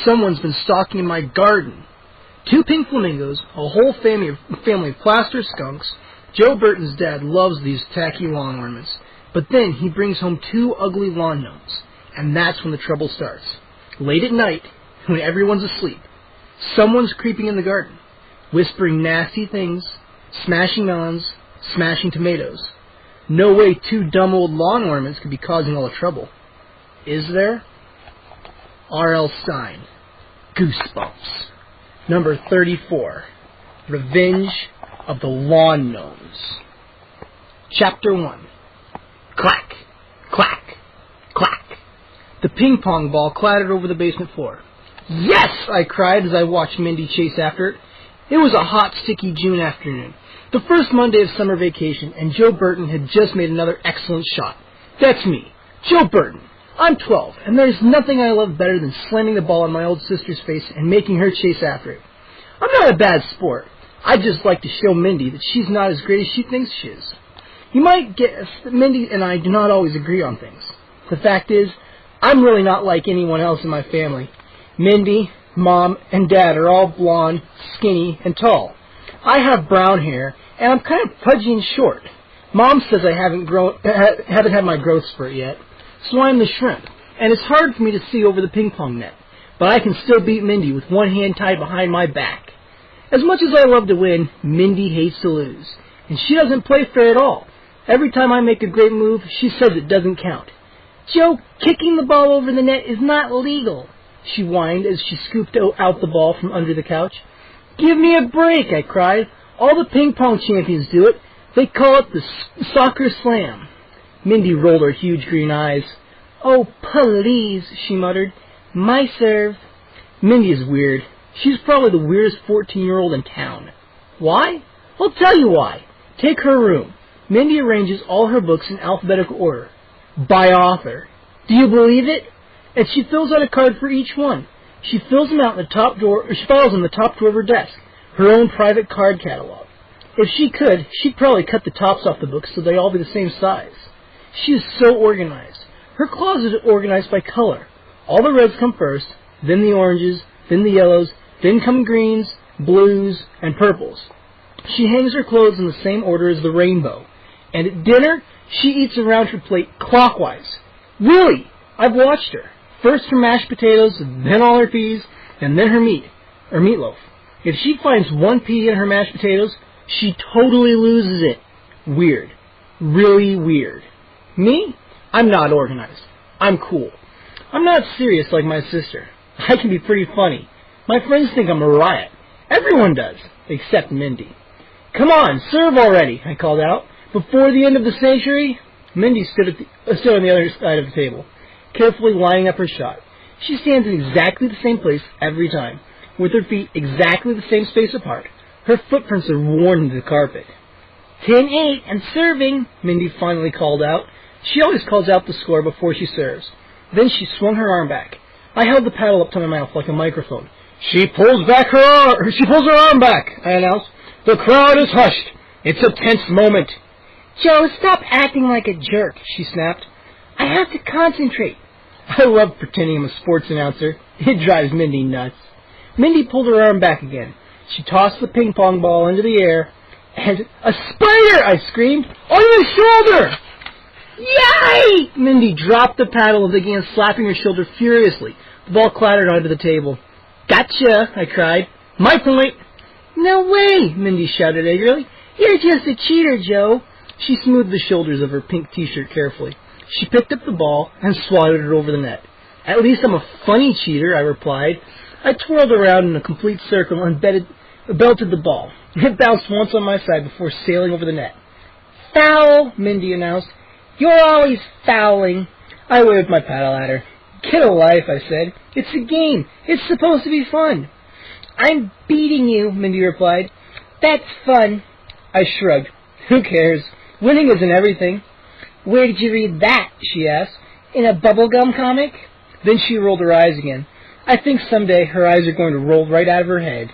Someone's been stalking in my garden. 2 pink flamingos, a whole family of plaster skunks. Joe Burton's dad loves these tacky lawn ornaments, but then he brings home 2 ugly lawn gnomes, and that's when the trouble starts. Late at night, when everyone's asleep, someone's creeping in the garden, whispering nasty things, smashing melons, smashing tomatoes. No way 2 dumb old lawn ornaments could be causing all the trouble. Is there? R.L.Stine, Goosebumps. Number 34, Revenge of the Lawngnomes. Chapter 1. Clack, clack, clack. The ping-pong ball clattered over the basement floor. Yes! I cried as I watched Mindy chase after it. It was a hot, sticky June afternoon, the first Monday of summer vacation, and Joe Burton had just made another excellent shot. That's me, Joe Burton. I'm 12, and there's nothing I love better than slamming the ball in my old sister's face and making her chase after it. I'm not a bad sport. I just like to show Mindy that she's not as great as she thinks she is. You might guess that Mindy and I do not always agree on things. The fact is, I'm really not like anyone else in my family. Mindy, Mom, and Dad are all blonde, skinny, and tall. I have brown hair, and I'm kind of pudgy and short. Mom says I haven't had my growth spurt yet. So I'm the shrimp, and it's hard for me to see over the ping-pong net, but I can still beat Mindy with one hand tied behind my back. As much as I love to win, Mindy hates to lose, and she doesn't play fair at all. Every time I make a great move, she says it doesn't count. Joe, kicking the ball over the net is not legal, she whined as she scooped out the ball from under the couch. Give me a break, I cried. All the ping-pong champions do it. They call it the soccer slam. Mindy rolled her huge green eyes. Oh, please, she muttered. My serve. Mindy is weird. She's probably the weirdest 14-year-old in town. Why? I'll tell you why. Take her room. Mindy arranges all her books in alphabetical order. By author. Do you believe it? And she fills out a card for each one. She fills them out in the top drawer, or she files in the top drawer of her desk. Her own private card catalog. If she could, she'd probably cut the tops off the books so they'd all be the same size. She is so organized. Her closet is organized by color. All the reds come first, then the oranges, then the yellows, then come greens, blues, and purples. She hangs her clothes in the same order as the rainbow. And at dinner, she eats around her plate clockwise. Really, I've watched her. First her mashed potatoes, then all her peas, and then her meatloaf. If she finds one pea in her mashed potatoes, she totally loses it. Weird. Really weird. Me? I'm not organized. I'm cool. I'm not serious like my sister. I can be pretty funny. My friends think I'm a riot. Everyone does, except Mindy. Come on, serve already, I called out. Before the end of the century, Mindy stood on the other side of the table, carefully lining up her shot. She stands in exactly the same place every time, with her feet exactly the same space apart. Her footprints are worn into the carpet. 10-8 and serving, Mindy finally called out. She always calls out the score before she serves. Then she swung her arm back. I held the paddle up to my mouth like a microphone. She pulls her arm back, I announced. The crowd is hushed. It's a tense moment. Joe, stop acting like a jerk, she snapped. I have to concentrate. I love pretending I'm a sports announcer. It drives Mindy nuts. Mindy pulled her arm back again. She tossed the ping-pong ball into the air, and a spider, I screamed, on your shoulder! Yay! Mindy dropped the paddle and began slapping her shoulder furiously. The ball clattered onto the table. Gotcha, I cried. My point. No way, Mindy shouted eagerly. You're just a cheater, Joe. She smoothed the shoulders of her pink t-shirt carefully. She picked up the ball and swatted it over the net. At least I'm a funny cheater, I replied. I twirled around in a complete circle and belted the ball. It bounced once on my side before sailing over the net. Foul, Mindy announced. You're always fouling. I waved my paddle at her. Get a life, I said. It's a game. It's supposed to be fun. I'm beating you, Mindy replied. That's fun. I shrugged. Who cares? Winning isn't everything. Where did you read that? She asked. In a bubblegum comic? Then she rolled her eyes again. I think someday her eyes are going to roll right out of her head.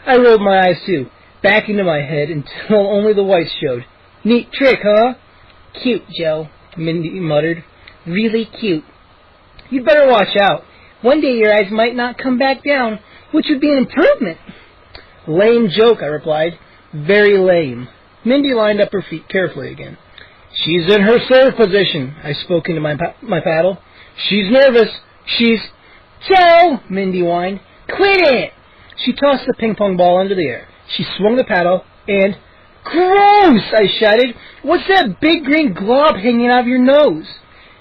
I rolled my eyes too, back into my head until only the whites showed. Neat trick, huh? Cute, Joe, Mindy muttered. Really cute. You'd better watch out. One day your eyes might not come back down, which would be an improvement. Lame joke, I replied. Very lame. Mindy lined up her feet carefully again. She's in her serve position, I spoke into my paddle. She's nervous. She's... Joe, Mindy whined. Quit it! She tossed the ping-pong ball into the air. She swung the paddle and... Gross! I shouted. What's that big green glob hanging out of your nose?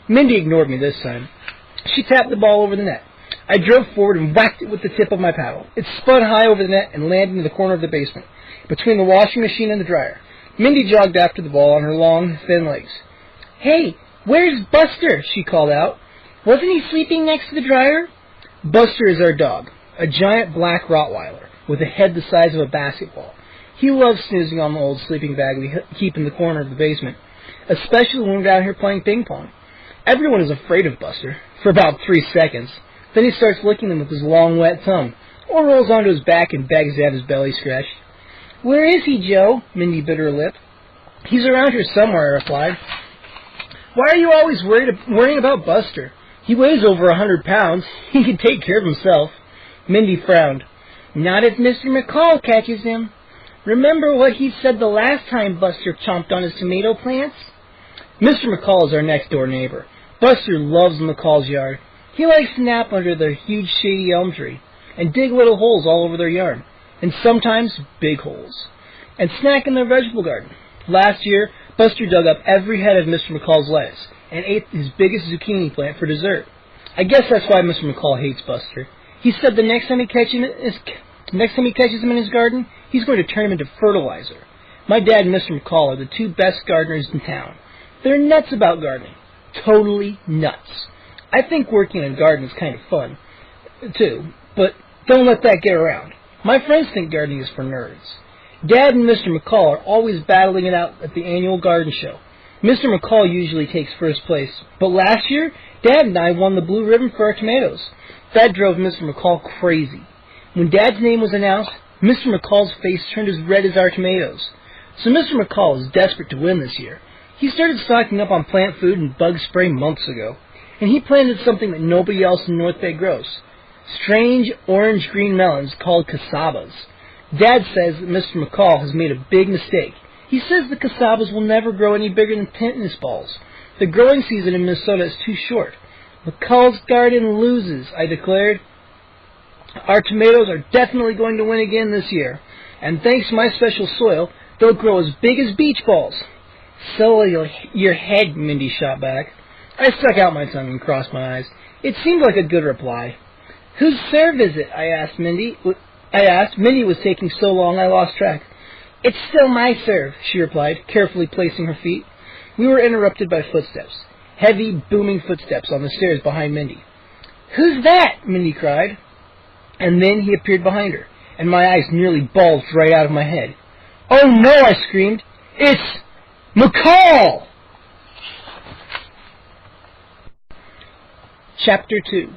Mindy ignored me this time. She tapped the ball over the net. I drove forward and whacked it with the tip of my paddle. It spun high over the net and landed in the corner of the basement, between the washing machine and the dryer. Mindy jogged after the ball on her long, thin legs. Hey, where's Buster? She called out. Wasn't he sleeping next to the dryer? Buster is our dog, a giant black Rottweiler with a head the size of a basketball. He loves snoozing on the old sleeping bag we keep in the corner of the basement, especially when we're down here playing ping pong. Everyone is afraid of Buster for about 3 seconds. Then he starts licking them with his long, wet tongue, or rolls onto his back and begs to have his belly scratched. Where is he, Joe? Mindy bit her lip. He's around here somewhere, I replied. Why are you always worrying about Buster? He weighs over 100 pounds. He can take care of himself. Mindy frowned. Not if Mr. McCall catches him. Remember what he said the last time Buster chomped on his tomato plants? Mr. McCall is our next-door neighbor. Buster loves McCall's yard. He likes to nap under the huge shady elm tree and dig little holes all over their yard, and sometimes big holes, and snack in their vegetable garden. Last year, Buster dug up every head of Mr. McCall's lettuce and ate his biggest zucchini plant for dessert. I guess that's why Mr. McCall hates Buster. He said the next time he catches him in his garden, he's going to turn him into fertilizer. My dad and Mr. McCall are the two best gardeners in town. They're nuts about gardening. Totally nuts. I think working in a garden is kind of fun, too, but don't let that get around. My friends think gardening is for nerds. Dad and Mr. McCall are always battling it out at the annual garden show. Mr. McCall usually takes first place, but last year, Dad and I won the blue ribbon for our tomatoes. That drove Mr. McCall crazy. When Dad's name was announced, Mr. McCall's face turned as red as our tomatoes. So Mr. McCall is desperate to win this year. He started stocking up on plant food and bug spray months ago, and he planted something that nobody else in North Bay grows. Strange orange-green melons called casabas. Dad says that Mr. McCall has made a big mistake. He says the casabas will never grow any bigger than tennis balls. The growing season in Minnesota is too short. McCall's garden loses, I declared. Our tomatoes are definitely going to win again this year, and thanks to my special soil, they'll grow as big as beach balls. So will your head, Mindy shot back. I stuck out my tongue and crossed my eyes. It seemed like a good reply. Whose serve is it? I asked. Mindy was taking so long I lost track. It's still my serve, she replied, carefully placing her feet. We were interrupted by footsteps. Heavy, booming footsteps on the stairs behind Mindy. Who's that? Mindy cried. And then he appeared behind her, and my eyes nearly bulged right out of my head. Oh no, I screamed. It's McCall! Chapter 2.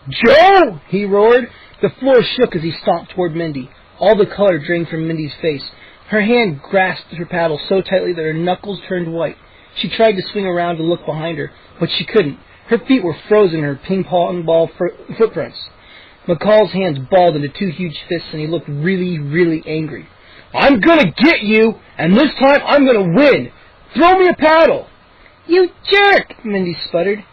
Joe! He roared. The floor shook as he stomped toward Mindy. All the color drained from Mindy's face. Her hand grasped her paddle so tightly that her knuckles turned white. She tried to swing around to look behind her, but she couldn't. Her feet were frozen in her ping-pong ball footprints. McCall's hands balled into two huge fists, and he looked really, really angry. I'm gonna get you, and this time I'm gonna win. Throw me a paddle. You jerk, Mindy sputtered.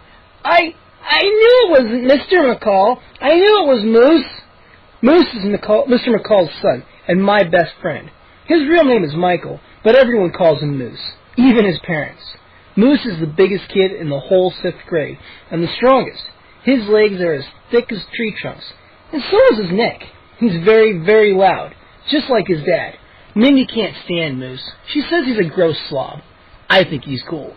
I knew it wasn't Mr. McCall. I knew it was Moose. Moose is Mr. McCall's son, and my best friend. His real name is Michael, but everyone calls him Moose, even his parents. Moose is the biggest kid in the whole 6th grade, and the strongest. His legs are as thick as tree trunks, and so is his neck. He's very, very loud, just like his dad. Mindy can't stand Moose. She says he's a gross slob. I think he's cool.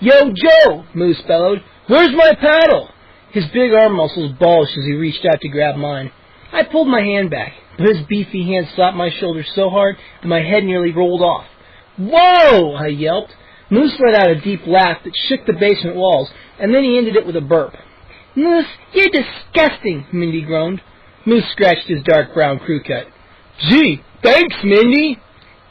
Yo, Joe, Moose bellowed. Where's my paddle? His big arm muscles bulged as he reached out to grab mine. I pulled my hand back, but his beefy hand slapped my shoulder so hard that my head nearly rolled off. Whoa! I yelped. Moose let out a deep laugh that shook the basement walls, and then he ended it with a burp. Moose, you're disgusting, Mindy groaned. Moose scratched his dark brown crew cut. Gee, thanks, Mindy.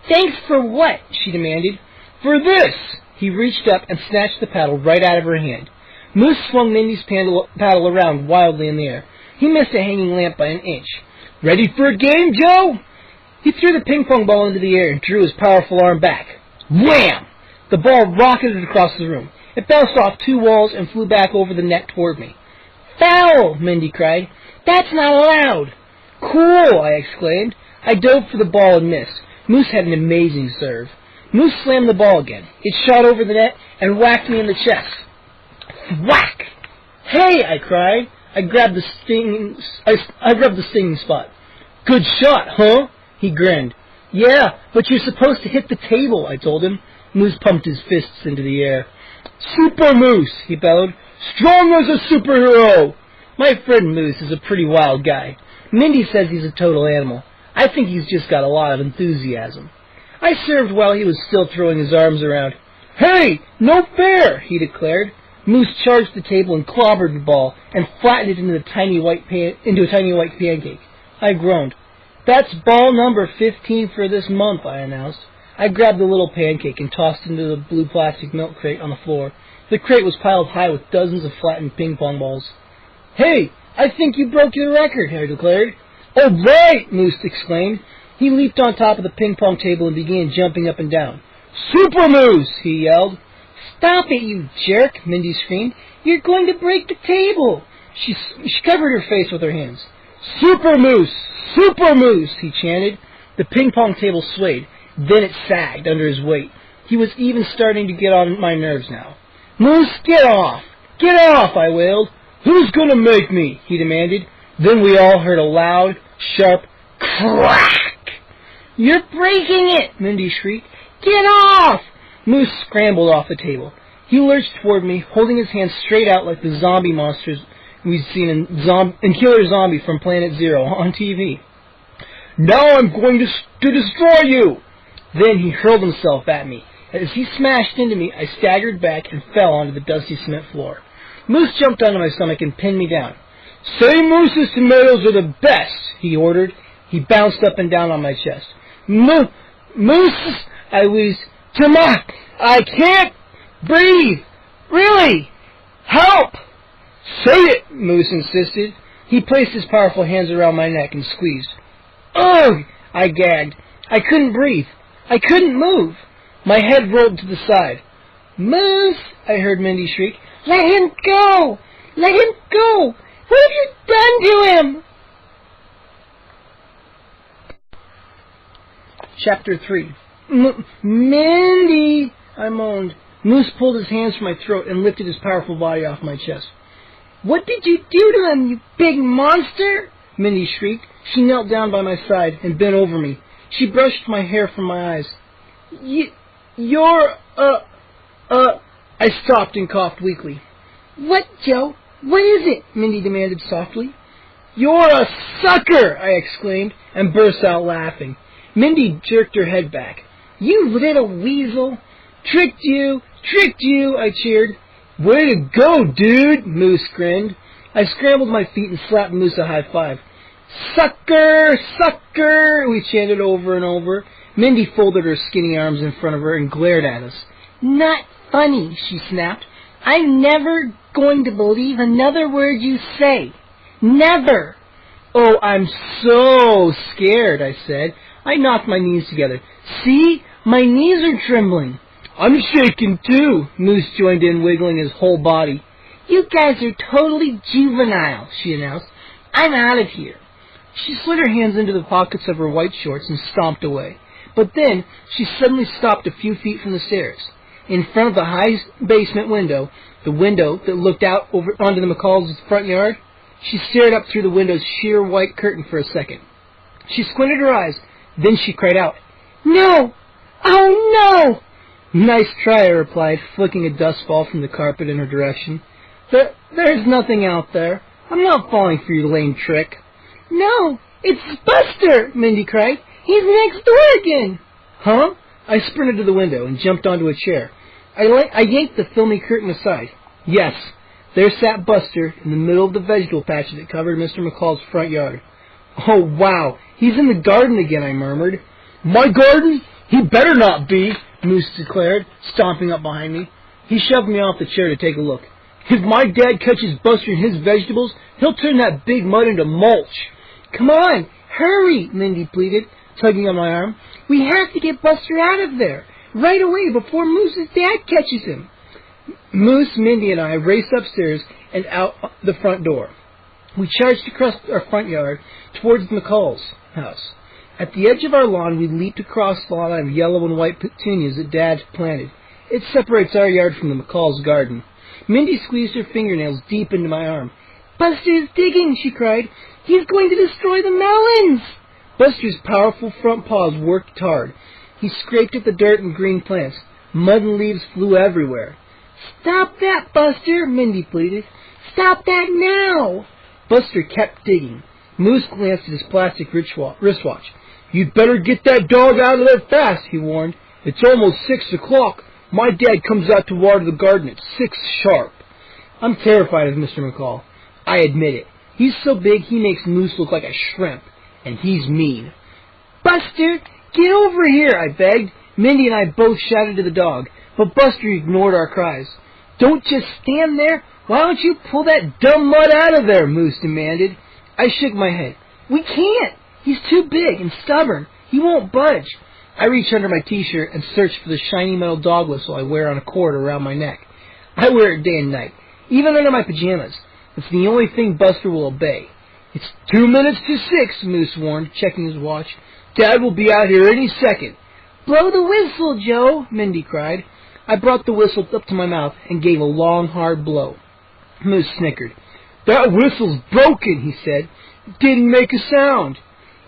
Thanks for what? She demanded. For this. He reached up and snatched the paddle right out of her hand. Moose swung Mindy's paddle around wildly in the air. He missed a hanging lamp by an inch. "Ready for a game, Joe?" He threw the ping-pong ball into the air and drew his powerful arm back. Wham! The ball rocketed across the room. It bounced off 2 walls and flew back over the net toward me. "Foul!" Mindy cried. "That's not allowed." "Cool!" I exclaimed. I dove for the ball and missed. Moose had an amazing serve. Moose slammed the ball again. It shot over the net and whacked me in the chest. Whack! "Hey!" I cried. I grabbed the stinging spot. "Good shot, huh?" He grinned. "Yeah, but you're supposed to hit the table," I told him. Moose pumped his fists into the air. "Super Moose!" he bellowed. "Strong as a superhero!" My friend Moose is a pretty wild guy. Mindy says he's a total animal. I think he's just got a lot of enthusiasm. I served while he was still throwing his arms around. "Hey, no fair!" he declared. Moose charged the table and clobbered the ball and flattened it into a tiny white pancake. I groaned. "That's ball number 15 for this month," I announced. I grabbed the little pancake and tossed it into the blue plastic milk crate on the floor. The crate was piled high with dozens of flattened ping-pong balls. "Hey, I think you broke your record," I declared. "All right!" Moose exclaimed. He leaped on top of the ping-pong table and began jumping up and down. "Super Moose!" he yelled. "Stop it, you jerk!" Mindy screamed. "You're going to break the table!" She covered her face with her hands. "Super Moose! Super Moose!" he chanted. The ping-pong table swayed. Then it sagged under his weight. He was even starting to get on my nerves now. "Moose, get off! Get off!" I wailed. "Who's going to make me?" he demanded. Then we all heard a loud, sharp crack. "You're breaking it!" Mindy shrieked. "Get off!" Moose scrambled off the table. He lurched toward me, holding his hands straight out like the zombie monsters we'd seen in Killer Zombie from Planet Zero on TV. "Now I'm going to destroy you!" Then he hurled himself at me. As he smashed into me, I staggered back and fell onto the dusty cement floor. Moose jumped onto my stomach and pinned me down. "Say Moose's tomatoes are the best," he ordered. He bounced up and down on my chest. "Moose," I wheezed. "I can't breathe. Really. Help!" "Say it," Moose insisted. He placed his powerful hands around my neck and squeezed. "Ugh!" I gagged. I couldn't breathe. I couldn't move. My head rolled to the side. "Moose!" I heard Mindy shriek. "Let him go! Let him go! What have you done to him?" Chapter 3. "Mindy!" I moaned. Moose pulled his hands from my throat and lifted his powerful body off my chest. "What did you do to him, you big monster?" Mindy shrieked. She knelt down by my side and bent over me. She brushed my hair from my eyes. "You're, I stopped and coughed weakly. "What, Joe? What is it?" Mindy demanded softly. "You're a sucker!" I exclaimed, and burst out laughing. Mindy jerked her head back. "You little weasel! Tricked you! Tricked you!" I cheered. "Way to go, dude!" Moose grinned. I scrambled to my feet and slapped Moose a high five. "Sucker! Sucker!" we chanted over and over. Mindy folded her skinny arms in front of her and glared at us. "Not funny," she snapped. "I'm never going to believe another word you say. Never!" "Oh, I'm so scared," I said. I knocked my knees together. "See? My knees are trembling." "I'm shaking too," Moose joined in, wiggling his whole body. "You guys are totally juvenile," she announced. "I'm out of here." She slid her hands into the pockets of her white shorts and stomped away. But then she suddenly stopped a few feet from the stairs. In front of the high basement window, the window that looked out over onto the McCall's front yard, she stared up through the window's sheer white curtain for a second. She squinted her eyes. Then she cried out, "No! Oh, no!" "Nice try," I replied, flicking a dust ball from the carpet in her direction. There's nothing out there. I'm not falling for your lame trick." "No, it's Buster!" Mindy cried. "He's next door again." "Huh?" I sprinted to the window and jumped onto a chair. I yanked the filmy curtain aside. Yes, there sat Buster in the middle of the vegetable patch that covered Mr. McCall's front yard. "Oh, wow, he's in the garden again," I murmured. "My garden? He better not be," Moose declared, stomping up behind me. He shoved me off the chair to take a look. If my dad catches Buster and his vegetables, he'll turn that big mud into mulch. Come on, hurry, Mindy pleaded, tugging on my arm. We have to get Buster out of there, right away, before Moose's dad catches him. Moose, Mindy, and I raced upstairs and out the front door. We charged across our front yard towards McCall's house. At the edge of our lawn, we leaped across the line of yellow and white petunias that Dad had planted. It separates our yard from the McCall's garden. Mindy squeezed her fingernails deep into my arm. Buster is digging, she cried. He's going to destroy the melons. Buster's powerful front paws worked hard. He scraped at the dirt and green plants. Mud and leaves flew everywhere. Stop that, Buster, Mindy pleaded. Stop that now. Buster kept digging. Moose glanced at his plastic wristwatch. You'd better get that dog out of there fast, he warned. It's almost 6 o'clock. My dad comes out to water the garden at 6 sharp. I'm terrified of Mr. McCall. I admit it. He's so big he makes Moose look like a shrimp, and he's mean. Buster, get over here, I begged. Mindy and I both shouted to the dog, but Buster ignored our cries. Don't just stand there. Why don't you pull that dumb mud out of there, Moose demanded. I shook my head. We can't. He's too big and stubborn. He won't budge. I reached under my T-shirt and searched for the shiny metal dog whistle I wear on a cord around my neck. I wear it day and night, even under my pajamas. It's the only thing Buster will obey. It's 2 minutes to 6, Moose warned, checking his watch. Dad will be out here any second. Blow the whistle, Joe, Mindy cried. I brought the whistle up to my mouth and gave a long, hard blow. Moose snickered. That whistle's broken, he said. It didn't make a sound.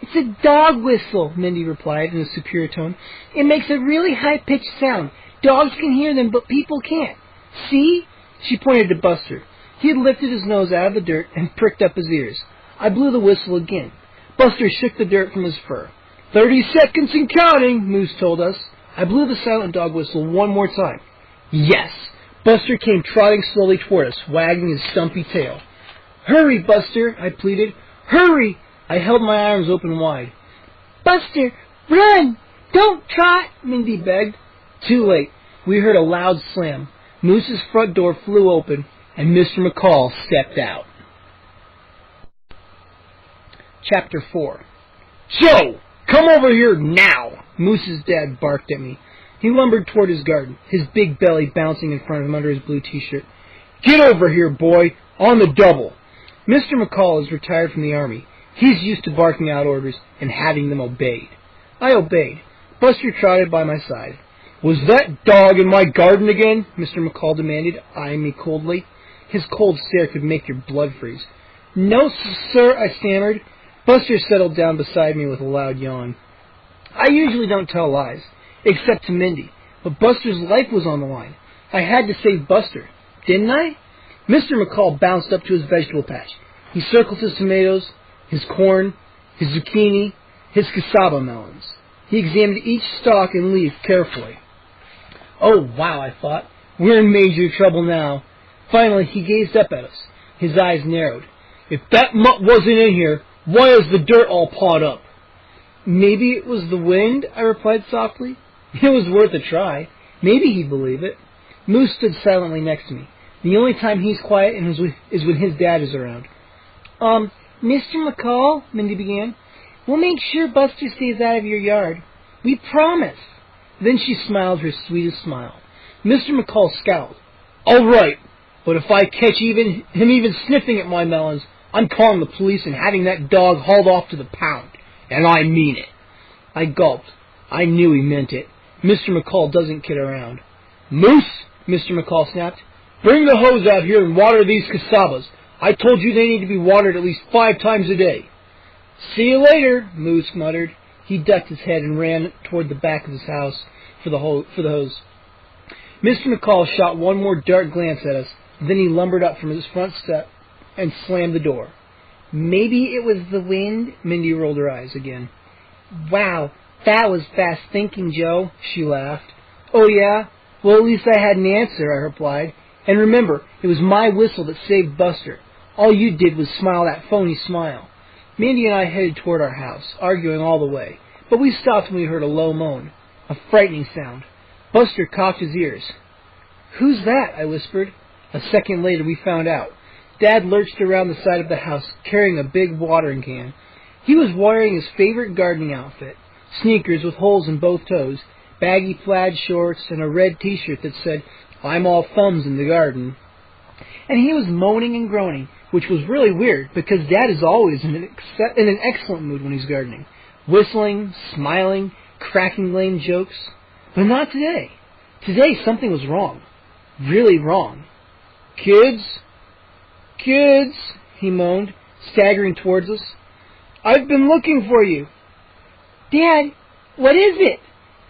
It's a dog whistle, Mindy replied in a superior tone. It makes a really high-pitched sound. Dogs can hear them, but people can't. See? She pointed to Buster. He had lifted his nose out of the dirt and pricked up his ears. I blew the whistle again. Buster shook the dirt from his fur. 30 seconds and counting, Moose told us. I blew the silent dog whistle one more time. Yes! Buster came trotting slowly toward us, wagging his stumpy tail. Hurry, Buster, I pleaded. Hurry! I held my arms open wide. Buster, run! Don't trot, Mindy begged. Too late. We heard a loud slam. Moose's front door flew open, and Mr. McCall stepped out. Chapter 4. Joe! Come over here now! Moose's dad barked at me. He lumbered toward his garden, his big belly bouncing in front of him under his blue T-shirt. Get over here, boy! On the double! Mr. McCall is retired from the Army. He's used to barking out orders and having them obeyed. I obeyed. Buster trotted by my side. Was that dog in my garden again? Mr. McCall demanded, eyeing me coldly. His cold stare could make your blood freeze. No, sir, I stammered. Buster settled down beside me with a loud yawn. I usually don't tell lies, except to Mindy, but Buster's life was on the line. I had to save Buster, didn't I? Mr. McCall bounced up to his vegetable patch. He circled his tomatoes, his corn, his zucchini, his cassava melons. He examined each stalk and leaf carefully. Oh, wow, I thought. We're in major trouble now. Finally, he gazed up at us. His eyes narrowed. If that mutt wasn't in here, why is the dirt all pawed up? Maybe it was the wind, I replied softly. It was worth a try. Maybe he'd believe it. Moose stood silently next to me. The only time he's quiet is when his dad is around. Mr. McCall, Mindy began, we'll make sure Buster stays out of your yard. We promise. Then she smiled her sweetest smile. Mr. McCall scowled. All right, but if I catch him even sniffing at my melons, I'm calling the police and having that dog hauled off to the pound. And I mean it. I gulped. I knew he meant it. Mr. McCall doesn't kid around. Moose, Mr. McCall snapped, bring the hose out here and water these cassavas. I told you they need to be watered at least 5 times a day. See you later, Moose muttered. He ducked his head and ran toward the back of his house for the hose. Mr. McCall shot one more dark glance at us, then he lumbered up from his front step and slammed the door. Maybe it was the wind, Mindy rolled her eyes again. Wow, that was fast thinking, Joe, she laughed. Oh, yeah? Well, at least I had an answer, I replied. And remember, it was my whistle that saved Buster. All you did was smile that phony smile. Mindy and I headed toward our house, arguing all the way. But we stopped when we heard a low moan, a frightening sound. Buster cocked his ears. Who's that? I whispered. A second later, we found out. Dad lurched around the side of the house, carrying a big watering can. He was wearing his favorite gardening outfit, sneakers with holes in both toes, baggy plaid shorts, and a red T-shirt that said, "I'm all thumbs in the garden." And he was moaning and groaning, which was really weird, because Dad is always in an excellent mood when he's gardening, whistling, smiling, cracking lame jokes. But not today. Today something was wrong. Really wrong. "Kids, kids," he moaned, staggering towards us. "I've been looking for you." "Dad, what is it?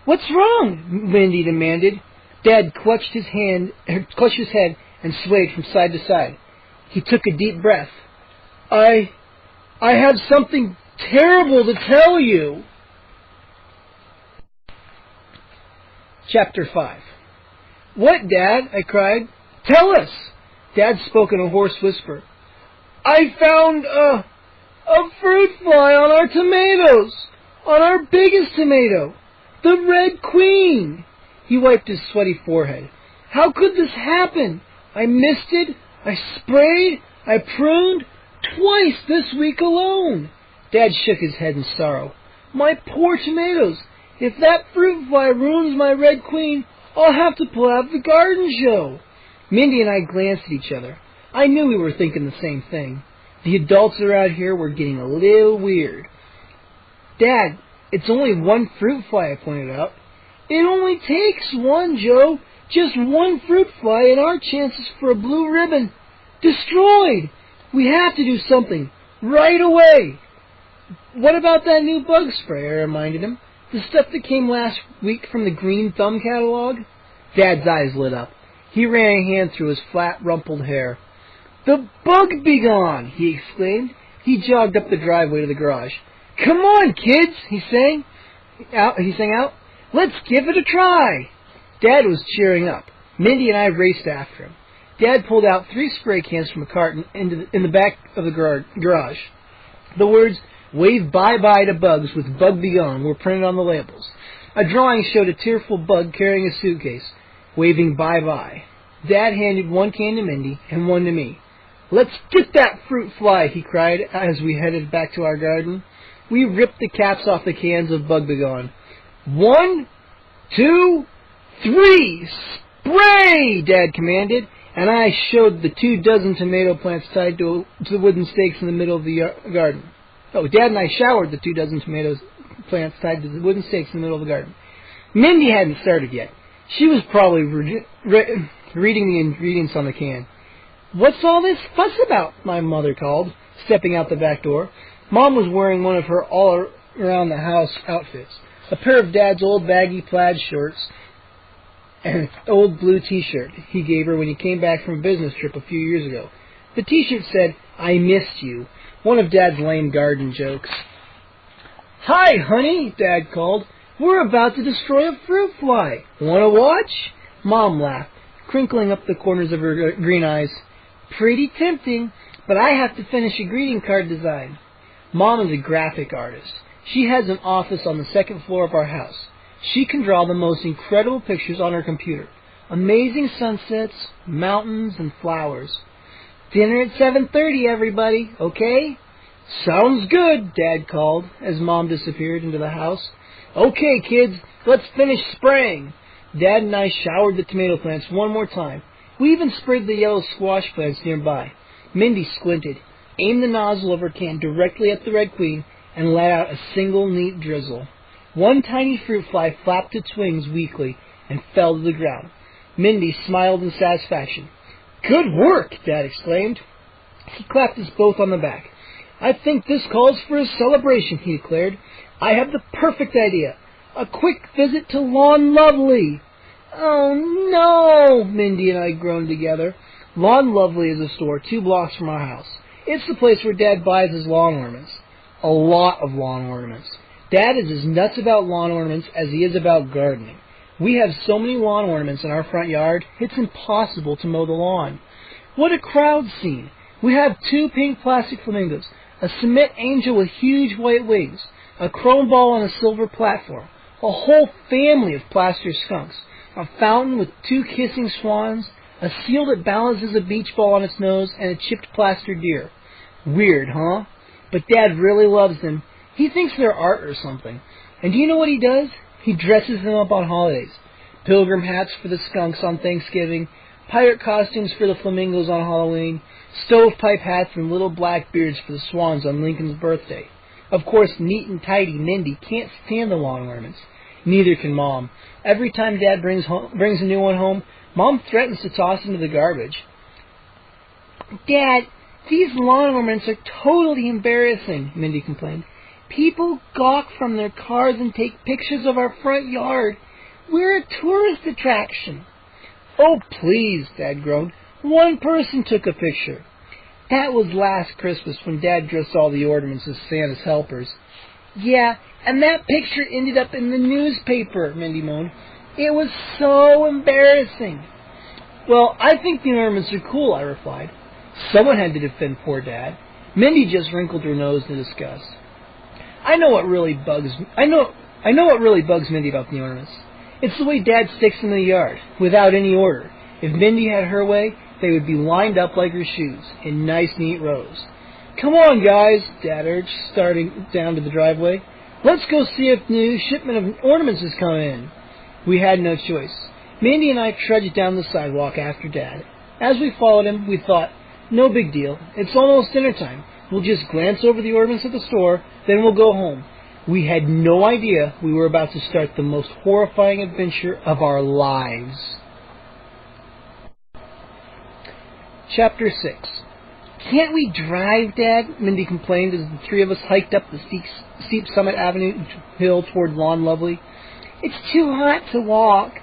What's wrong?" Mindy demanded. Dad clutched his head and swayed from side to side. He took a deep breath. I have something terrible to tell you." Chapter 5. "What, Dad?" I cried. "Tell us." Dad spoke in a hoarse whisper. "I found a fruit fly on our tomatoes, on our biggest tomato, the Red Queen." He wiped his sweaty forehead. "How could this happen? I misted, I sprayed, I pruned, twice this week alone." Dad shook his head in sorrow. "My poor tomatoes. If that fruit fly ruins my Red Queen, I'll have to pull out the garden show." Mindy and I glanced at each other. I knew we were thinking the same thing. The adults around here were getting a little weird. "Dad, it's only one fruit fly," I pointed out. "It only takes one, Joe. Just one fruit fly, and our chances for a blue ribbon destroyed. We have to do something right away." "What about that new bug spray?" I reminded him. "The stuff that came last week from the Green Thumb catalog?" Dad's eyes lit up. He ran a hand through his flat, rumpled hair. "The bug be gone!" he exclaimed. He jogged up the driveway to the garage. "Come on, kids," he sang out. "Let's give it a try." Dad was cheering up. Mindy and I raced after him. Dad pulled out 3 spray cans from a carton in the back of the garage. The words, "Wave bye-bye to bugs with bug be gone," were printed on the labels. A drawing showed a tearful bug carrying a suitcase, waving bye-bye. Dad handed 1 can to Mindy and 1 to me. "Let's get that fruit fly," he cried as we headed back to our garden. We ripped the caps off the cans of Bug Begone. 1, 2, 3, spray! Dad commanded, and I showed the 24 tomato plants tied to the wooden stakes in the middle of the garden. Oh, Dad and I showered the 24 tomato plants tied to the wooden stakes in the middle of the garden. Mindy hadn't started yet. She was probably reading the ingredients on the can. "What's all this fuss about?" my mother called, stepping out the back door. Mom was wearing one of her all-around-the-house outfits, a pair of Dad's old baggy plaid shorts and an old blue T-shirt he gave her when he came back from a business trip a few years ago. The T-shirt said, "I missed you," one of Dad's lame garden jokes. "Hi, honey," Dad called. "We're about to destroy a fruit fly. Want to watch?" Mom laughed, crinkling up the corners of her green eyes. "Pretty tempting, but I have to finish a greeting card design." Mom is a graphic artist. She has an office on the 2nd floor of our house. She can draw the most incredible pictures on her computer. Amazing sunsets, mountains, and flowers. "Dinner at 7:30, everybody, okay?" "Sounds good," Dad called as Mom disappeared into the house. "Okay, kids, let's finish spraying." Dad and I showered the tomato plants 1 more time. We even sprayed the yellow squash plants nearby. Mindy squinted, aimed the nozzle of her can directly at the Red Queen, and let out a single neat drizzle. 1 tiny fruit fly flapped its wings weakly and fell to the ground. Mindy smiled in satisfaction. "Good work," Dad exclaimed. He clapped us both on the back. "I think this calls for a celebration," he declared. "I have the perfect idea. A quick visit to Lawn Lovely." "Oh, no," Mindy and I groaned together. Lawn Lovely is a store 2 blocks from our house. It's the place where Dad buys his lawn ornaments. A lot of lawn ornaments. Dad is as nuts about lawn ornaments as he is about gardening. We have so many lawn ornaments in our front yard, it's impossible to mow the lawn. What a crowd scene. We have 2 pink plastic flamingos, a cement angel with huge white wings, a chrome ball on a silver platform, a whole family of plaster skunks, a fountain with 2 kissing swans, a seal that balances a beach ball on its nose, and a chipped plaster deer. Weird, huh? But Dad really loves them. He thinks they're art or something. And do you know what he does? He dresses them up on holidays. Pilgrim hats for the skunks on Thanksgiving, pirate costumes for the flamingos on Halloween, stovepipe hats and little black beards for the swans on Lincoln's birthday. Of course, neat and tidy Mindy can't stand the lawn ornaments. Neither can Mom. Every time Dad brings a new one home, Mom threatens to toss him to the garbage. Dad, these lawn ornaments are totally embarrassing, Mindy complained. People gawk from their cars and take pictures of our front yard. We're a tourist attraction. Oh, please, Dad groaned. One person took a picture. That was last Christmas when Dad dressed all the ornaments as Santa's helpers. Yeah, and that picture ended up in the newspaper, Mindy moaned. It was so embarrassing. Well, I think the ornaments are cool, I replied. Someone had to defend poor Dad. Mindy just wrinkled her nose in disgust. I know what really bugs Mindy about the ornaments. It's the way Dad sticks them in the yard, without any order. If Mindy had her way, they would be lined up like her shoes, in nice, neat rows. Come on, guys, Dad urged, starting down to the driveway. Let's go see if the new shipment of ornaments has come in. We had no choice. Mindy and I trudged down the sidewalk after Dad. As we followed him, we thought, no big deal. It's almost dinner time. We'll just glance over the ornaments at the store, then we'll go home. We had no idea we were about to start the most horrifying adventure of our lives. Chapter 6. Can't we drive, Dad? Mindy complained as the three of us hiked up the steep Summit Avenue hill toward Lawn Lovely. It's too hot to walk.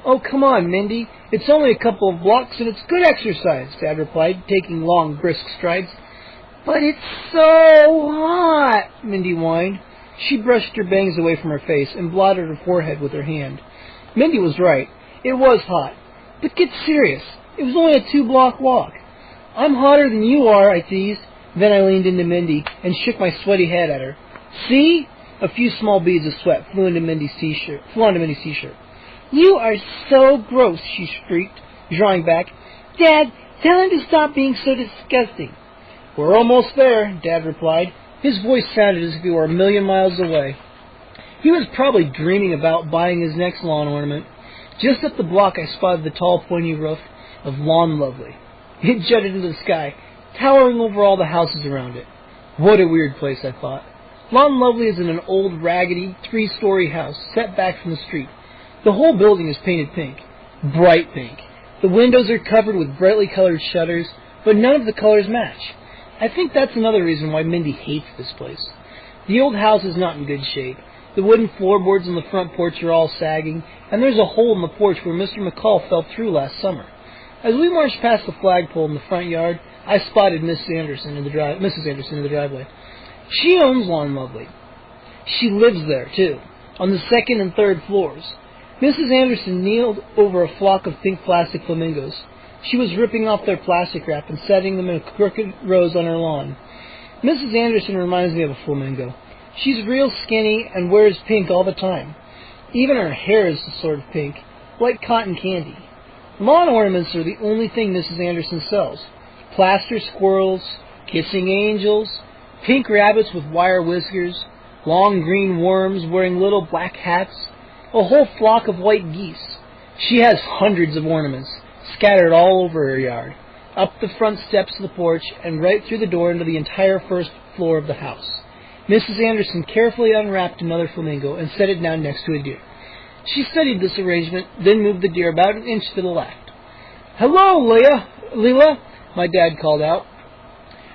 Oh, come on, Mindy. It's only a couple of blocks and it's good exercise, Dad replied, taking long, brisk strides. But it's so hot, Mindy whined. She brushed her bangs away from her face and blotted her forehead with her hand. Mindy was right. It was hot. But get serious. It was only a 2-block walk. I'm hotter than you are, I teased. Then I leaned into Mindy and shook my sweaty head at her. See? A few small beads of sweat flew onto Mindy's t-shirt. You are so gross, she shrieked, drawing back. Dad, tell him to stop being so disgusting. We're almost there, Dad replied. His voice sounded as if he were a million miles away. He was probably dreaming about buying his next lawn ornament. Just up the block I spotted the tall, pointy roof of Lawn Lovely. It jutted into the sky, towering over all the houses around it. What a weird place, I thought. Lawn Lovely is in an old, raggedy, 3-story house set back from the street. The whole building is painted pink, bright pink. The windows are covered with brightly colored shutters, but none of the colors match. I think that's another reason why Mindy hates this place. The old house is not in good shape. The wooden floorboards on the front porch are all sagging, and there's a hole in the porch where Mr. McCall fell through last summer. As we marched past the flagpole in the front yard, I spotted Mrs. Anderson in the driveway. She owns Lawn Lovely. She lives there, too, on the 2nd and 3rd floors. Mrs. Anderson kneeled over a flock of pink plastic flamingos. She was ripping off their plastic wrap and setting them in crooked rows on her lawn. Mrs. Anderson reminds me of a flamingo. She's real skinny and wears pink all the time. Even her hair is the sort of pink, like cotton candy. Lawn ornaments are the only thing Mrs. Anderson sells. Plaster squirrels, kissing angels, pink rabbits with wire whiskers, long green worms wearing little black hats, a whole flock of white geese. She has hundreds of ornaments, scattered all over her yard, up the front steps of the porch, and right through the door into the entire first floor of the house. Mrs. Anderson carefully unwrapped another flamingo and set it down next to a deer. She studied this arrangement, then moved the deer about an inch to the left. "Hello, Leela," my dad called out.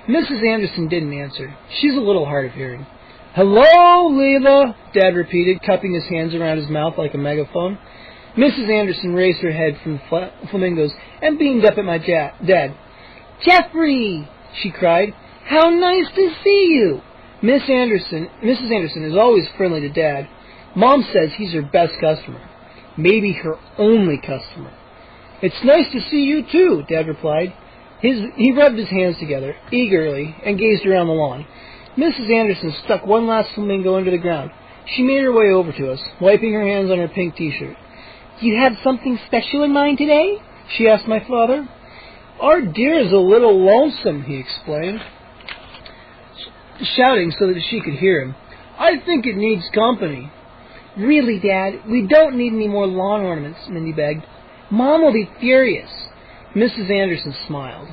Mrs. Anderson didn't answer. She's a little hard of hearing. "Hello, Leela," Dad repeated, cupping his hands around his mouth like a megaphone. Mrs. Anderson raised her head from the flamingos and beamed up at my dad. "Jeffrey!" she cried. "How nice to see you!" Mrs. Anderson is always friendly to Dad. Mom says he's her best customer. Maybe her only customer. "It's nice to see you, too," Dad replied. He rubbed his hands together, eagerly, and gazed around the lawn. Mrs. Anderson stuck one last flamingo into the ground. She made her way over to us, wiping her hands on her pink t-shirt. "You have something special in mind today?" she asked my father. Our deer is a little lonesome, he explained, shouting so that she could hear him. I think it needs company. Really, Dad, we don't need any more lawn ornaments, Mindy begged. Mom will be furious. Mrs. Anderson smiled.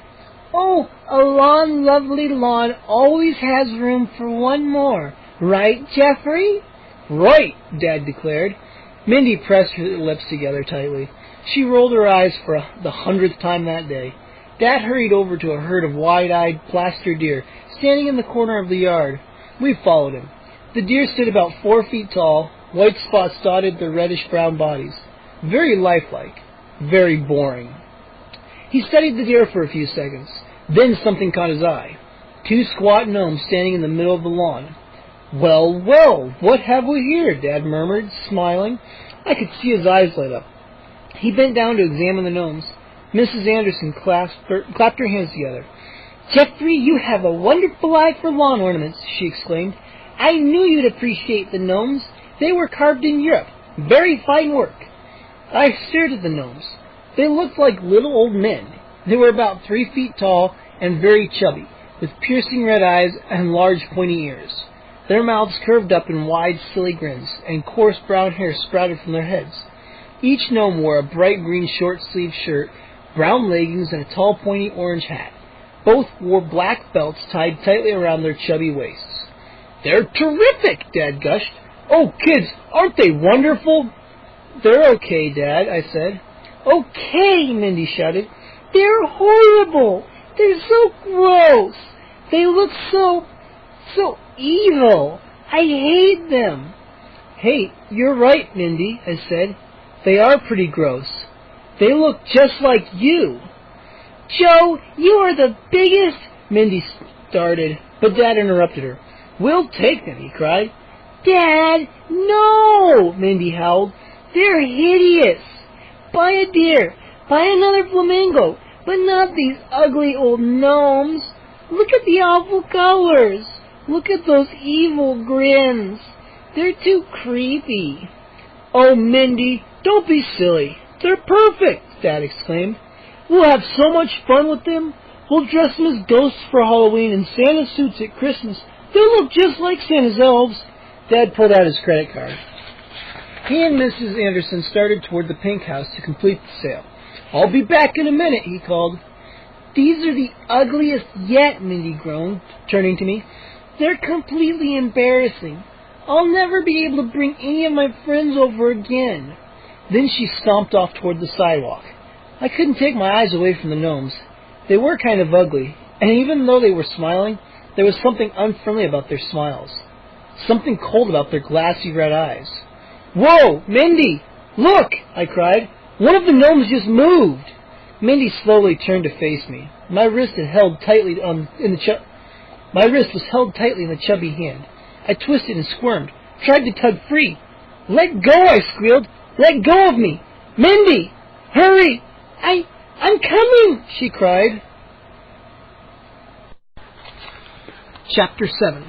Oh, a lovely lawn always has room for one more. Right, Jeffrey? Right, Dad declared. Mindy pressed her lips together tightly. She rolled her eyes for the 100th time that day. Dad hurried over to a herd of wide-eyed plaster deer standing in the corner of the yard. We followed him. The deer stood about 4 feet tall. White spots dotted their reddish-brown bodies. Very lifelike. Very boring. He studied the deer for a few seconds. Then something caught his eye. 2 squat gnomes standing in the middle of the lawn. Well, well, what have we here? Dad murmured, smiling. I could see his eyes light up. He bent down to examine the gnomes. Mrs. Anderson clapped her hands together. Jeffrey, you have a wonderful eye for lawn ornaments, she exclaimed. I knew you'd appreciate the gnomes. They were carved in Europe. Very fine work. I stared at the gnomes. They looked like little old men. They were about 3 feet tall and very chubby, with piercing red eyes and large pointy ears. Their mouths curved up in wide, silly grins, and coarse brown hair sprouted from their heads. Each gnome wore a bright green short-sleeved shirt, brown leggings, and a tall, pointy orange hat. Both wore black belts tied tightly around their chubby waists. They're terrific, Dad gushed. Oh, kids, aren't they wonderful? They're okay, Dad, I said. Okay, Mindy shouted. They're horrible. They're so gross. They look so evil. I hate them. Hey, you're right, Mindy, I said. They are pretty gross. They look just like you. Joe, you are the biggest, Mindy started, but Dad interrupted her. We'll take them, he cried. Dad, no, Mindy howled. They're hideous. Buy a deer. Buy another flamingo. But not these ugly old gnomes. Look at the awful colors. Look at those evil grins. They're too creepy. Oh, Mindy, don't be silly. They're perfect, Dad exclaimed. We'll have so much fun with them. We'll dress them as ghosts for Halloween and Santa suits at Christmas. They'll look just like Santa's elves. Dad pulled out his credit card. He and Mrs. Anderson started toward the pink house to complete the sale. I'll be back in a minute, he called. These are the ugliest yet, Mindy groaned, turning to me. They're completely embarrassing. I'll never be able to bring any of my friends over again. Then she stomped off toward the sidewalk. I couldn't take my eyes away from the gnomes. They were kind of ugly, and even though they were smiling, there was something unfriendly about their smiles. Something cold about their glassy red eyes. Whoa, Mindy! Look! I cried. One of the gnomes just moved. Mindy slowly turned to face me. My wrist was held tightly in the chubby hand. I twisted and squirmed, tried to tug free. Let go, I squealed. Let go of me. Mindy! Hurry! I'm coming, she cried. Chapter 7.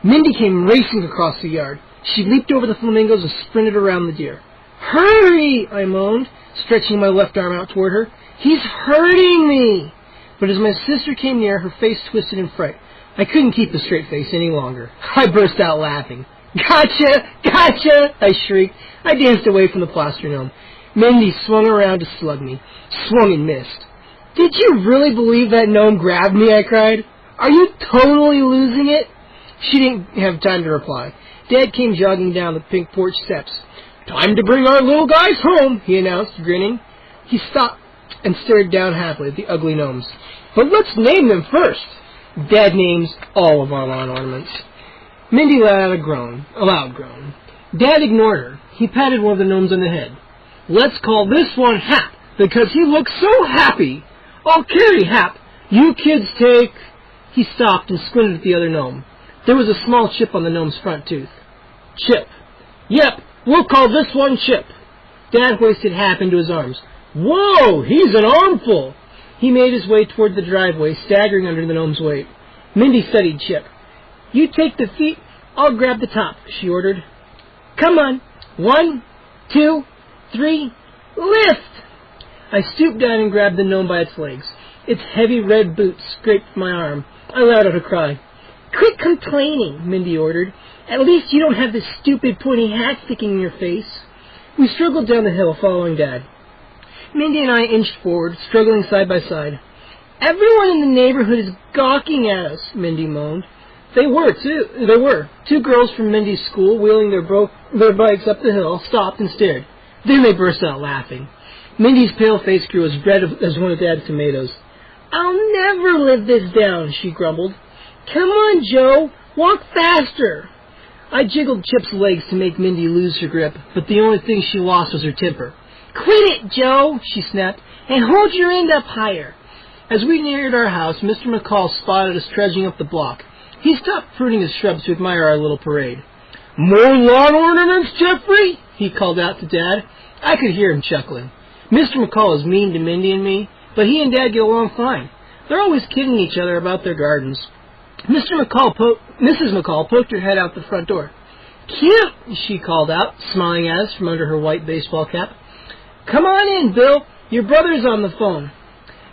Mindy came racing across the yard. She leaped over the flamingos and sprinted around the deer. Hurry! I moaned, stretching my left arm out toward her. He's hurting me! But as my sister came near, her face twisted in fright. I couldn't keep a straight face any longer. I burst out laughing. Gotcha! Gotcha! I shrieked. I danced away from the plaster gnome. Mindy swung around to slug me. Swung and missed. Did you really believe that gnome grabbed me? I cried. Are you totally losing it? She didn't have time to reply. Dad came jogging down the pink porch steps. Time to bring our little guys home, he announced, grinning. He stopped and stared down happily at the ugly gnomes. But let's name them first. Dad names all of our lawn ornaments. Mindy let out a loud groan. Dad ignored her. He patted one of the gnomes on the head. Let's call this one Hap, because he looks so happy. I'll carry Hap. You kids take... He stopped and squinted at the other gnome. There was a small chip on the gnome's front tooth. Chip. Yep, we'll call this one Chip. Dad hoisted Hap into his arms. Whoa, he's an armful. He made his way toward the driveway, staggering under the gnome's weight. Mindy studied Chip. You take the feet, I'll grab the top, she ordered. Come on. 1, 2, 3, lift! I stooped down and grabbed the gnome by its legs. Its heavy red boots scraped my arm. I let out a cry. "Quit complaining," Mindy ordered. "At least you don't have this stupid pointy hat sticking in your face." We struggled down the hill, following Dad. Mindy and I inched forward, struggling side by side. "Everyone in the neighborhood is gawking at us," Mindy moaned. They were. Two girls from Mindy's school, wheeling their bikes up the hill, stopped and stared. Then they burst out laughing. Mindy's pale face grew as red as one of Dad's tomatoes. "I'll never live this down," she grumbled. "Come on, Joe, walk faster." I jiggled Chip's legs to make Mindy lose her grip, but the only thing she lost was her temper. "Quit it, Joe," she snapped, "and hold your end up higher." As we neared our house, Mr. McCall spotted us trudging up the block. He stopped pruning his shrubs to admire our little parade. "More lawn ornaments, Jeffrey?" he called out to Dad. I could hear him chuckling. Mr. McCall is mean to Mindy and me, but he and Dad get along fine. They're always kidding each other about their gardens. Mrs. McCall poked her head out the front door. "Cute," she called out, smiling at us from under her white baseball cap. "Come on in, Bill. Your brother's on the phone."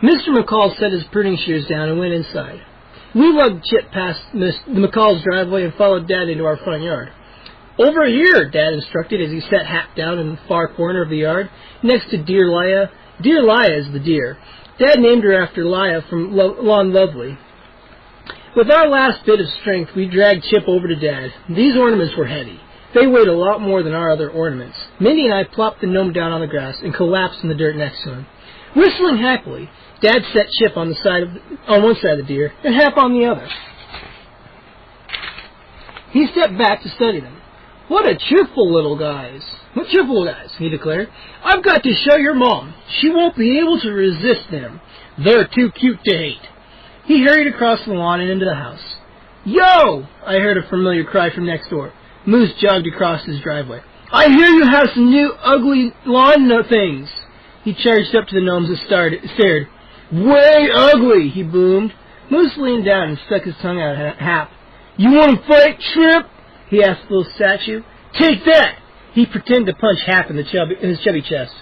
Mr. McCall set his pruning shears down and went inside. We lugged Chip past the McCall's driveway and followed Dad into our front yard. "Over here," Dad instructed as he set Hap down in the far corner of the yard, next to Dear Leia. Dear Leia is the deer. Dad named her after Leia from Lawn Lovely. With our last bit of strength, we dragged Chip over to Dad. These ornaments were heavy. They weighed a lot more than our other ornaments. Mindy and I plopped the gnome down on the grass and collapsed in the dirt next to him. Whistling happily, Dad set Chip on one side of the deer and Hap on the other. He stepped back to study them. What cheerful little guys, he declared. "I've got to show your mom. She won't be able to resist them. They're too cute to hate." He hurried across the lawn and into the house. "Yo!" I heard a familiar cry from next door. Moose jogged across his driveway. "I hear you have some new ugly lawn things." He charged up to the gnomes and stared. "Way ugly," he boomed. Moose leaned down and stuck his tongue out at Hap. "You want to fight, Trip?" he asked the little statue. "Take that!" He pretended to punch Hap in his chubby chest.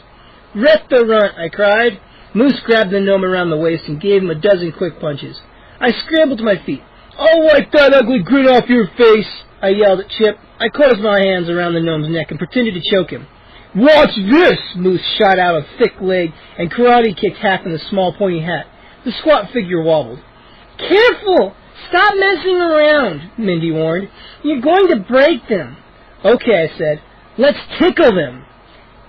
"Rip the runt," I cried. Moose grabbed the gnome around the waist and gave him a dozen quick punches. I scrambled to my feet. "I'll wipe that ugly grin off your face," I yelled at Chip. I closed my hands around the gnome's neck and pretended to choke him. "Watch this!" Moose shot out a thick leg and karate kicked Hap in the small pointy hat. The squat figure wobbled. "Careful! Stop messing around," Mindy warned. "You're going to break them." "Okay," I said. "Let's tickle them."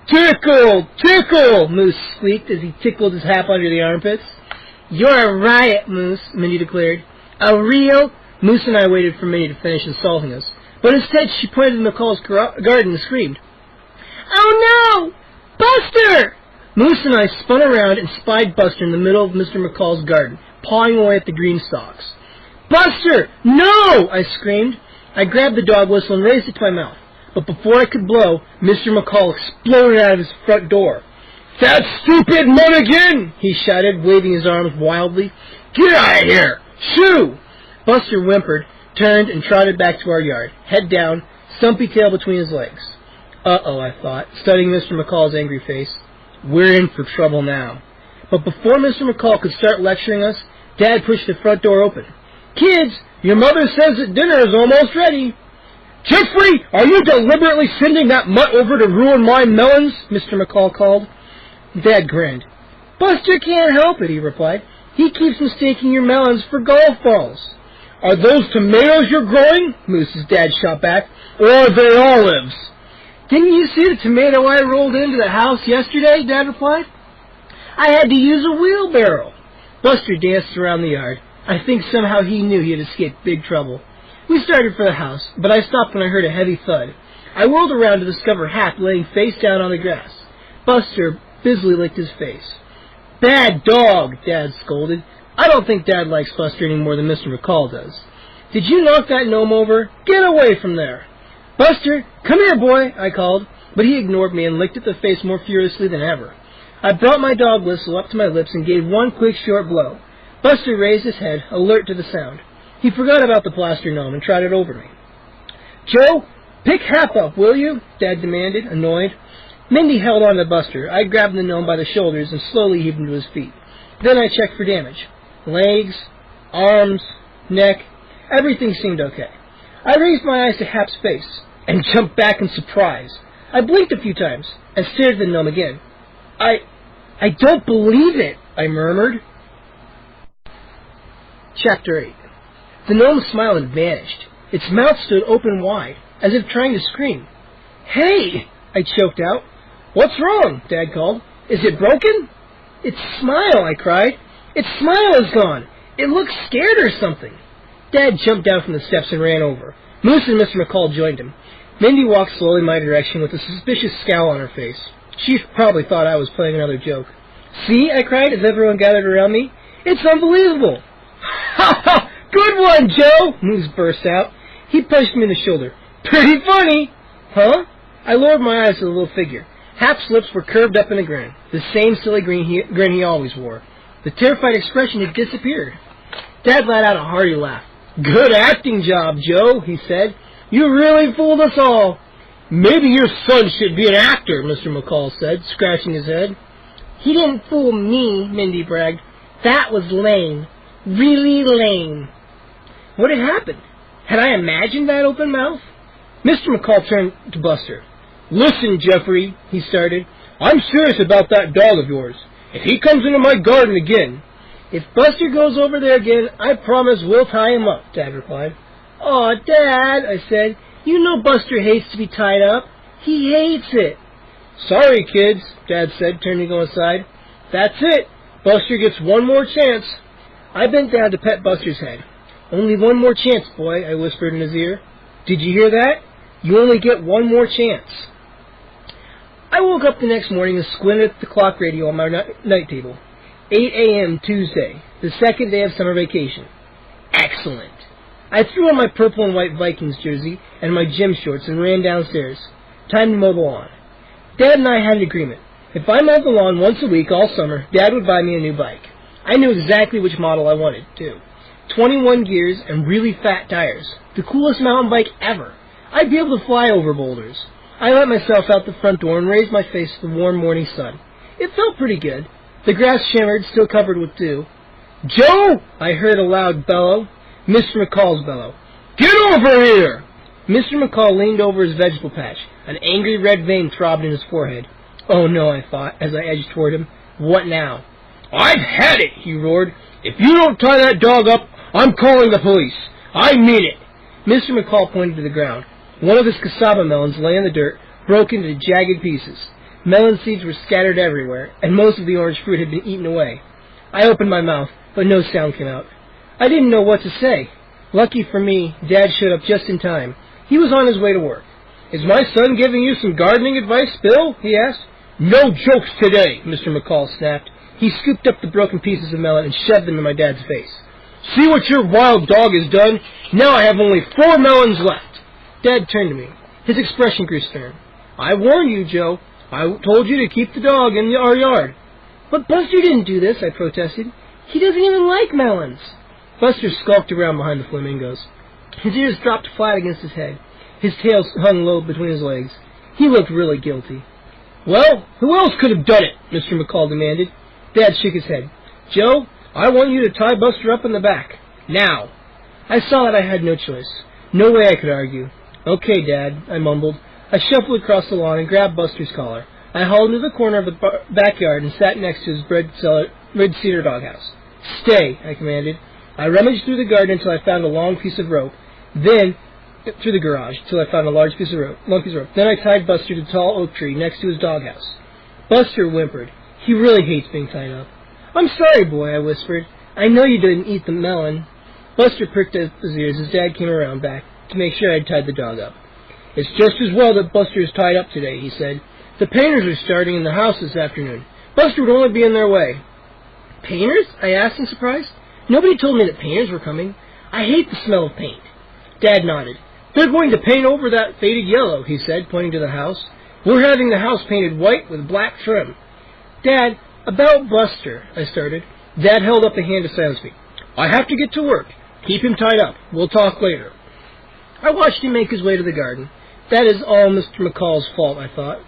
"Tickle! Tickle!" Moose squeaked as he tickled his Hap under the armpits. "You're a riot, Moose," Mindy declared. "A real—" Moose and I waited for Mindy to finish insulting us, but instead she pointed to McCall's garden and screamed. "Oh no! Buster!" Moose and I spun around and spied Buster in the middle of Mr. McCall's garden, pawing away at the green stalks. "Buster! No!" I screamed. I grabbed the dog whistle and raised it to my mouth. But before I could blow, Mr. McCall exploded out of his front door. "That stupid Mulligan!" he shouted, waving his arms wildly. "Get out of here! Shoo!" Buster whimpered, turned, and trotted back to our yard, head down, stumpy tail between his legs. Uh-oh, I thought, studying Mr. McCall's angry face. We're in for trouble now. But before Mr. McCall could start lecturing us, Dad pushed the front door open. "Kids, your mother says that dinner is almost ready." "Jeffrey, are you deliberately sending that mutt over to ruin my melons?" Mr. McCall called. Dad grinned. "Buster can't help it," he replied. "He keeps mistaking your melons for golf balls." "Are those tomatoes you're growing?" Moose's dad shot back. "Or are they olives?" "Didn't you see the tomato I rolled into the house yesterday?" Dad replied. "I had to use a wheelbarrow." Buster danced around the yard. I think somehow he knew he had escaped big trouble. We started for the house, but I stopped when I heard a heavy thud. I whirled around to discover Hap laying face down on the grass. Buster busily licked his face. "Bad dog," Dad scolded. I don't think Dad likes Buster any more than Mr. McCall does. "Did you knock that gnome over? Get away from there." "Buster, come here, boy," I called, but he ignored me and licked at the face more furiously than ever. I brought my dog whistle up to my lips and gave one quick short blow. Buster raised his head, alert to the sound. He forgot about the plaster gnome and trotted over me. "Joe, pick Hap up, will you?" Dad demanded, annoyed. Mindy held on to Buster. I grabbed the gnome by the shoulders and slowly heaved him to his feet. Then I checked for damage. Legs, arms, neck, everything seemed okay. I raised my eyes to Hap's face and jumped back in surprise. I blinked a few times and stared at the gnome again. I don't believe it, I murmured. Chapter 8. The gnome smiled and vanished. Its mouth stood open wide, as if trying to scream. Hey! I choked out. What's wrong? Dad called. Is it broken? Its smile, I cried. Its smile is gone. It looks scared or something. Dad jumped down from the steps and ran over. Moose and Mr. McCall joined him. Mindy walked slowly in my direction with a suspicious scowl on her face. She probably thought I was playing another joke. See, I cried as everyone gathered around me. It's unbelievable. Ha ha! Good one, Joe! Moose burst out. He punched me in the shoulder. Pretty funny! Huh? I lowered my eyes to the little figure. Hap's lips were curved up in a grin, the same silly grin he always wore. The terrified expression had disappeared. Dad let out a hearty laugh. Good acting job, Joe, he said. You really fooled us all. Maybe your son should be an actor, Mr. McCall said, scratching his head. He didn't fool me, Mindy bragged. That was lame. Really lame. What had happened? Had I imagined that open mouth? Mr. McCall turned to Buster. Listen, Jeffrey, he started. I'm serious about that dog of yours. If he comes into my garden again... If Buster goes over there again, I promise we'll tie him up, Dad replied. Aw, Dad, I said. You know Buster hates to be tied up. He hates it. Sorry, kids, Dad said, turning to go aside. That's it. Buster gets one more chance. I bent down to pet Buster's head. Only one more chance, boy, I whispered in his ear. Did you hear that? You only get one more chance. I woke up the next morning and squinted at the clock radio on my night table. 8 a.m. Tuesday, the second day of summer vacation. Excellent. I threw on my purple and white Vikings jersey and my gym shorts and ran downstairs. Time to mow the lawn. Dad and I had an agreement. If I mowed the lawn once a week all summer, Dad would buy me a new bike. I knew exactly which model I wanted, too. 21 gears and really fat tires. The coolest mountain bike ever. I'd be able to fly over boulders. I let myself out the front door and raised my face to the warm morning sun. It felt pretty good. The grass shimmered, still covered with dew. Joe! I heard a loud bellow. Mr. McCall's bellow. Get over here! Mr. McCall leaned over his vegetable patch. An angry red vein throbbed in his forehead. Oh no, I thought, as I edged toward him. What now? I've had it, he roared. If you don't tie that dog up, I'm calling the police. I mean it. Mr. McCall pointed to the ground. One of his cassava melons lay in the dirt, broken into jagged pieces. Melon seeds were scattered everywhere, and most of the orange fruit had been eaten away. I opened my mouth, but no sound came out. I didn't know what to say. Lucky for me, Dad showed up just in time. He was on his way to work. Is my son giving you some gardening advice, Bill? He asked. No jokes today, Mr. McCall snapped. He scooped up the broken pieces of melon and shoved them in my dad's face. See what your wild dog has done? Now I have only 4 melons left. Dad turned to me. His expression grew stern. I warned you, Joe. I told you to keep the dog in our yard. But Buster didn't do this, I protested. He doesn't even like melons. Buster skulked around behind the flamingos. His ears dropped flat against his head. His tail hung low between his legs. He looked really guilty. Well, who else could have done it? Mr. McCall demanded. Dad shook his head. Joe, I want you to tie Buster up in the back. Now. I saw that I had no choice. No way I could argue. Okay, Dad, I mumbled. I shuffled across the lawn and grabbed Buster's collar. I hauled him to the corner of the backyard and sat next to his red cedar doghouse. Stay, I commanded. I rummaged through the garden until I found a long piece of rope. Then, through the garage, till I found a long piece of rope. Then I tied Buster to the tall oak tree next to his doghouse. Buster whimpered. He really hates being tied up. I'm sorry, boy, I whispered. I know you didn't eat the melon. Buster pricked up his ears as Dad came around back to make sure I'd tied the dog up. It's just as well that Buster is tied up today, he said. The painters are starting in the house this afternoon. Buster would only be in their way. Painters? I asked in surprise. Nobody told me that painters were coming. I hate the smell of paint. Dad nodded. They're going to paint over that faded yellow, he said, pointing to the house. We're having the house painted white with black trim. Dad, about Buster, I started. Dad held up a hand to silence me. I have to get to work. Keep him tied up. We'll talk later. I watched him make his way to the garden. That is all Mr. McCall's fault, I thought.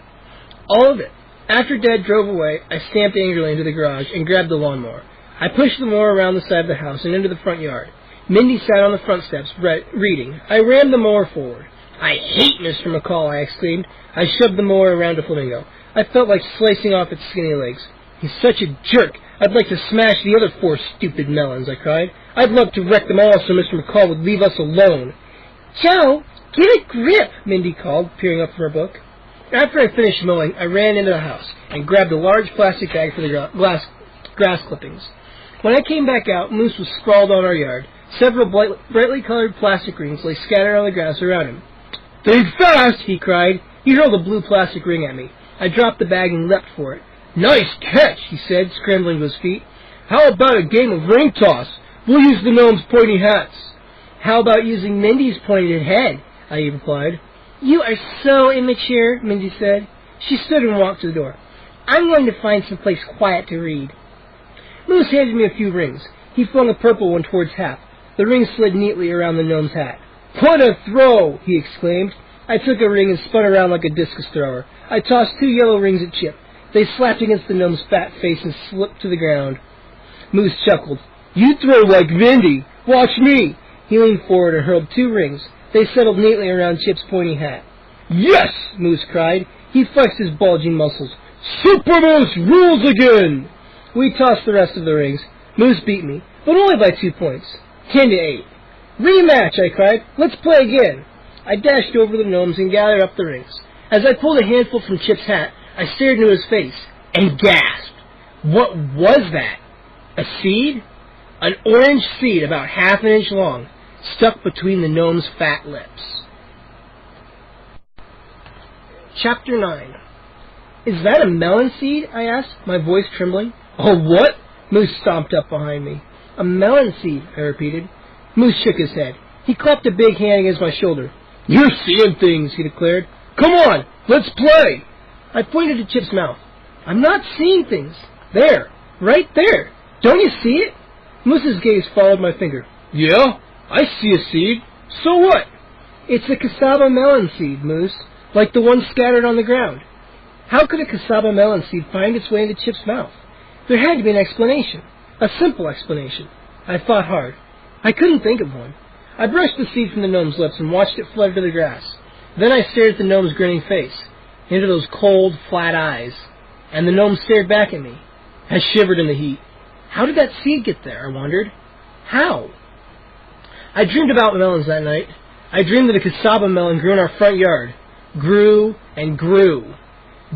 All of it. After Dad drove away, I stamped angrily into the garage and grabbed the lawnmower. I pushed the mower around the side of the house and into the front yard. Mindy sat on the front steps, reading. I rammed the mower forward. "I hate Mr. McCall," I exclaimed. I shoved the mower around a flamingo. I felt like slicing off its skinny legs. "He's such a jerk. I'd like to smash the other 4 stupid melons," I cried. "I'd love to wreck them all so Mr. McCall would leave us alone." "Joe, get a grip," Mindy called, peering up from her book. After I finished mowing, I ran into the house and grabbed a large plastic bag for the grass clippings. When I came back out, Moose was sprawled on our yard. Several brightly colored plastic rings lay scattered on the grass around him. "Think fast!" he cried. He hurled a blue plastic ring at me. I dropped the bag and leapt for it. "Nice catch," he said, scrambling to his feet. "How about a game of ring toss? We'll use the gnome's pointy hats." "How about using Mindy's pointed head?" I replied. "You are so immature," Mindy said. She stood and walked to the door. "I'm going to find some place quiet to read." Moose handed me a few rings. He flung a purple one towards Hap. The ring slid neatly around the gnome's hat. "What a throw!" he exclaimed. I took a ring and spun around like a discus thrower. I tossed 2 yellow rings at Chip. They slapped against the gnome's fat face and slipped to the ground. Moose chuckled. "You throw like Mindy. Watch me." He leaned forward and hurled 2 rings. They settled neatly around Chip's pointy hat. "Yes!" Moose cried. He flexed his bulging muscles. "Super Moose rules again!" We tossed the rest of the rings. Moose beat me, but only by 2 points. 10-8. "Rematch!" I cried. "Let's play again." I dashed over the gnomes and gathered up the rings. As I pulled a handful from Chip's hat, I stared into his face and gasped. What was that? A seed? An orange seed about half an inch long, stuck between the gnome's fat lips. Chapter 9. "Is that a melon seed?" I asked, my voice trembling. "Oh, what?" Moose stomped up behind me. "A melon seed," I repeated. Moose shook his head. He clapped a big hand against my shoulder. "You're seeing things," he declared. "Come on, let's play." I pointed to Chip's mouth. "I'm not seeing things. There, right there. Don't you see it?" Moose's gaze followed my finger. "Yeah, I see a seed. So what?" "It's a cassava melon seed, Moose, like the one scattered on the ground." How could a cassava melon seed find its way into Chip's mouth? There had to be an explanation, a simple explanation. I thought hard. I couldn't think of one. I brushed the seed from the gnome's lips and watched it flutter to the grass. Then I stared at the gnome's grinning face, into those cold, flat eyes, and the gnome stared back at me. I shivered in the heat. How did that seed get there, I wondered? How? I dreamed about melons that night. I dreamed that a cassava melon grew in our front yard. Grew and grew.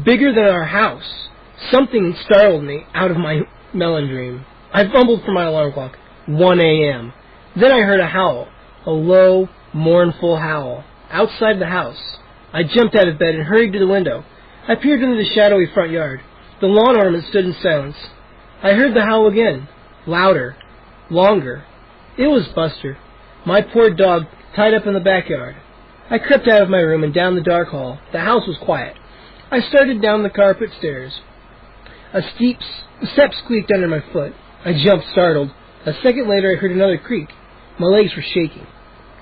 Bigger than our house. Something startled me out of my melon dream. I fumbled for my alarm clock. 1 a.m. Then I heard a howl. A low, mournful howl. Outside the house. I jumped out of bed and hurried to the window. I peered into the shadowy front yard. The lawn ornament stood in silence. I heard the howl again. Louder. Longer. It was Buster, my poor dog, tied up in the backyard. I crept out of my room and down the dark hall. The house was quiet. I started down the carpet stairs. A steep step squeaked under my foot. I jumped, startled. A second later, I heard another creak. My legs were shaking.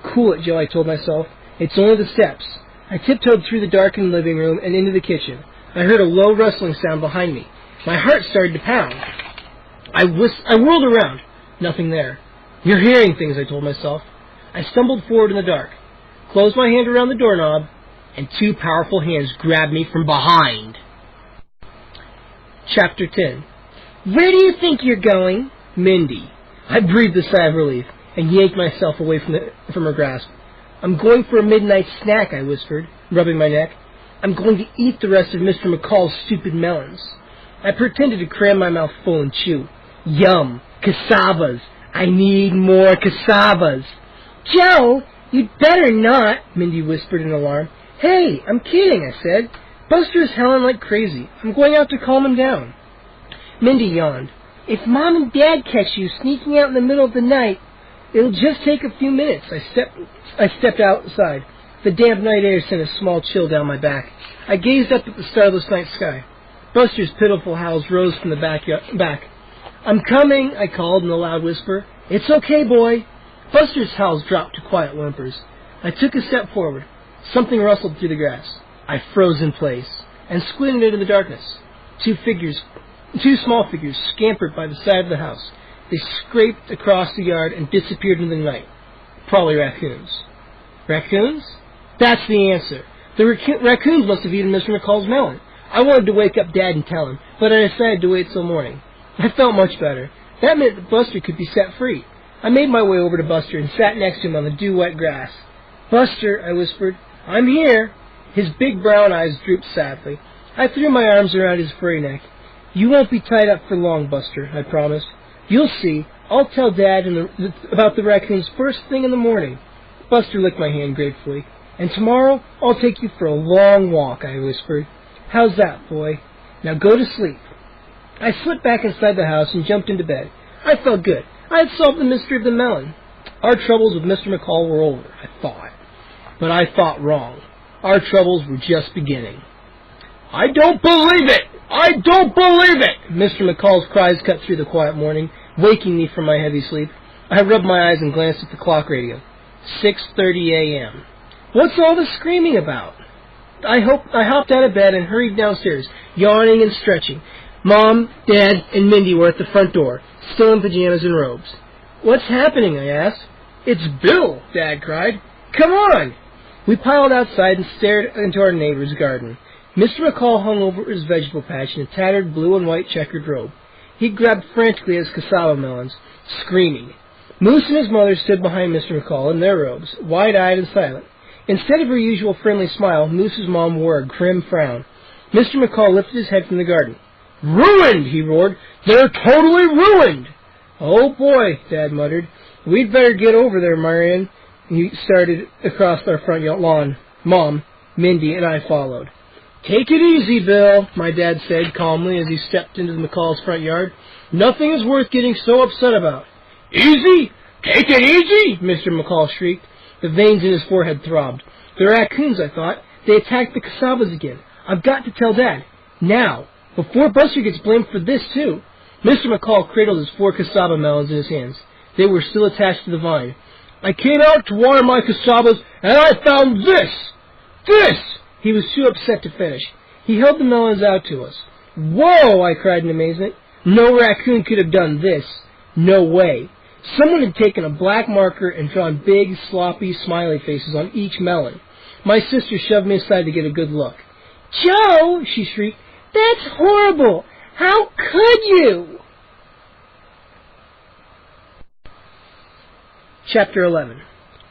"Cool it, Joe," I told myself. "It's only the steps." I tiptoed through the darkened living room and into the kitchen. I heard a low rustling sound behind me. My heart started to pound. I whirled around. Nothing there. "You're hearing things," I told myself. I stumbled forward in the dark, closed my hand around the doorknob, and 2 powerful hands grabbed me from behind. Chapter 10. "Where do you think you're going?" Mindy. I breathed a sigh of relief and yanked myself away from her grasp. "I'm going for a midnight snack," I whispered, rubbing my neck. "I'm going to eat the rest of Mr. McCall's stupid melons." I pretended to cram my mouth full and chew. "Yum! Cassavas! I need more cassavas!" "Joe, you'd better not," Mindy whispered in alarm. "Hey, I'm kidding," I said. "Buster is howling like crazy. I'm going out to calm him down." Mindy yawned. "If Mom and Dad catch you sneaking out in the middle of the night, it'll just take a few minutes." I stepped outside. The damp night air sent a small chill down my back. I gazed up at the starless night sky. Buster's pitiful howls rose from the back. "I'm coming," I called in a loud whisper. "It's okay, boy." Buster's howls dropped to quiet whimpers. I took a step forward. Something rustled through the grass. I froze in place. and squinted into the darkness. Two small figures, scampered by the side of the house. They scraped across the yard and disappeared into the night. Probably raccoons. Raccoons? That's the answer. The raccoons must have eaten Mr. McCall's melon. I wanted to wake up Dad and tell him, but I decided to wait till morning. I felt much better. That meant that Buster could be set free. I made my way over to Buster and sat next to him on the dew-wet grass. "Buster," I whispered, "I'm here." His big brown eyes drooped sadly. I threw my arms around his furry neck. "You won't be tied up for long, Buster," I promised. "You'll see. I'll tell Dad about the raccoons first thing in the morning." Buster licked my hand gratefully. "And tomorrow I'll take you for a long walk," I whispered. "How's that, boy? Now go to sleep." I slipped back inside the house and jumped into bed. I felt good. I had solved the mystery of the melon. Our troubles with Mr. McCall were over, I thought. But I thought wrong. Our troubles were just beginning. "I don't believe it! I don't believe it!" Mr. McCall's cries cut through the quiet morning, waking me from my heavy sleep. I rubbed my eyes and glanced at the clock radio. 6:30 a.m. What's all the screaming about? I hopped out of bed and hurried downstairs, yawning and stretching. Mom, Dad, and Mindy were at the front door, still in pajamas and robes. "What's happening?" I asked. "It's Bill!" Dad cried. "Come on!" We piled outside and stared into our neighbor's garden. Mr. McCall hung over his vegetable patch in a tattered blue and white checkered robe. He grabbed frantically at his cassava melons, screaming. Moose and his mother stood behind Mr. McCall in their robes, wide-eyed and silent. Instead of her usual friendly smile, Moose's mom wore a grim frown. Mr. McCall lifted his head from the garden. "Ruined!" he roared. "They're totally ruined!" "Oh, boy," Dad muttered. "We'd better get over there, Marion." He started across our front lawn. Mom, Mindy, and I followed. "Take it easy, Bill," my dad said calmly as he stepped into the McCall's front yard. "Nothing is worth getting so upset about." "Easy? Take it easy?" Mr. McCall shrieked. The veins in his forehead throbbed. "The raccoons," I thought. "They attacked the cassavas again. I've got to tell Dad. Now. Before Buster gets blamed for this, too." Mr. McCall cradled his 4 cassava melons in his hands. They were still attached to the vine. "I came out to water my cassavas, and I found this! This!" He was too upset to finish. He held the melons out to us. "Whoa!" I cried in amazement. No raccoon could have done this. No way. Someone had taken a black marker and drawn big, sloppy, smiley faces on each melon. My sister shoved me aside to get a good look. "Joe!" she shrieked. "That's horrible! How could you?" Chapter 11.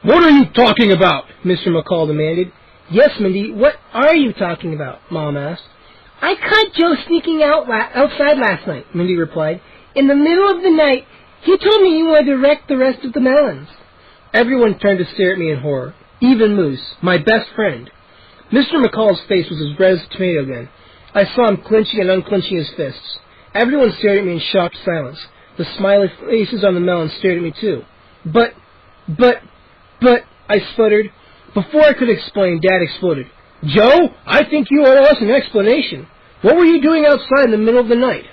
"What are you talking about?" Mr. McCall demanded. "Yes, Mindy, what are you talking about?" Mom asked. "I caught Joe sneaking outside last night," Mindy replied. "In the middle of the night, he told me he wanted to wreck the rest of the melons." Everyone turned to stare at me in horror, even Moose, my best friend. Mr. McCall's face was as red as a tomato again. I saw him clenching and unclenching his fists. Everyone stared at me in shocked silence. The smiley faces on the melons stared at me too. But, I sputtered. Before I could explain, Dad exploded. "Joe, I think you owe us an explanation. What were you doing outside in the middle of the night?"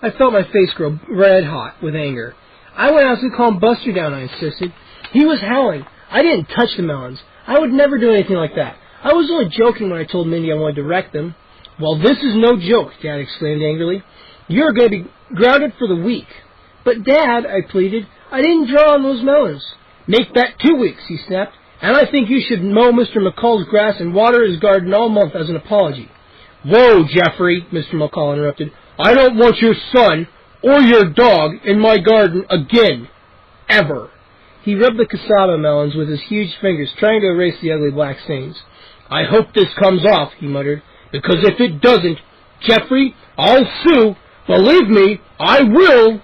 I felt my face grow red-hot with anger. "I went out to calm Buster down," I insisted. "He was howling. I didn't touch the melons. I would never do anything like that. I was only joking when I told Mindy I wanted to wreck them." "Well, this is no joke," Dad exclaimed angrily. "You're going to be grounded for the week." "But, Dad," I pleaded, "I didn't draw on those melons." "Make that 2 weeks," he snapped. "And I think you should mow Mr. McCall's grass and water his garden all month as an apology." "Whoa, Jeffrey," Mr. McCall interrupted. "I don't want your son or your dog in my garden again. Ever." He rubbed the cassava melons with his huge fingers, trying to erase the ugly black stains. "I hope this comes off," he muttered, "because if it doesn't, Jeffrey, I'll sue. Believe me, I will."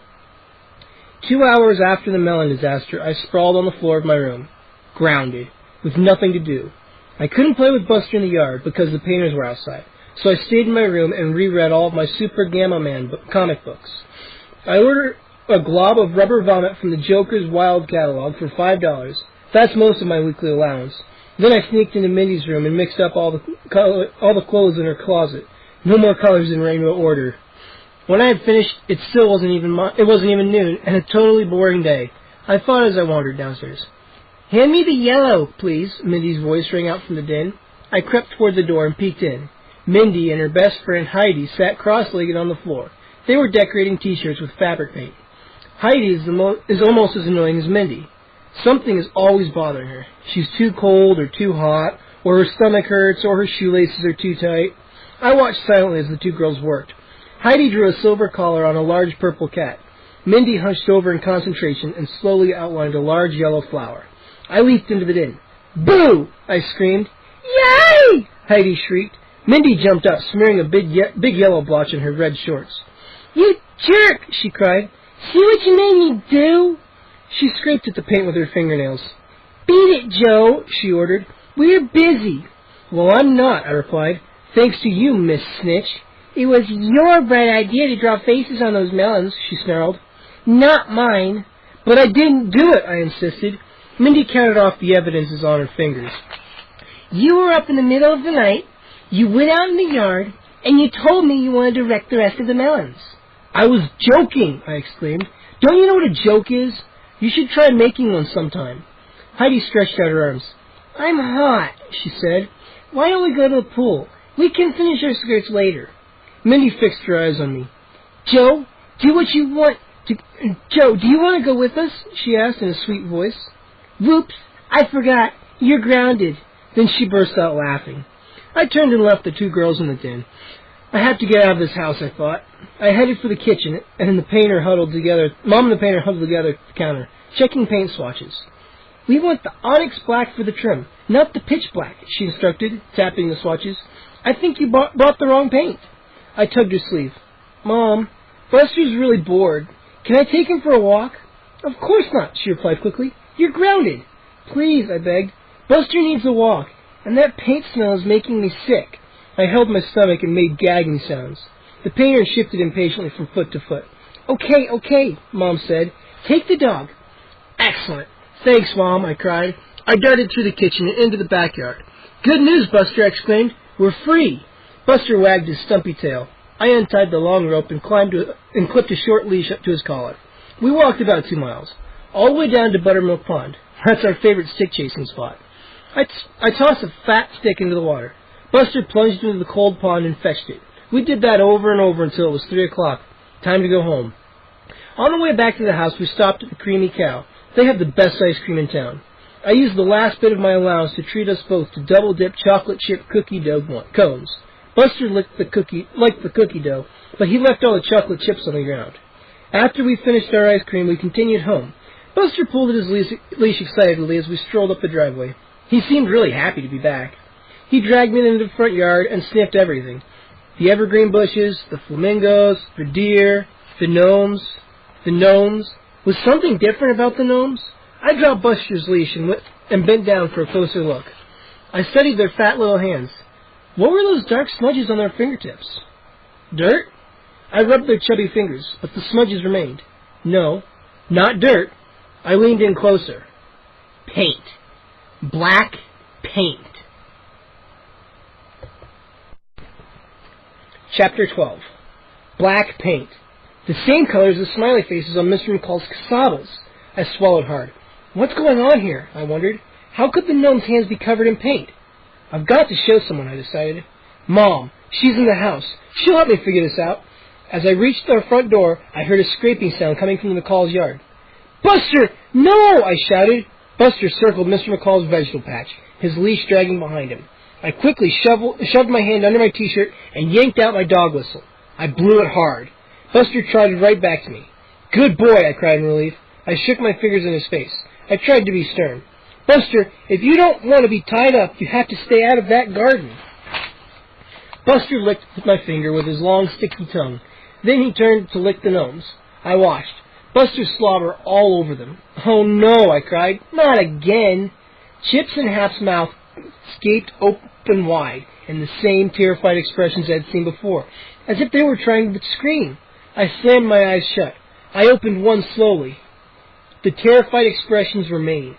2 hours after the melon disaster, I sprawled on the floor of my room, grounded, with nothing to do. I couldn't play with Buster in the yard because the painters were outside, so I stayed in my room and reread all of my Super Gamma Man comic books. I ordered a glob of rubber vomit from the Joker's Wild catalog for $5. That's most of my weekly allowance. Then I sneaked into Mindy's room and mixed up all the clothes in her closet. No more colors in rainbow order. When I had finished, it wasn't even noon, and a totally boring day. I thought as I wandered downstairs. "Hand me the yellow, please," Mindy's voice rang out from the den. I crept toward the door and peeked in. Mindy and her best friend Heidi sat cross-legged on the floor. They were decorating T-shirts with fabric paint. Heidi is almost as annoying as Mindy. Something is always bothering her. She's too cold or too hot, or her stomach hurts, or her shoelaces are too tight. I watched silently as the two girls worked. Heidi drew a silver collar on a large purple cat. Mindy hunched over in concentration and slowly outlined a large yellow flower. I leaped into the den. "Boo!" I screamed. "Yay!" Heidi shrieked. Mindy jumped up, smearing a big yellow blotch on her red shorts. "You jerk!" she cried. "See what you made me do?" She scraped at the paint with her fingernails. "Beat it, Joe," she ordered. "We're busy." "Well, I'm not," I replied. "Thanks to you, Miss Snitch." "It was your bright idea to draw faces on those melons," she snarled. "Not mine." "But I didn't do it," I insisted. Mindy counted off the evidences on her fingers. "You were up in the middle of the night, you went out in the yard, and you told me you wanted to wreck the rest of the melons." "I was joking," I exclaimed. "Don't you know what a joke is? You should try making one sometime." Heidi stretched out her arms. "I'm hot," she said. "Why don't we go to the pool? We can finish our skirts later." Mindy fixed her eyes on me. "Joe, do what you want to... Joe, do you want to go with us?" she asked in a sweet voice. "Whoops, I forgot. You're grounded." Then she burst out laughing. I turned and left the two girls in the den. I have to get out of this house, I thought. I headed for the kitchen, and the painter huddled together. Mom and the painter huddled together at the counter, checking paint swatches. "We want the onyx black for the trim, not the pitch black," she instructed, tapping the swatches. "I think you brought the wrong paint." I tugged her sleeve. "Mom, Buster's really bored. Can I take him for a walk?" "Of course not," she replied quickly. "You're grounded." "Please," I begged. "Buster needs a walk, and that paint smell is making me sick." I held my stomach and made gagging sounds. The painter shifted impatiently from foot to foot. Okay, Mom said. "Take the dog." "Excellent. Thanks, Mom," I cried. I darted through the kitchen and into the backyard. "Good news, Buster," I exclaimed. "We're free." Buster wagged his stumpy tail. I untied the long rope and clipped a short leash up to his collar. We walked about 2 miles, all the way down to Buttermilk Pond. That's our favorite stick-chasing spot. I tossed a fat stick into the water. Buster plunged into the cold pond and fetched it. We did that over and over until it was 3 o'clock. Time to go home. On the way back to the house, we stopped at the Creamy Cow. They have the best ice cream in town. I used the last bit of my allowance to treat us both to double-dip chocolate chip cookie dough cones. Buster liked the cookie dough, but he left all the chocolate chips on the ground. After we finished our ice cream, we continued home. Buster pulled at his leash excitedly as we strolled up the driveway. He seemed really happy to be back. He dragged me into the front yard and sniffed everything. The evergreen bushes, the flamingos, the deer, the gnomes. The gnomes. Was something different about the gnomes? I dropped Buster's leash and bent down for a closer look. I studied their fat little hands. What were those dark smudges on their fingertips? Dirt? I rubbed their chubby fingers, but the smudges remained. No, not dirt. I leaned in closer. Paint. Black paint. Chapter 12. Black paint. The same color as the smiley faces on Mr. McCall's cassavas. I swallowed hard. What's going on here? I wondered. How could the gnome's hands be covered in paint? I've got to show someone, I decided. Mom, she's in the house. She'll help me figure this out. As I reached our front door, I heard a scraping sound coming from McCall's yard. Buster! No! I shouted. Buster circled Mr. McCall's vegetable patch, his leash dragging behind him. I quickly shoved my hand under my T-shirt and yanked out my dog whistle. I blew it hard. Buster trotted right back to me. Good boy, I cried in relief. I shook my fingers in his face. I tried to be stern. Buster, if you don't want to be tied up, you have to stay out of that garden. Buster licked my finger with his long, sticky tongue. Then he turned to lick the gnomes. I watched. Buster slobber all over them. Oh no, I cried. Not again. Chips and Hap's mouth gaped open wide, and the same terrified expressions I had seen before, as if they were trying to scream. I slammed my eyes shut. I opened one slowly. The terrified expressions remained.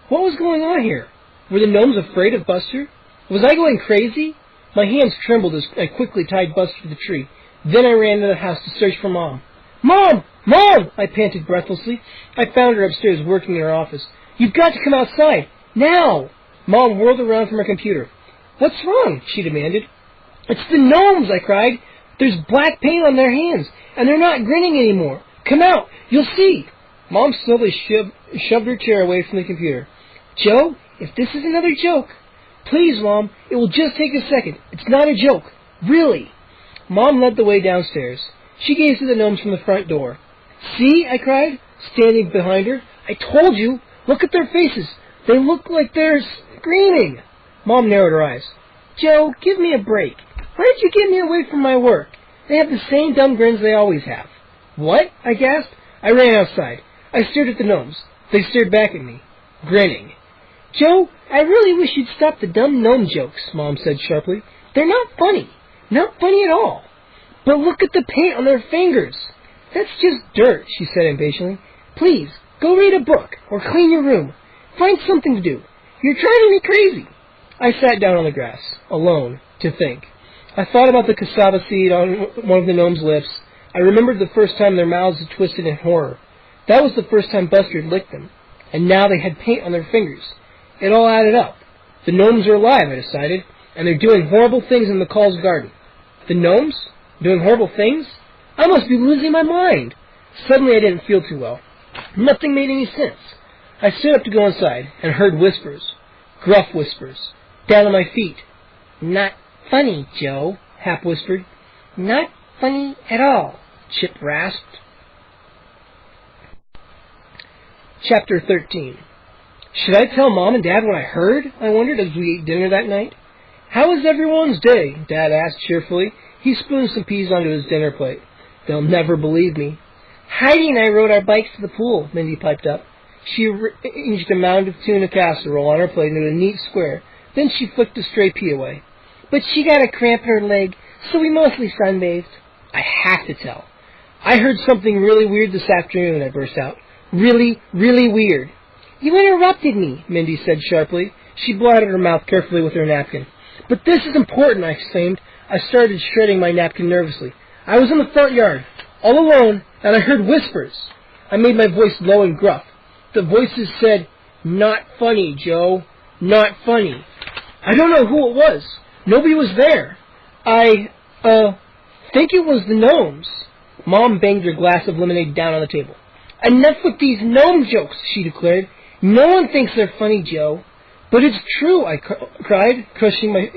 What was going on here? Were the gnomes afraid of Buster? Was I going crazy? My hands trembled as I quickly tied Buster to the tree. Then I ran into the house to search for Mom. Mom! Mom! I panted breathlessly. I found her upstairs working in her office. You've got to come outside. Now! Mom whirled around from her computer. What's wrong? She demanded. "It's the gnomes!" I cried. "There's black paint on their hands, and they're not grinning anymore. Come out, you'll see." Mom slowly shoved her chair away from the computer. "Joe, if this is another joke..." "Please, Mom, it will just take a second. It's not a joke. Really." Mom led the way downstairs. She gazed at the gnomes from the front door. "See?" I cried, standing behind her. "I told you. Look at their faces. They look like they're screaming." Mom narrowed her eyes. "Joe, give me a break. Why did you get me away from my work? They have the same dumb grins they always have." "What?" I gasped. I ran outside. I stared at the gnomes. They stared back at me, grinning. "Joe, I really wish you'd stop the dumb gnome jokes," Mom said sharply. "They're not funny. Not funny at all. But look at the paint on their fingers." "That's just dirt," she said impatiently. "Please, go read a book or clean your room. Find something to do. You're driving me crazy." I sat down on the grass, alone, to think. I thought about the cassava seed on one of the gnomes' lips. I remembered the first time their mouths had twisted in horror. That was the first time Buster had licked them. And now they had paint on their fingers. It all added up. The gnomes are alive, I decided, and they're doing horrible things in McCall's garden. The gnomes? Doing horrible things? I must be losing my mind. Suddenly I didn't feel too well. Nothing made any sense. I stood up to go inside and heard whispers. Gruff whispers. Down at my feet. "Not funny, Joe," Hap whispered. "Not funny at all," Chip rasped. Chapter 13. Should I tell Mom and Dad what I heard? I wondered as we ate dinner that night. "How was everyone's day?" Dad asked cheerfully. He spooned some peas onto his dinner plate. "They'll never believe me." "Heidi and I rode our bikes to the pool," Mindy piped up. She arranged a mound of tuna casserole on her plate into a neat square. Then she flicked a stray pea away. "But she got a cramp in her leg, so we mostly sunbathed." I have to tell. "I heard something really weird this afternoon," I burst out. "Really, really weird." "You interrupted me," Mindy said sharply. She blotted her mouth carefully with her napkin. "But this is important," I exclaimed. I started shredding my napkin nervously. "I was in the front yard, all alone, and I heard whispers." I made my voice low and gruff. The voices said, "Not funny, Joe. Not funny." I don't know who it was. Nobody was there. I think it was the gnomes. Mom banged her glass of lemonade down on the table. "Enough with these gnome jokes," she declared. "No one thinks they're funny, Joe." "But it's true," I cried, crushing my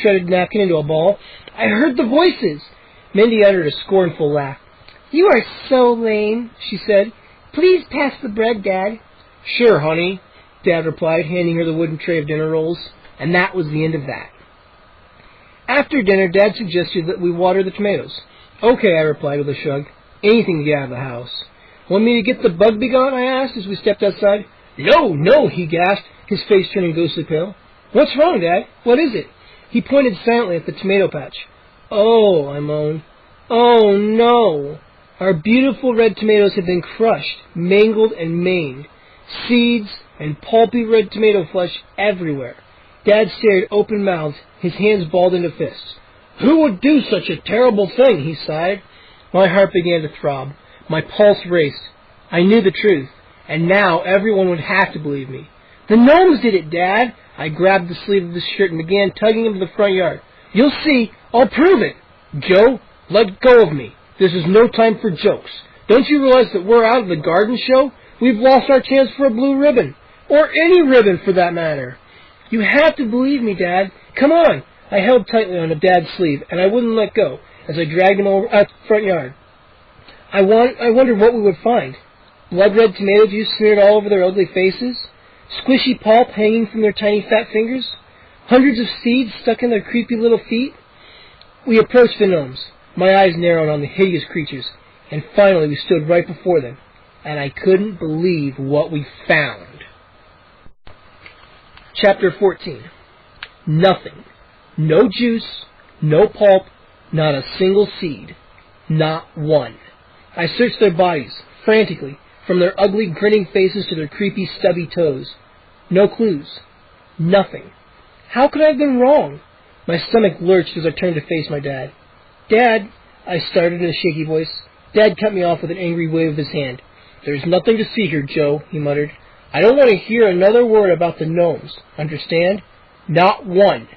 shredded napkin into a ball. "I heard the voices." Mindy uttered a scornful laugh. "You are so lame," she said. "Please pass the bread, Dad." "Sure, honey," Dad replied, handing her the wooden tray of dinner rolls. And that was the end of that. After dinner, Dad suggested that we water the tomatoes. "Okay," I replied with a shrug. "Anything to get out of the house." "Want me to get the bug begone?" I asked as we stepped outside. "No, no," he gasped, his face turning ghostly pale. "What's wrong, Dad? What is it?" He pointed silently at the tomato patch. "Oh," I moaned. "Oh, no. Our beautiful red tomatoes have been crushed, mangled, and maimed. Seeds and pulpy red tomato flesh everywhere." Dad stared open-mouthed, his hands balled into fists. "Who would do such a terrible thing?" he sighed. My heart began to throb. My pulse raced. I knew the truth, and now everyone would have to believe me. "The gnomes did it, Dad!" I grabbed the sleeve of his shirt and began tugging him to the front yard. "You'll see. I'll prove it." "Joe, let go of me. This is no time for jokes. Don't you realize that we're out of the garden show? We've lost our chance for a blue ribbon. Or any ribbon, for that matter." "You have to believe me, Dad. Come on." I held tightly onto Dad's sleeve, and I wouldn't let go as I dragged him out the front yard. I wondered what we would find. Blood-red tomato juice smeared all over their ugly faces? Squishy pulp hanging from their tiny fat fingers? Hundreds of seeds stuck in their creepy little feet? We approached the gnomes. My eyes narrowed on the hideous creatures, and finally we stood right before them, and I couldn't believe what we found. Chapter 14. Nothing. No juice, no pulp, not a single seed. Not one. I searched their bodies, frantically, from their ugly, grinning faces to their creepy, stubby toes. No clues. Nothing. How could I have been wrong? My stomach lurched as I turned to face my dad. "Dad," I started in a shaky voice. Dad cut me off with an angry wave of his hand. "There's nothing to see here, Joe," he muttered. "I don't want to hear another word about the gnomes. Understand? Not one."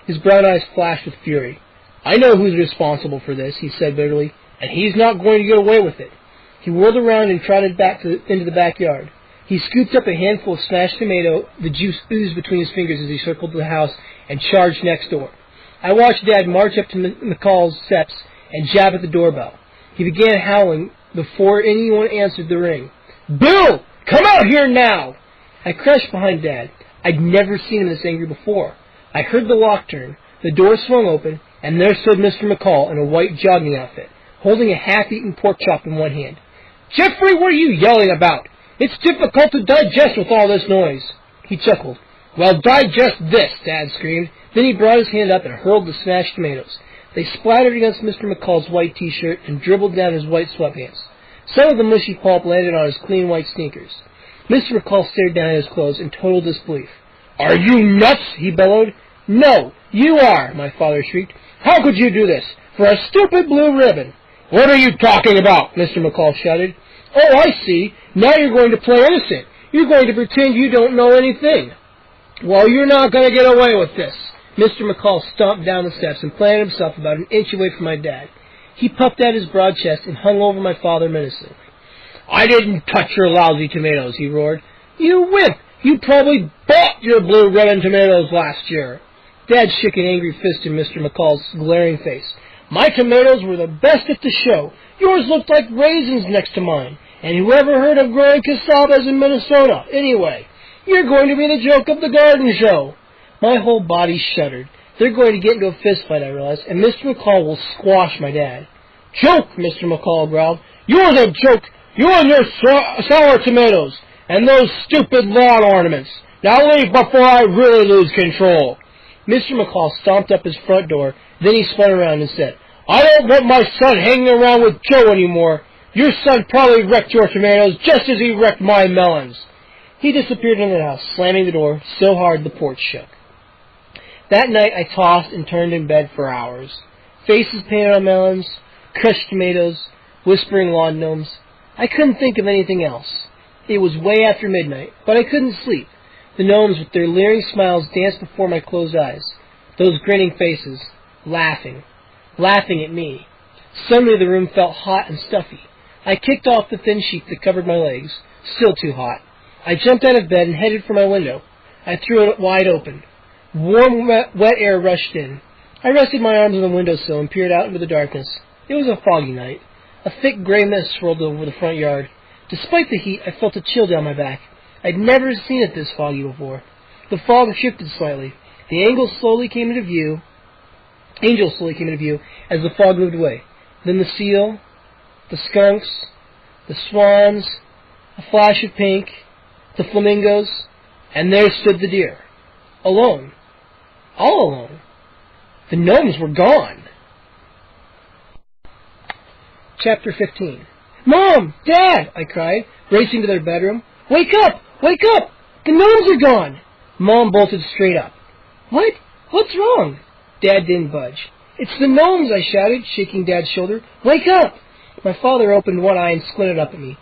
His brown eyes flashed with fury. "I know who's responsible for this," he said bitterly, "and he's not going to get away with it." He whirled around and trotted back into the backyard. He scooped up a handful of smashed tomato. The juice oozed between his fingers as he circled the house and charged next door. I watched Dad march up to McCall's steps and jab at the doorbell. He began howling before anyone answered the ring. "Bill! Come out here now!" I crashed behind Dad. I'd never seen him this angry before. I heard the lock turn. The door swung open, and there stood Mr. McCall in a white jogging outfit, holding a half-eaten pork chop in one hand. "Jeffrey, what are you yelling about? It's difficult to digest with all this noise." He chuckled. "Well, digest this," Dad screamed. Then he brought his hand up and hurled the smashed tomatoes. They splattered against Mr. McCall's white T-shirt and dribbled down his white sweatpants. Some of the mushy pulp landed on his clean white sneakers. Mr. McCall stared down at his clothes in total disbelief. "Are you nuts?" he bellowed. "No, you are," my father shrieked. "How could you do this? For a stupid blue ribbon." "What are you talking about?" Mr. McCall shouted. "Oh, I see. Now you're going to play innocent. You're going to pretend you don't know anything." "Well, you're not going to get away with this." Mr. McCall stomped down the steps and planted himself about an inch away from my dad. He puffed out his broad chest and hung over my father menacingly. "I didn't touch your lousy tomatoes," he roared. "You wimp! You probably bought your blue ribbon tomatoes last year." Dad shook an angry fist in Mr. McCall's glaring face. "My tomatoes were the best at the show. Yours looked like raisins next to mine. And whoever heard of growing casabas in Minnesota? Anyway, you're going to be the joke of the garden show." My whole body shuddered. They're going to get into a fist fight, I realized, and Mr. McCall will squash my dad. "Joke," Mr. McCall growled. "You're the joke. You and your sour tomatoes. And those stupid lawn ornaments. Now leave before I really lose control." Mr. McCall stomped up his front door. Then he spun around and said, "I don't want my son hanging around with Joe anymore. Your son probably wrecked your tomatoes just as he wrecked my melons." He disappeared into the house, slamming the door so hard the porch shook. That night I tossed and turned in bed for hours. Faces painted on melons, crushed tomatoes, whispering lawn gnomes. I couldn't think of anything else. It was way after midnight, but I couldn't sleep. The gnomes with their leering smiles danced before my closed eyes. Those grinning faces, laughing at me. Suddenly the room felt hot and stuffy. I kicked off the thin sheet that covered my legs, still too hot. I jumped out of bed and headed for my window. I threw it wide open. Warm, wet air rushed in. I rested my arms on the windowsill and peered out into the darkness. It was a foggy night. A thick gray mist swirled over the front yard. Despite the heat, I felt a chill down my back. I'd never seen it this foggy before. The fog shifted slightly. The angels slowly came into view as the fog moved away. Then the seal, the skunks, the swans, a flash of pink, the flamingos, and there stood the deer. Alone. All alone. The gnomes were gone. Chapter 15. "Mom! Dad!" I cried, racing to their bedroom. "Wake up! Wake up! The gnomes are gone!" Mom bolted straight up. "What? What's wrong?" Dad didn't budge. "It's the gnomes!" I shouted, shaking Dad's shoulder. "Wake up!" My father opened one eye and squinted up at me.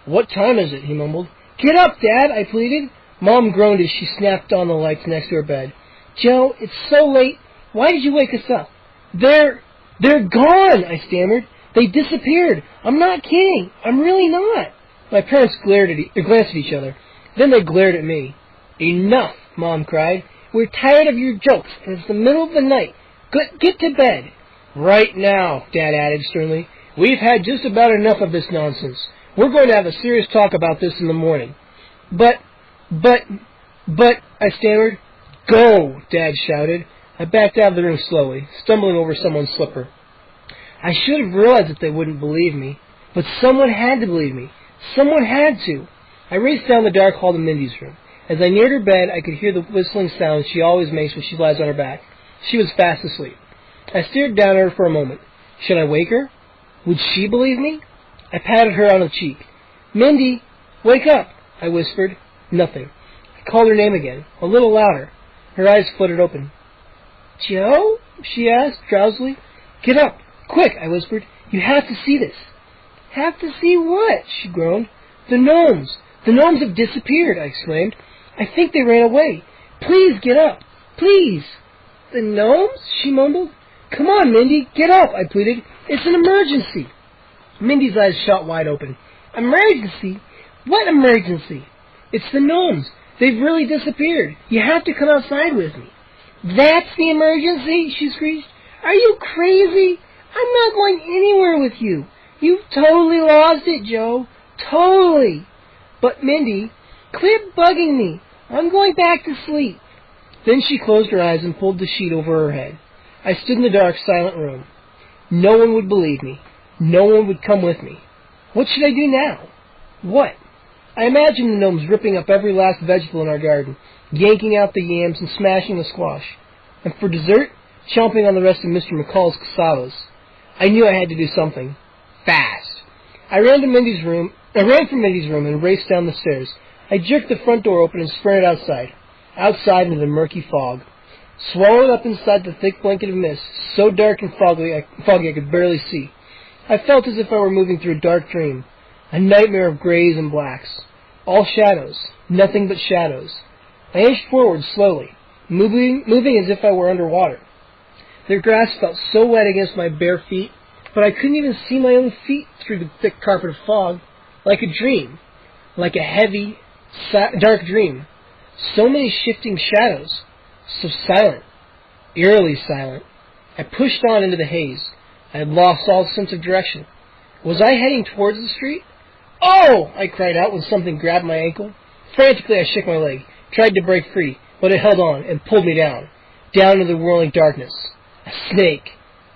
"What time is it?" he mumbled. "Get up, Dad!" I pleaded. Mom groaned as she snapped on the lights next to her bed. "Joe, it's so late. Why did you wake us up?" They're gone!" I stammered. "They disappeared. I'm not kidding. I'm really not." My parents glanced at each other. Then they glared at me. "Enough!" Mom cried. "We're tired of your jokes, and it's the middle of the night. Get to bed." "Right now," Dad added sternly. "We've had just about enough of this nonsense. We're going to have a serious talk about this in the morning." But, I stammered. "Go," Dad shouted. I backed out of the room slowly, stumbling over someone's slipper. I should have realized that they wouldn't believe me, but someone had to believe me. Someone had to. I raced down the dark hall to Mindy's room. As I neared her bed, I could hear the whistling sound she always makes when she lies on her back. She was fast asleep. I stared down at her for a moment. Should I wake her? Would she believe me? I patted her on the cheek. "Mindy, wake up," I whispered. Nothing. I called her name again, a little louder. Her eyes fluttered open. "Joe?" she asked, drowsily. "Get up, quick," I whispered. "You have to see this." "Have to see what?" she groaned. "The gnomes. The gnomes have disappeared," I exclaimed. "I think they ran away. Please get up. Please." "The gnomes?" she mumbled. Come on, Mindy, get up, I pleaded. It's an emergency. Mindy's eyes shot wide open. Emergency? What emergency? It's the gnomes. They've really disappeared. You have to come outside with me. That's the emergency? She screeched. Are you crazy? I'm not going anywhere with you. You've totally lost it, Joe. Totally. But, Mindy, quit bugging me. I'm going back to sleep. Then she closed her eyes and pulled the sheet over her head. I stood in the dark, silent room. No one would believe me. No one would come with me. What should I do now? What? I imagined the gnomes ripping up every last vegetable in our garden, yanking out the yams and smashing the squash. And for dessert, chomping on the rest of Mr. McCall's cassavas. I knew I had to do something. Fast. I ran from Mindy's room and raced down the stairs. I jerked the front door open and sprinted outside. Outside into the murky fog. Swallowed up inside the thick blanket of mist, so dark and foggy I could barely see. I felt as if I were moving through a dark dream, a nightmare of grays and blacks. All shadows, nothing but shadows. I inched forward slowly, moving as if I were underwater. The grass felt so wet against my bare feet, but I couldn't even see my own feet through the thick carpet of fog, like a dream, like a heavy, dark dream. So many shifting shadows. So silent, eerily silent. I pushed on into the haze. I had lost all sense of direction. Was I heading towards the street? Oh! I cried out when something grabbed my ankle. Frantically, I shook my leg, tried to break free, but it held on and pulled me down into the whirling darkness. A snake.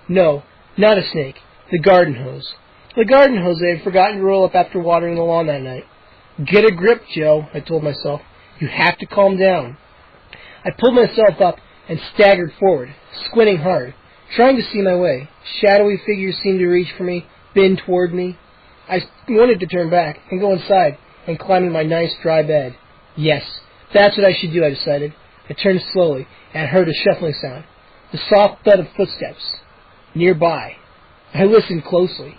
No, not a snake. The garden hose. The garden hose I had forgotten to roll up after watering the lawn that night. Get a grip, Joe, I told myself. You have to calm down. I pulled myself up and staggered forward, squinting hard, trying to see my way. Shadowy figures seemed to reach for me, bend toward me. I wanted to turn back and go inside and climb in my nice dry bed. Yes, that's what I should do, I decided. I turned slowly and heard a shuffling sound, the soft thud of footsteps. Nearby. I listened closely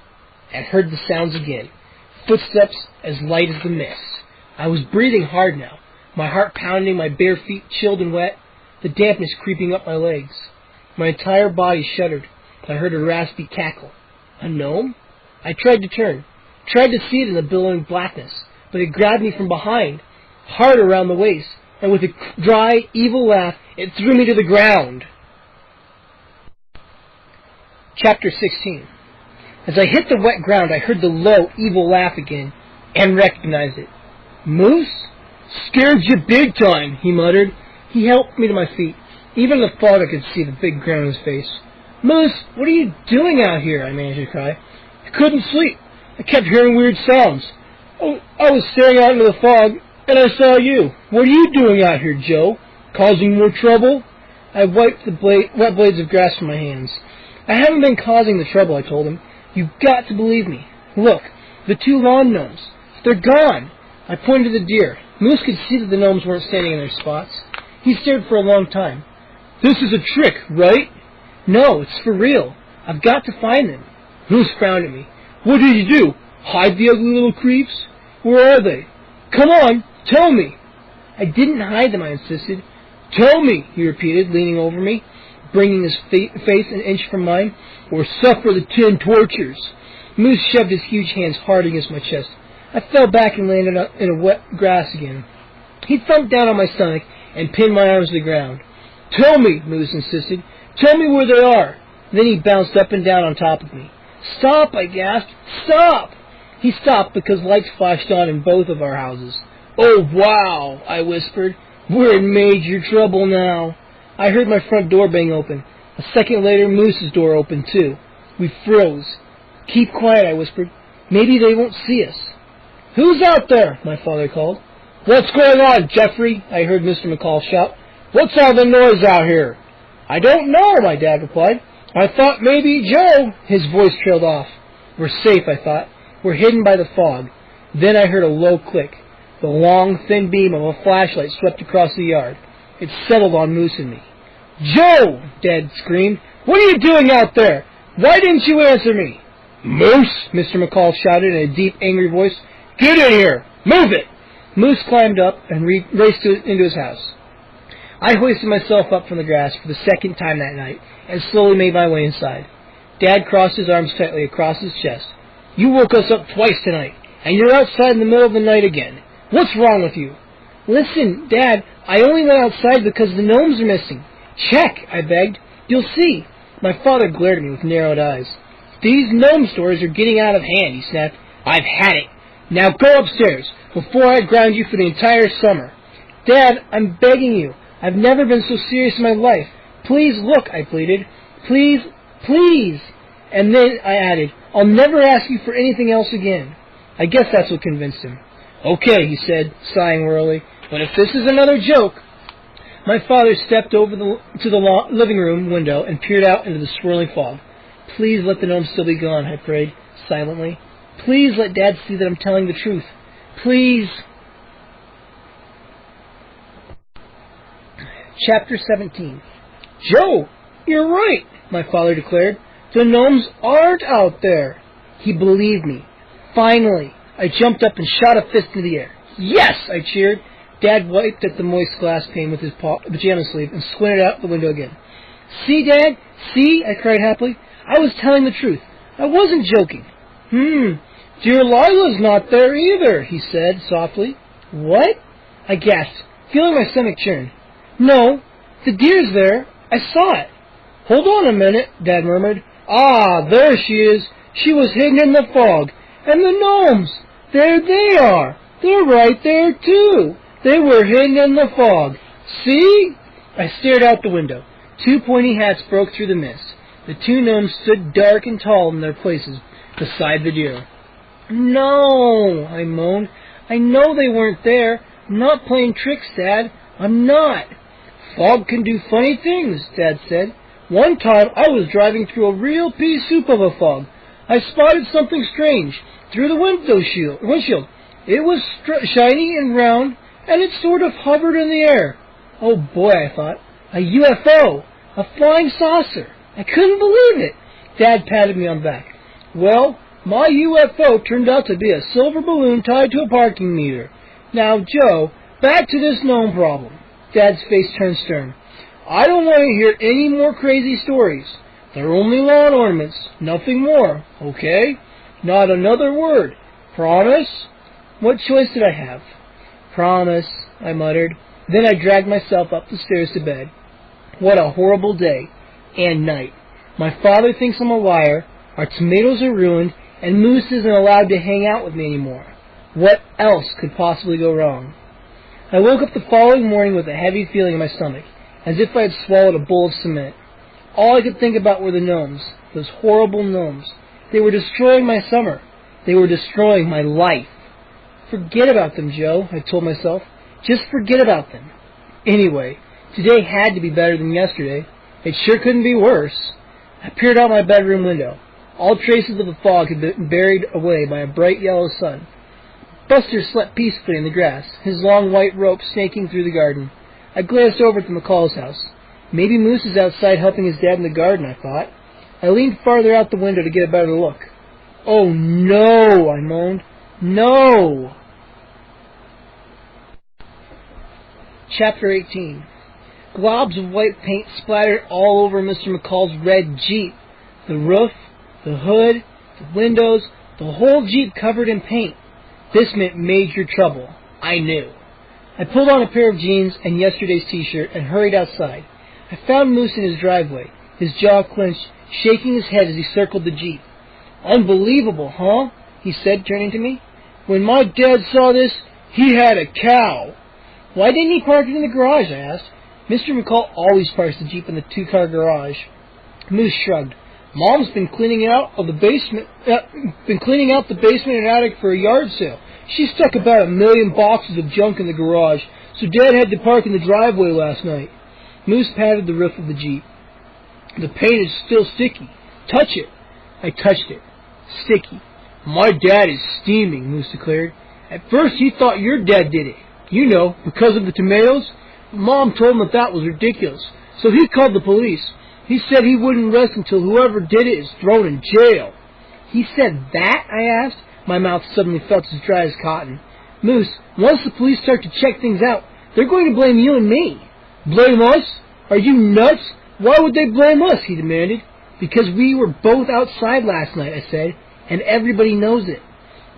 and heard the sounds again, footsteps as light as the mist. I was breathing hard now. My heart pounding, my bare feet chilled and wet, the dampness creeping up my legs. My entire body shuddered. I heard a raspy cackle. A gnome? I tried to turn, tried to see it in the billowing blackness, but it grabbed me from behind, hard around the waist, and with a dry, evil laugh, it threw me to the ground. Chapter 16. As I hit the wet ground, I heard the low, evil laugh again, and recognized it. Moose? Scared you big time, he muttered. He helped me to my feet. Even the fog I could see the big grin on his face. Moose, what are you doing out here? I managed to cry. I couldn't sleep. I kept hearing weird sounds. Oh, I was staring out into the fog, and I saw you. What are you doing out here, Joe? Causing more trouble? I wiped the wet blades of grass from my hands. I haven't been causing the trouble, I told him. You've got to believe me. Look, the 2 lawn gnomes. They're gone. I pointed to the deer. Moose could see that the gnomes weren't standing in their spots. He stared for a long time. This is a trick, right? No, it's for real. I've got to find them. Moose frowned at me. What did you do? Hide the ugly little creeps? Where are they? Come on, tell me. I didn't hide them, I insisted. Tell me, he repeated, leaning over me, bringing his face an inch from mine, or suffer the 10 tortures. Moose shoved his huge hands hard against my chest. I fell back and landed in a wet grass again. He thumped down on my stomach and pinned my arms to the ground. Tell me, Moose insisted. Tell me where they are. Then he bounced up and down on top of me. Stop, I gasped. Stop! He stopped because lights flashed on in both of our houses. Oh, wow, I whispered. We're in major trouble now. I heard my front door bang open. A second later, Moose's door opened too. We froze. Keep quiet, I whispered. Maybe they won't see us. Who's out there? My father called. What's going on, Jeffrey? I heard Mr. McCall shout. What's all the noise out here? I don't know, my dad replied. I thought maybe Joe. His voice trailed off. We're safe, I thought. We're hidden by the fog. Then I heard a low click. The long, thin beam of a flashlight swept across the yard. It settled on Moose and me. Joe! Dad screamed. What are you doing out there? Why didn't you answer me? Moose! Mr. McCall shouted in a deep, angry voice. Get in here! Move it! Moose climbed up and raced into his house. I hoisted myself up from the grass for the second time that night and slowly made my way inside. Dad crossed his arms tightly across his chest. "You woke us up twice tonight, and you're outside in the middle of the night again. What's wrong with you?" "Listen, Dad, I only went outside because the gnomes are missing." "Check," I begged. "You'll see." My father glared at me with narrowed eyes. "These gnome stories are getting out of hand," he snapped. "I've had it. Now go upstairs before I ground you for the entire summer." "Dad, I'm begging you. I've never been so serious in my life. Please look," I pleaded. "Please, please." And then I added, "I'll never ask you for anything else again." I guess that's what convinced him. "Okay," he said, sighing wearily, "but if this is another joke..." My father stepped over to the living room window and peered out into the swirling fog. "Please let the gnomes still be gone," I prayed, silently. "Please let Dad see that I'm telling the truth. Please." Chapter 17. "Joe, you're right," my father declared. "The gnomes aren't out there." He believed me. Finally, I jumped up and shot a fist in the air. "Yes!" I cheered. Dad wiped at the moist glass pane with his pajama sleeve and squinted out the window again. "See, Dad? See?" I cried happily. "I was telling the truth. I wasn't joking." "Dear Lila's not there either," he said softly. "What?" I gasped, feeling my stomach churn. "No, the deer's there. I saw it." "Hold on a minute," Dad murmured. "Ah, there she is. She was hidden in the fog. And the gnomes, there they are. They're right there, too. They were hidden in the fog. See?" I stared out the window. Two pointy hats broke through the mist. The two gnomes stood dark and tall in their places beside the deer. "No," I moaned. "I know they weren't there. I'm not playing tricks, Dad. I'm not." "Fog can do funny things," Dad said. "One time I was driving through a real pea soup of a fog. I spotted something strange through the windshield. It was shiny and round, and it sort of hovered in the air. Oh boy, I thought. A UFO! A flying saucer! I couldn't believe it." Dad patted me on the back. "Well, my UFO turned out to be a silver balloon tied to a parking meter. Now, Joe, back to this gnome problem." Dad's face turned stern. "I don't want to hear any more crazy stories. They're only lawn ornaments, nothing more, okay? Not another word. Promise?" What choice did I have? "Promise," I muttered. Then I dragged myself up the stairs to bed. What a horrible day and night. My father thinks I'm a liar, our tomatoes are ruined, and Moose isn't allowed to hang out with me anymore. What else could possibly go wrong? I woke up the following morning with a heavy feeling in my stomach, as if I had swallowed a bowl of cement. All I could think about were the gnomes, those horrible gnomes. They were destroying my summer. They were destroying my life. "Forget about them, Joe," I told myself. "Just forget about them." Anyway, today had to be better than yesterday. It sure couldn't be worse. I peered out my bedroom window. All traces of the fog had been buried away by a bright yellow sun. Buster slept peacefully in the grass, his long white rope snaking through the garden. I glanced over to McCall's house. Maybe Moose is outside helping his dad in the garden, I thought. I leaned farther out the window to get a better look. "Oh, no," I moaned. "No." Chapter 18. Globs of white paint splattered all over Mr. McCall's red Jeep. The roof, the hood, the windows, the whole Jeep covered in paint. This meant major trouble. I knew. I pulled on a pair of jeans and yesterday's T-shirt and hurried outside. I found Moose in his driveway, his jaw clenched, shaking his head as he circled the Jeep. "Unbelievable, huh?" he said, turning to me. "When my dad saw this, he had a cow." "Why didn't he park it in the garage?" I asked. Mr. McCall always parks the Jeep in the two-car garage. Moose shrugged. "Mom's been cleaning out the basement and attic for a yard sale. She stuck about 1 million boxes of junk in the garage, so Dad had to park in the driveway last night." Moose patted the roof of the Jeep. "The paint is still sticky. Touch it." I touched it. Sticky. "My dad is steaming," Moose declared. "At first he thought your dad did it. You know, because of the tomatoes. Mom told him that was ridiculous, so he called the police. He said he wouldn't rest until whoever did it is thrown in jail." "He said that?" I asked. My mouth suddenly felt as dry as cotton. "Moose, once the police start to check things out, they're going to blame you and me." Blame us? Are you nuts? Why would they blame us? He demanded. Because we were both outside last night, I said, and everybody knows it.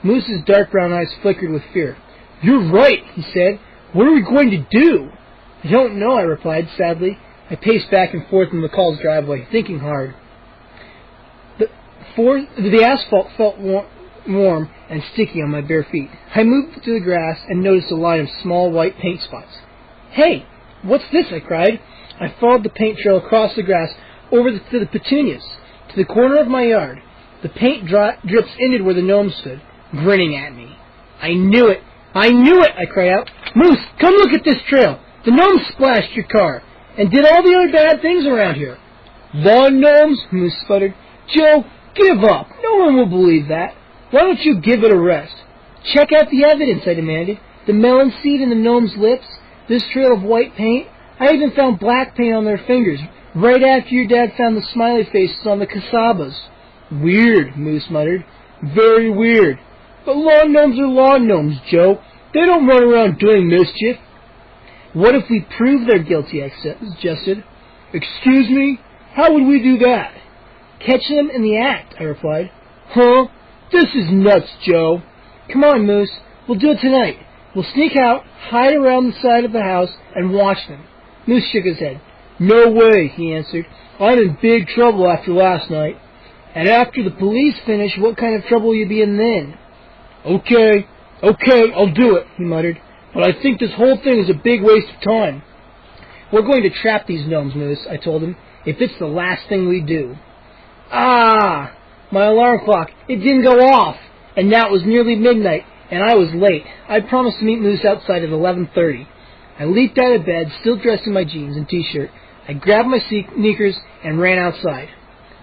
Moose's dark brown eyes flickered with fear. You're right, he said. What are we going to do? I don't know, I replied sadly. I paced back and forth in McCall's driveway, thinking hard. The asphalt felt warm and sticky on my bare feet. I moved to the grass and noticed a line of small white paint spots. Hey, what's this? I cried. I followed the paint trail across the grass over to the petunias, to the corner of my yard. The paint drips ended where the gnome stood, grinning at me. I knew it! I knew it! I cried out. Moose, come look at this trail. The gnome splashed your car and did all the other bad things around here. Lawn gnomes? Moose sputtered. Joe, give up. No one will believe that. Why don't you give it a rest? Check out the evidence, I demanded. The melon seed in the gnome's lips, this trail of white paint. I even found black paint on their fingers, right after your dad found the smiley faces on the casabas. Weird, Moose muttered. Very weird. But lawn gnomes are lawn gnomes, Joe. They don't run around doing mischief. What if we prove they're guilty, I suggested. Excuse me? How would we do that? Catch them in the act, I replied. Huh? This is nuts, Joe. Come on, Moose. We'll do it tonight. We'll sneak out, hide around the side of the house, and watch them. Moose shook his head. No way, he answered. I'm in big trouble after last night. And after the police finish, what kind of trouble will you be in then? Okay, I'll do it, he muttered. But I think this whole thing is a big waste of time. We're going to trap these gnomes, Moose, I told him, if it's the last thing we do. Ah! My alarm clock, it didn't go off, and now it was nearly midnight, and I was late. I promised to meet Moose outside at 11:30. I leaped out of bed, still dressed in my jeans and t-shirt. I grabbed my sneakers and ran outside.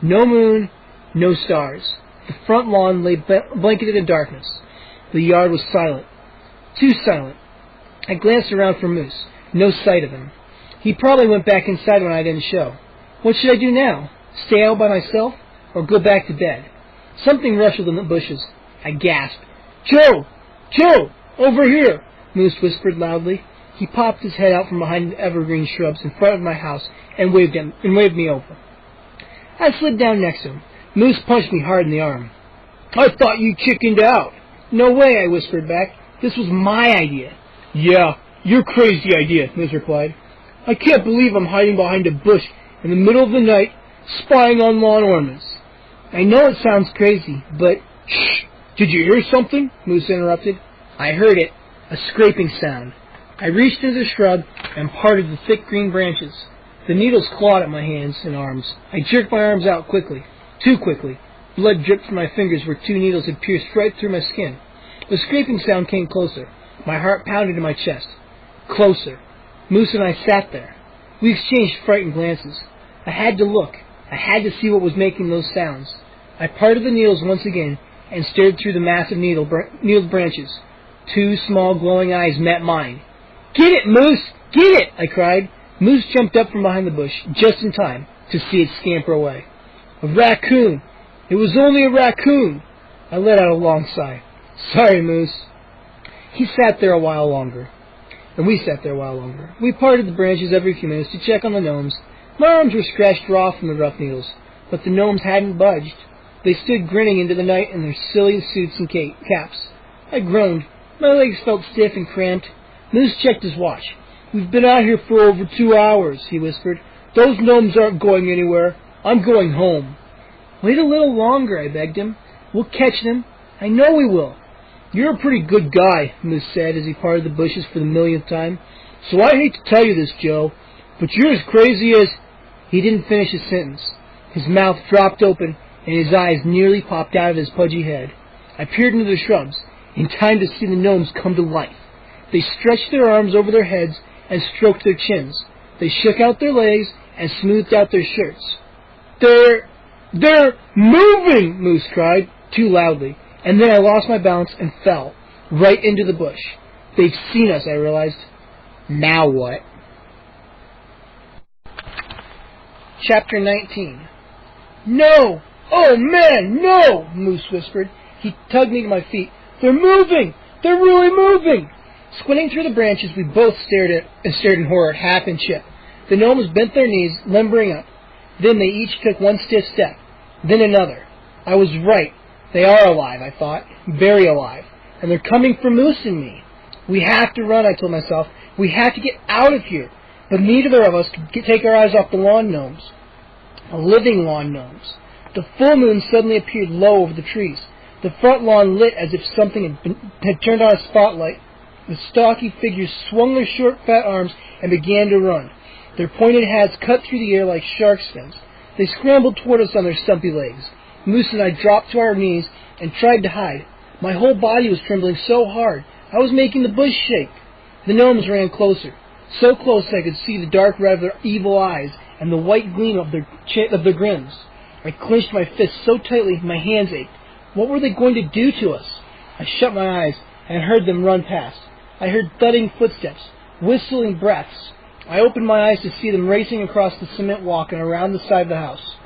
No moon, no stars. The front lawn lay blanketed in darkness. The yard was silent. Too silent. I glanced around for Moose. No sight of him. He probably went back inside when I didn't show. What should I do now? Stay out by myself? Or go back to bed? Something rustled in the bushes. I gasped. Joe! Joe! Over here! Moose whispered loudly. He popped his head out from behind the evergreen shrubs in front of my house and waved me over. I slid down next to him. Moose punched me hard in the arm. I thought you chickened out. No way, I whispered back. This was my idea. Yeah, your crazy idea, Moose replied. I can't believe I'm hiding behind a bush in the middle of the night, spying on lawn ornaments. I know it sounds crazy, but... Shh! Did you hear something? Moose interrupted. I heard it. A scraping sound. I reached into the shrub and parted the thick green branches. The needles clawed at my hands and arms. I jerked my arms out quickly. Too quickly. Blood dripped from my fingers where two needles had pierced right through my skin. The scraping sound came closer. My heart pounded in my chest. Closer. Moose and I sat there. We exchanged frightened glances. I had to look. I had to see what was making those sounds. I parted the needles once again and stared through the massive needled branches. Two small glowing eyes met mine. Get it, Moose! Get it! I cried. Moose jumped up from behind the bush just in time to see it scamper away. A raccoon! It was only a raccoon! I let out a long sigh. Sorry, Moose. He sat there a while longer. And we sat there a while longer. We parted the branches every few minutes to check on the gnomes. My arms were scratched raw from the rough needles, but the gnomes hadn't budged. They stood grinning into the night in their silly suits and caps. I groaned. My legs felt stiff and cramped. Moose checked his watch. We've been out here for over 2 hours, he whispered. Those gnomes aren't going anywhere. I'm going home. Wait a little longer, I begged him. We'll catch them. I know we will. You're a pretty good guy, Moose said as he parted the bushes for the millionth time. So I hate to tell you this, Joe, but you're as crazy as... He didn't finish his sentence. His mouth dropped open, and his eyes nearly popped out of his pudgy head. I peered into the shrubs, in time to see the gnomes come to life. They stretched their arms over their heads and stroked their chins. They shook out their legs and smoothed out their shirts. They're moving, Moose cried, too loudly, and then I lost my balance and fell, right into the bush. They've seen us, I realized. Now what? Chapter 19. No! Oh, man, no! Moose whispered. He tugged me to my feet. They're moving! They're really moving! Squinting through the branches, we both stared in horror at Hap and Chip. The gnomes bent their knees, limbering up. Then they each took one stiff step, then another. I was right. They are alive, I thought. Very alive. And they're coming for Moose and me. We have to run, I told myself. We have to get out of here. But neither of us could take our eyes off the lawn gnomes. Living lawn gnomes. The full moon suddenly appeared low over the trees. The front lawn lit as if something had turned on a spotlight. The stocky figures swung their short, fat arms and began to run. Their pointed hats cut through the air like shark's fins. They scrambled toward us on their stumpy legs. Moose and I dropped to our knees and tried to hide. My whole body was trembling so hard, I was making the bush shake. The gnomes ran closer, so close I could see the dark red of their evil eyes and the white gleam of their grins. I clenched my fists so tightly my hands ached. What were they going to do to us? I shut my eyes and heard them run past. I heard thudding footsteps, whistling breaths. I opened my eyes to see them racing across the cement walk and around the side of the house.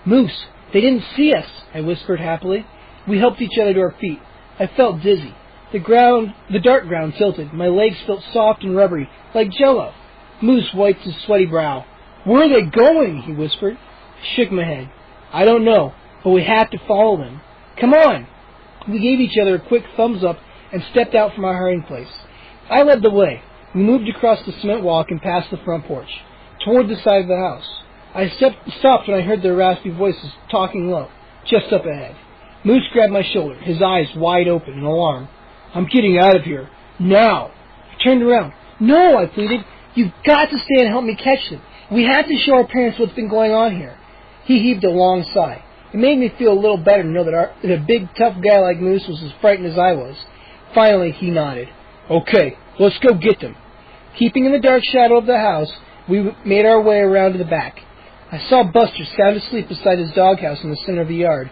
Moose, they didn't see us, I whispered happily. We helped each other to our feet. I felt dizzy. The dark ground tilted. My legs felt soft and rubbery, like jello. Moose wiped his sweaty brow. Where are they going? He whispered. I shook my head. I don't know, but we have to follow them. Come on! We gave each other a quick thumbs up and stepped out from our hiding place. I led the way. We moved across the cement walk and past the front porch, toward the side of the house. I stopped when I heard their raspy voices talking low, just up ahead. Moose grabbed my shoulder, his eyes wide open in alarm. I'm getting out of here. Now! I turned around. No, I pleaded. You've got to stay and help me catch them. We have to show our parents what's been going on here. He heaved a long sigh. It made me feel a little better to know that a big, tough guy like Moose was as frightened as I was. Finally, he nodded. Okay, let's go get them. Keeping in the dark shadow of the house, we made our way around to the back. I saw Buster sound asleep beside his doghouse in the center of the yard,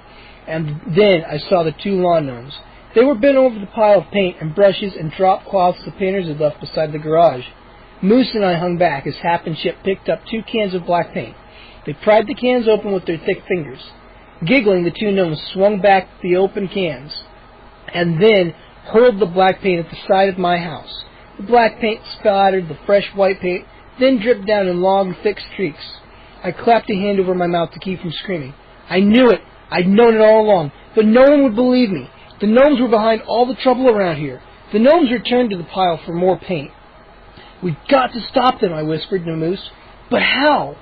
and then I saw the two lawn gnomes. They were bent over the pile of paint and brushes and drop cloths the painters had left beside the garage. Moose and I hung back as Hap and Chip picked up 2 cans of black paint. They pried the cans open with their thick fingers. Giggling, the 2 gnomes swung back the open cans, and then hurled the black paint at the side of my house. The black paint splattered the fresh white paint, then dripped down in long, thick streaks. I clapped a hand over my mouth to keep from screaming. I knew it! I'd known it all along, but no one would believe me. The gnomes were behind all the trouble around here. The gnomes returned to the pile for more paint. We've got to stop them, I whispered to Moose. But how?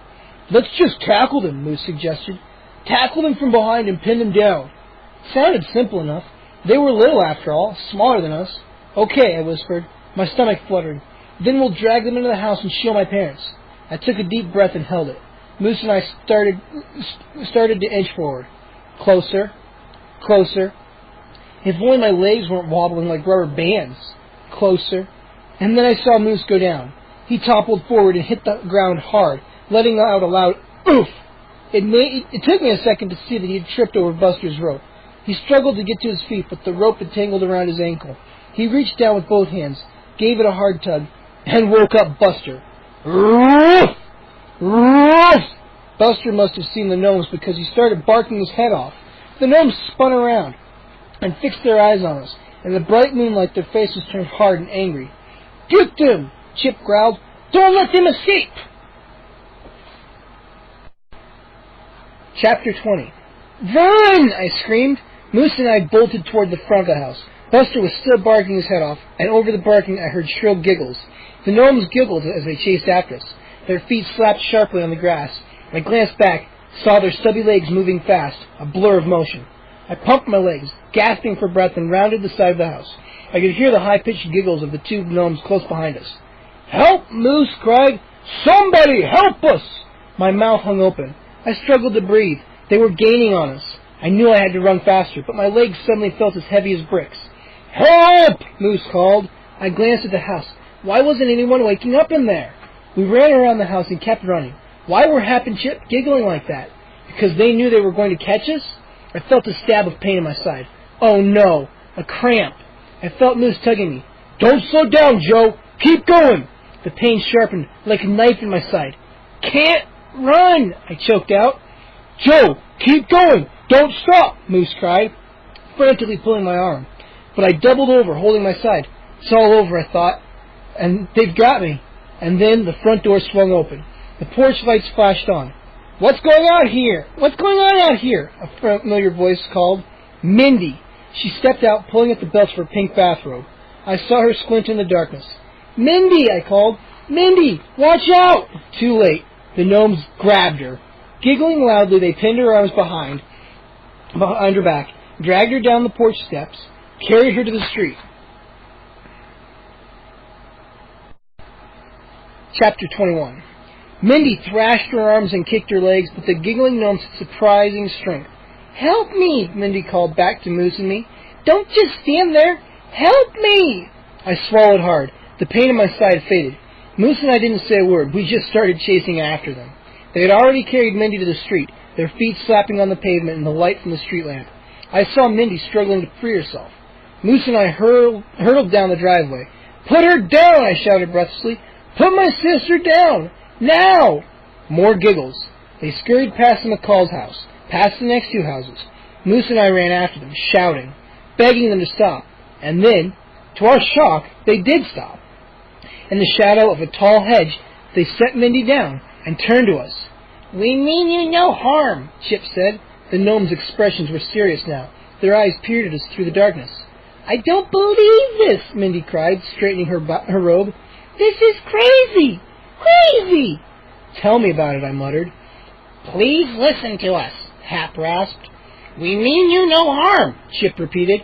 Let's just tackle them, Moose suggested. Tackle them from behind and pin them down. It sounded simple enough. They were little, after all, smaller than us. Okay, I whispered, my stomach fluttering. Then we'll drag them into the house and show my parents. I took a deep breath and held it. Moose and I started to inch forward. Closer. Closer. If only my legs weren't wobbling like rubber bands. Closer. And then I saw Moose go down. He toppled forward and hit the ground hard, letting out a loud oof. It took me a second to see that he had tripped over Buster's rope. He struggled to get to his feet, but the rope had tangled around his ankle. He reached down with both hands, gave it a hard tug, and woke up Buster. Roof! Roof! Buster must have seen the gnomes because he started barking his head off. The gnomes spun around and fixed their eyes on us. In the bright moonlight, their faces turned hard and angry. Get them! Chip growled. Don't let them escape! Chapter 20. Run! I screamed. Moose and I bolted toward the front of the house. Buster was still barking his head off, and over the barking I heard shrill giggles. The gnomes giggled as they chased after us. Their feet slapped sharply on the grass. I glanced back, saw their stubby legs moving fast, a blur of motion. I pumped my legs, gasping for breath, and rounded the side of the house. I could hear the high-pitched giggles of the 2 gnomes close behind us. Help! Moose cried. Somebody help us! My mouth hung open. I struggled to breathe. They were gaining on us. I knew I had to run faster, but my legs suddenly felt as heavy as bricks. Help! Moose called. I glanced at the house. Why wasn't anyone waking up in there? We ran around the house and kept running. Why were Hap and Chip giggling like that? Because they knew they were going to catch us? I felt a stab of pain in my side. Oh no, a cramp. I felt Moose tugging me. Don't slow down, Joe. Keep going. The pain sharpened like a knife in my side. Can't run, I choked out. Joe, keep going. Don't stop, Moose cried, frantically pulling my arm. But I doubled over, holding my side. It's all over, I thought. And they've got me. And then the front door swung open. The porch lights flashed on. "What's going on here? What's going on out here?" a familiar voice called. "Mindy." She stepped out, pulling at the belts of her pink bathrobe. I saw her squint in the darkness. "Mindy," I called. "Mindy, watch out!" Too late. The gnomes grabbed her. Giggling loudly, they pinned her arms behind her back, dragged her down the porch steps, carried her to the street. Chapter 21. Mindy thrashed her arms and kicked her legs, but the giggling gnomes had surprising strength. "Help me," Mindy called back to Moose and me. "Don't just stand there. Help me!" I swallowed hard. The pain in my side faded. Moose and I didn't say a word. We just started chasing after them. They had already carried Mindy to the street, their feet slapping on the pavement in the light from the street lamp. I saw Mindy struggling to free herself. Moose and I hurtled down the driveway. "Put her down!" I shouted breathlessly. "Put my sister down! Now!" More giggles. They scurried past the McCall's house, past the next two houses. Moose and I ran after them, shouting, begging them to stop. And then, to our shock, they did stop. In the shadow of a tall hedge, they set Mindy down and turned to us. "We mean you no harm," Chip said. The gnomes' expressions were serious now. Their eyes peered at us through the darkness. "I don't believe this," Mindy cried, straightening her robe. "This is crazy! Crazy!" "Tell me about it," I muttered. "Please listen to us," Hap rasped. "We mean you no harm," Chip repeated.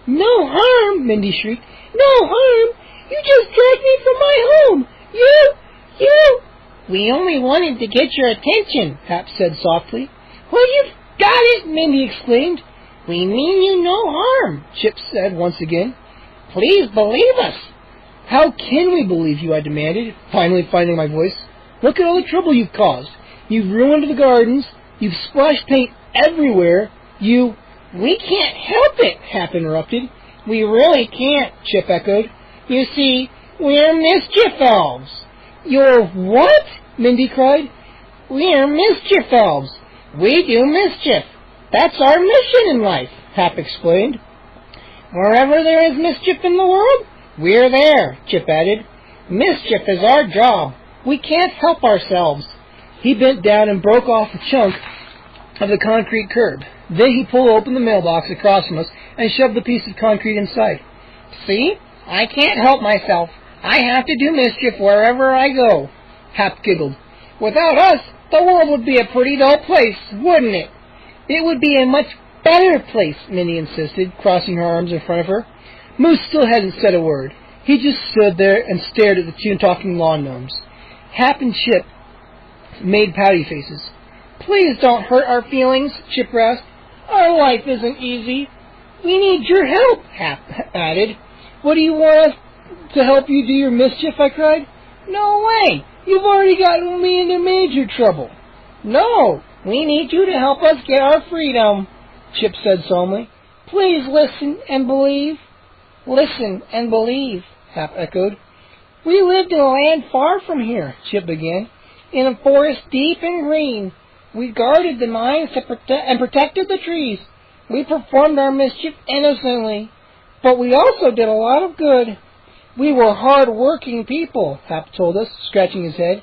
"No harm!" Mindy shrieked. "No harm! You just dragged me from my home! You! "We only wanted to get your attention," Hap said softly. "Well, you've got it!" Mindy exclaimed. "We mean you no harm," Chip said once again. "Please believe us." "How can we believe you?" I demanded, finally finding my voice. "Look at all the trouble you've caused. You've ruined the gardens. You've splashed paint everywhere. "We can't help it," Hap interrupted. "We really can't," Chip echoed. "You see, we're mischief elves." "You're what?" Mindy cried. "We're mischief elves. We do mischief. That's our mission in life," Hap explained. "Wherever there is mischief in the world, we're there," Chip added. "Mischief is our job. We can't help ourselves." He bent down and broke off a chunk of the concrete curb. Then he pulled open the mailbox across from us and shoved the piece of concrete inside. "See? I can't help myself. I have to do mischief wherever I go." Hap giggled. "Without us, the world would be a pretty dull place, wouldn't it?" "It would be a much better place," Minnie insisted, crossing her arms in front of her. Moose still hadn't said a word. He just stood there and stared at the two talking lawn gnomes. Hap and Chip made pouty faces. "Please don't hurt our feelings," Chip rasped. "Our life isn't easy." "We need your help," Hap added. "What do you want us to help you do your mischief?" I cried. "No way! You've already gotten me into major trouble." "No, we need you to help us get our freedom," Chip said solemnly. "Please listen and believe." "Listen and believe," Hap echoed. "We lived in a land far from here," Chip began, "in a forest deep and green. We guarded the mines and protected the trees. We performed our mischief innocently, but we also did a lot of good. We were hard-working people," Hap told us, scratching his head,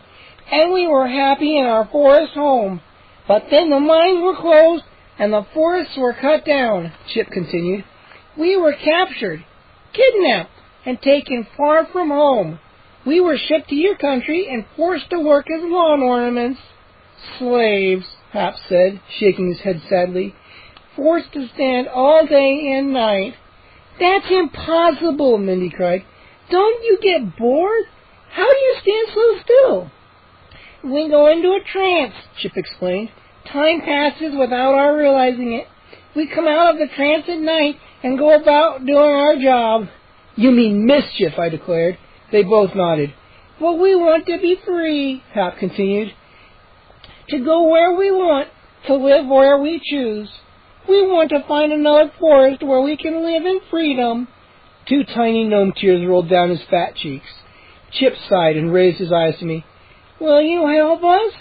"and we were happy in our forest home. But then the mines were closed and the forests were cut down," Chip continued. "We were captured, kidnapped, and taken far from home. We were shipped to your country and forced to work as lawn ornaments." "Slaves," Hap said, shaking his head sadly. "Forced to stand all day and night." "That's impossible," Mindy cried. "Don't you get bored? How do you stand so still?" "We go into a trance," Chip explained. "Time passes without our realizing it. We come out of the trance at night and go about doing our job." "You mean mischief," I declared. They both nodded. "But we want to be free," Hap continued. "To go where we want, to live where we choose. We want to find another forest where we can live in freedom." Two tiny gnome tears rolled down his fat cheeks. Chip sighed and raised his eyes to me. "Will you help us?"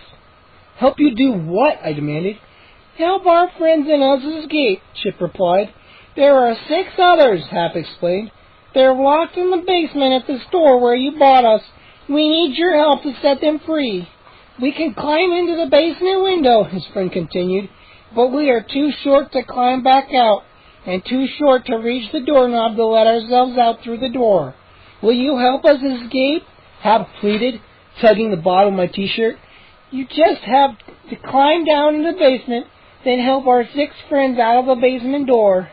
"Help you do what?" I demanded. "Help our friends and us escape," Chip replied. "There are 6 others," Hap explained. "They're locked in the basement at the store where you bought us. We need your help to set them free." We can climb into the basement window, his friend continued, but we are too short to climb back out, and too short to reach the doorknob to let ourselves out through the door. Will you help us escape? Hap pleaded, tugging the bottom of my t-shirt. You just have to climb down in the basement, then help our 6 friends out of the basement door.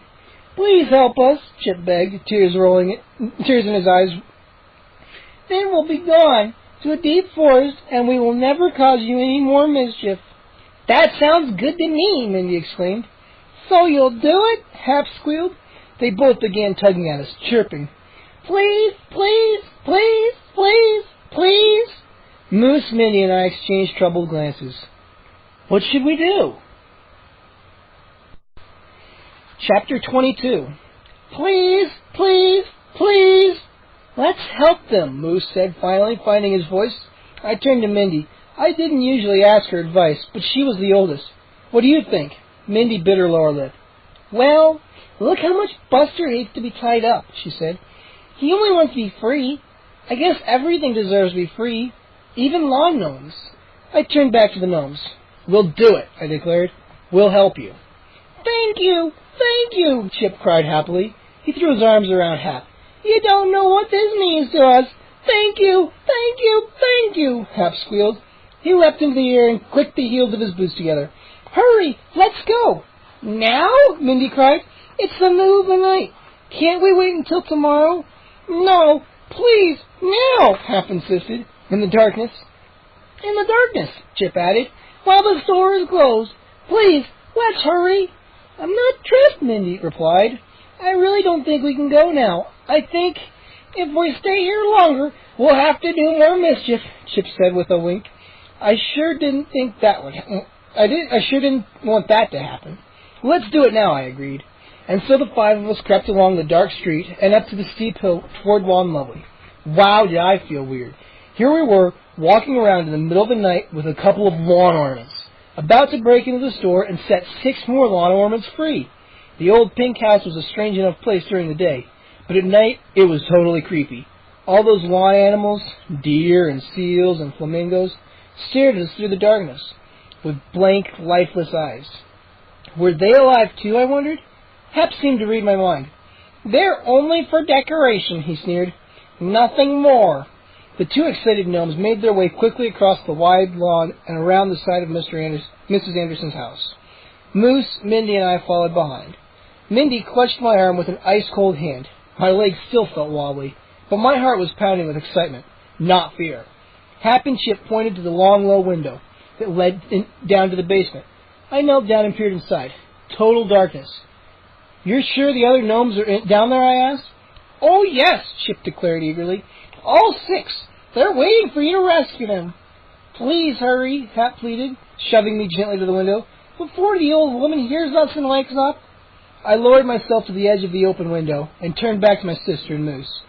Please help us, Chip begged, tears in his eyes. Then we'll be gone to a deep forest, and we will never cause you any more mischief. That sounds good to me, Mindy exclaimed. So you'll do it? Hap squealed. They both began tugging at us, chirping. Please, please, please, please, please. Moose, Mindy, and I exchanged troubled glances. What should we do? Chapter 22. Please, please, please. Let's help them, Moose said, finally finding his voice. I turned to Mindy. I didn't usually ask her advice, but she was the oldest. What do you think? Mindy bit her lower lip. Well, look how much Buster hates to be tied up, she said. He only wants to be free. I guess everything deserves to be free, even lawn gnomes. I turned back to the gnomes. We'll do it, I declared. We'll help you. Thank you, Chip cried happily. He threw his arms around Hap. You don't know what this means to us. Thank you, thank you, thank you, Hap squealed. He leapt into the air and clicked the heels of his boots together. Hurry, let's go. Now? Mindy cried. It's the middle of the night. Can't we wait until tomorrow? No, please, now, Hap insisted. In the darkness, Chip added, while the store is closed. Please, let's hurry. I'm not dressed, Mindy replied. I really don't think we can go now. I think if we stay here longer, we'll have to do more mischief, Chip said with a wink. I sure didn't think that would I sure didn't want that to happen. Let's do it now, I agreed. And so the 5 of us crept along the dark street and up to the steep hill toward Lawn Lovely. Wow, did I feel weird. Here we were, walking around in the middle of the night with a couple of lawn ornaments, about to break into the store and set 6 more lawn ornaments free. The old pink house was a strange enough place during the day, but at night it was totally creepy. All those lawn animals, deer and seals and flamingos, stared at us through the darkness with blank, lifeless eyes. Were they alive too, I wondered? Hap seemed to read my mind. They're only for decoration, he sneered. Nothing more. The 2 excited gnomes made their way quickly across the wide lawn and around the side of Mrs. Anderson's house. Moose, Mindy, and I followed behind. Mindy clutched my arm with an ice-cold hand. My legs still felt wobbly, but my heart was pounding with excitement, not fear. Hap and Chip pointed to the long, low window that led down to the basement. I knelt down and peered inside. Total darkness. You're sure the other gnomes are down there, I asked. Oh, yes, Chip declared eagerly. All 6. They're waiting for you to rescue them. Please hurry, Hap pleaded, shoving me gently to the window, before the old woman hears us and wakes up. I lowered myself to the edge of the open window and turned back to my sister and Moose.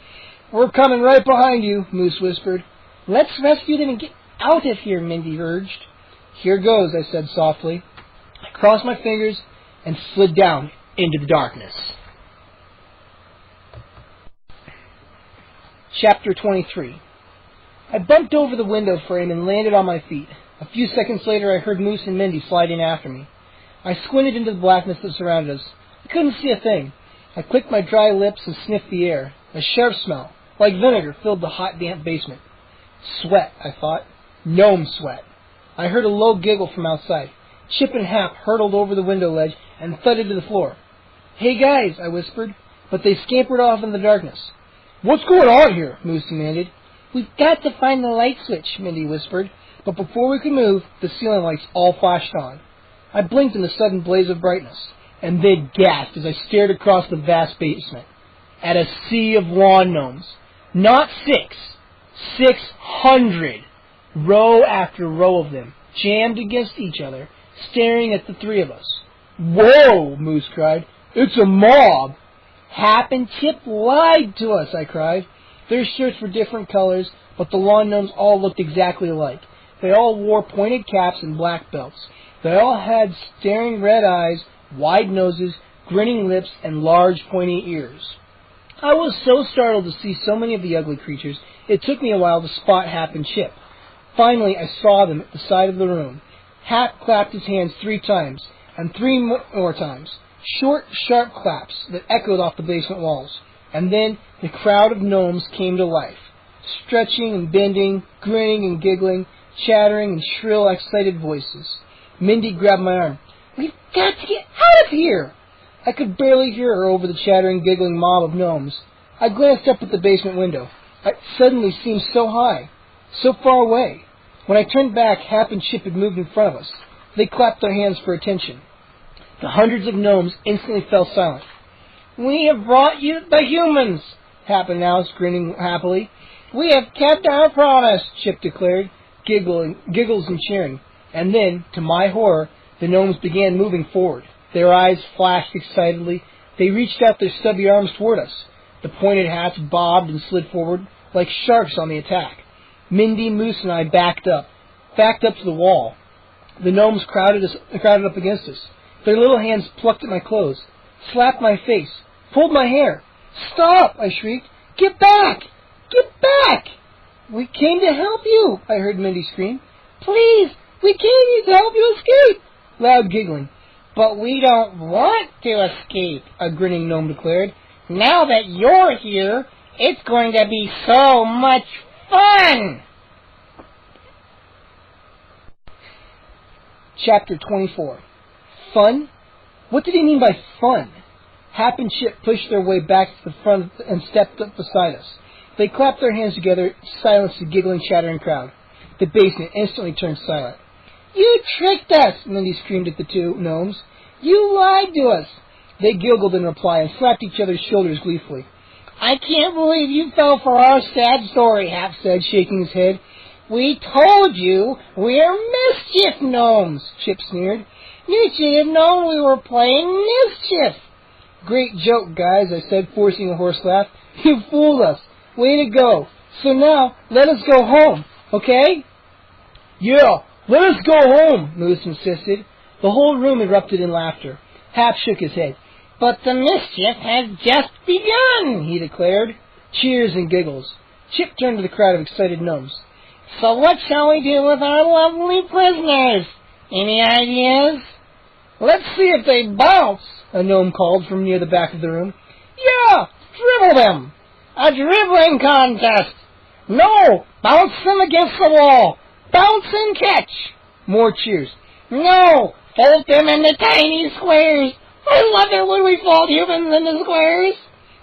We're coming right behind you, Moose whispered. Let's rescue them and get out of here, Mindy urged. Here goes, I said softly. I crossed my fingers and slid down into the darkness. Chapter 23. I bumped over the window frame and landed on my feet. A few seconds later, I heard Moose and Mindy slide in after me. I squinted into the blackness that surrounded us. I couldn't see a thing. I clicked my dry lips and sniffed the air. A sharp smell, like vinegar, filled the hot, damp basement. Sweat, I thought. Gnome sweat. I heard a low giggle from outside. Chip and Hap hurtled over the window ledge and thudded to the floor. Hey, guys, I whispered, but they scampered off in the darkness. What's going on here? Moose demanded. We've got to find the light switch, Mindy whispered, but before we could move, the ceiling lights all flashed on. I blinked in a sudden blaze of brightness, and then gasped as I stared across the vast basement at a sea of lawn gnomes. Not 6, 600, row after row of them, jammed against each other, staring at the 3 of us. Whoa, Moose cried. It's a mob! Hap and Chip lied to us, I cried. Their shirts were different colors, but the lawn gnomes all looked exactly alike. They all wore pointed caps and black belts. They all had staring red eyes, wide noses, grinning lips, and large pointy ears. I was so startled to see so many of the ugly creatures, it took me a while to spot Hap and Chip. Finally, I saw them at the side of the room. Hap clapped his hands 3 times, and 3 more times. Short, sharp claps that echoed off the basement walls. And then the crowd of gnomes came to life, stretching and bending, grinning and giggling, chattering in shrill, excited voices. Mindy grabbed my arm. "We've got to get out of here!" I could barely hear her over the chattering, giggling mob of gnomes. I glanced up at the basement window. It suddenly seemed so high, so far away. When I turned back, Hap and Chip had moved in front of us. They clapped their hands for attention. The hundreds of gnomes instantly fell silent. "We have brought you the humans," Hap announced, grinning happily. "We have kept our promise," Chip declared, giggles and cheering. And then, to my horror, the gnomes began moving forward. Their eyes flashed excitedly. They reached out their stubby arms toward us. The pointed hats bobbed and slid forward like sharks on the attack. Mindy, Moose, and I backed up to the wall. The gnomes crowded up against us. Their little hands plucked at my clothes, slapped my face, pulled my hair. "Stop!" I shrieked. "Get back! Get back!" "We came to help you," I heard Mindy scream. "Please, we came to help you escape!" Loud giggling. "But we don't want to escape," a grinning gnome declared. "Now that you're here, it's going to be so much fun!" Chapter 24. Fun? What did he mean by fun? Hap and Chip pushed their way back to the front and stepped up beside us. They clapped their hands together, silenced the giggling, chattering crowd. The basement instantly turned silent. "You tricked us!" Mindy screamed at the 2 gnomes. "You lied to us!" They giggled in reply and slapped each other's shoulders gleefully. "I can't believe you fell for our sad story," Hap said, shaking his head. "We told you we're mischief gnomes," Chip sneered. "You should have known we were playing mischief." "Great joke, guys," I said, forcing a hoarse laugh. "You fooled us. Way to go. So now, let us go home, okay?" "Yeah, let us go home," Moose insisted. The whole room erupted in laughter. Hap shook his head. "But the mischief has just begun," he declared. Cheers and giggles. Chip turned to the crowd of excited gnomes. "So what shall we do with our lovely prisoners? Any ideas?" "Let's see if they bounce," a gnome called from near the back of the room. "Yeah, dribble them." "A dribbling contest." "No, bounce them against the wall. Bounce and catch." More cheers. "No, fold them into tiny squares. I love it when we fold humans into squares."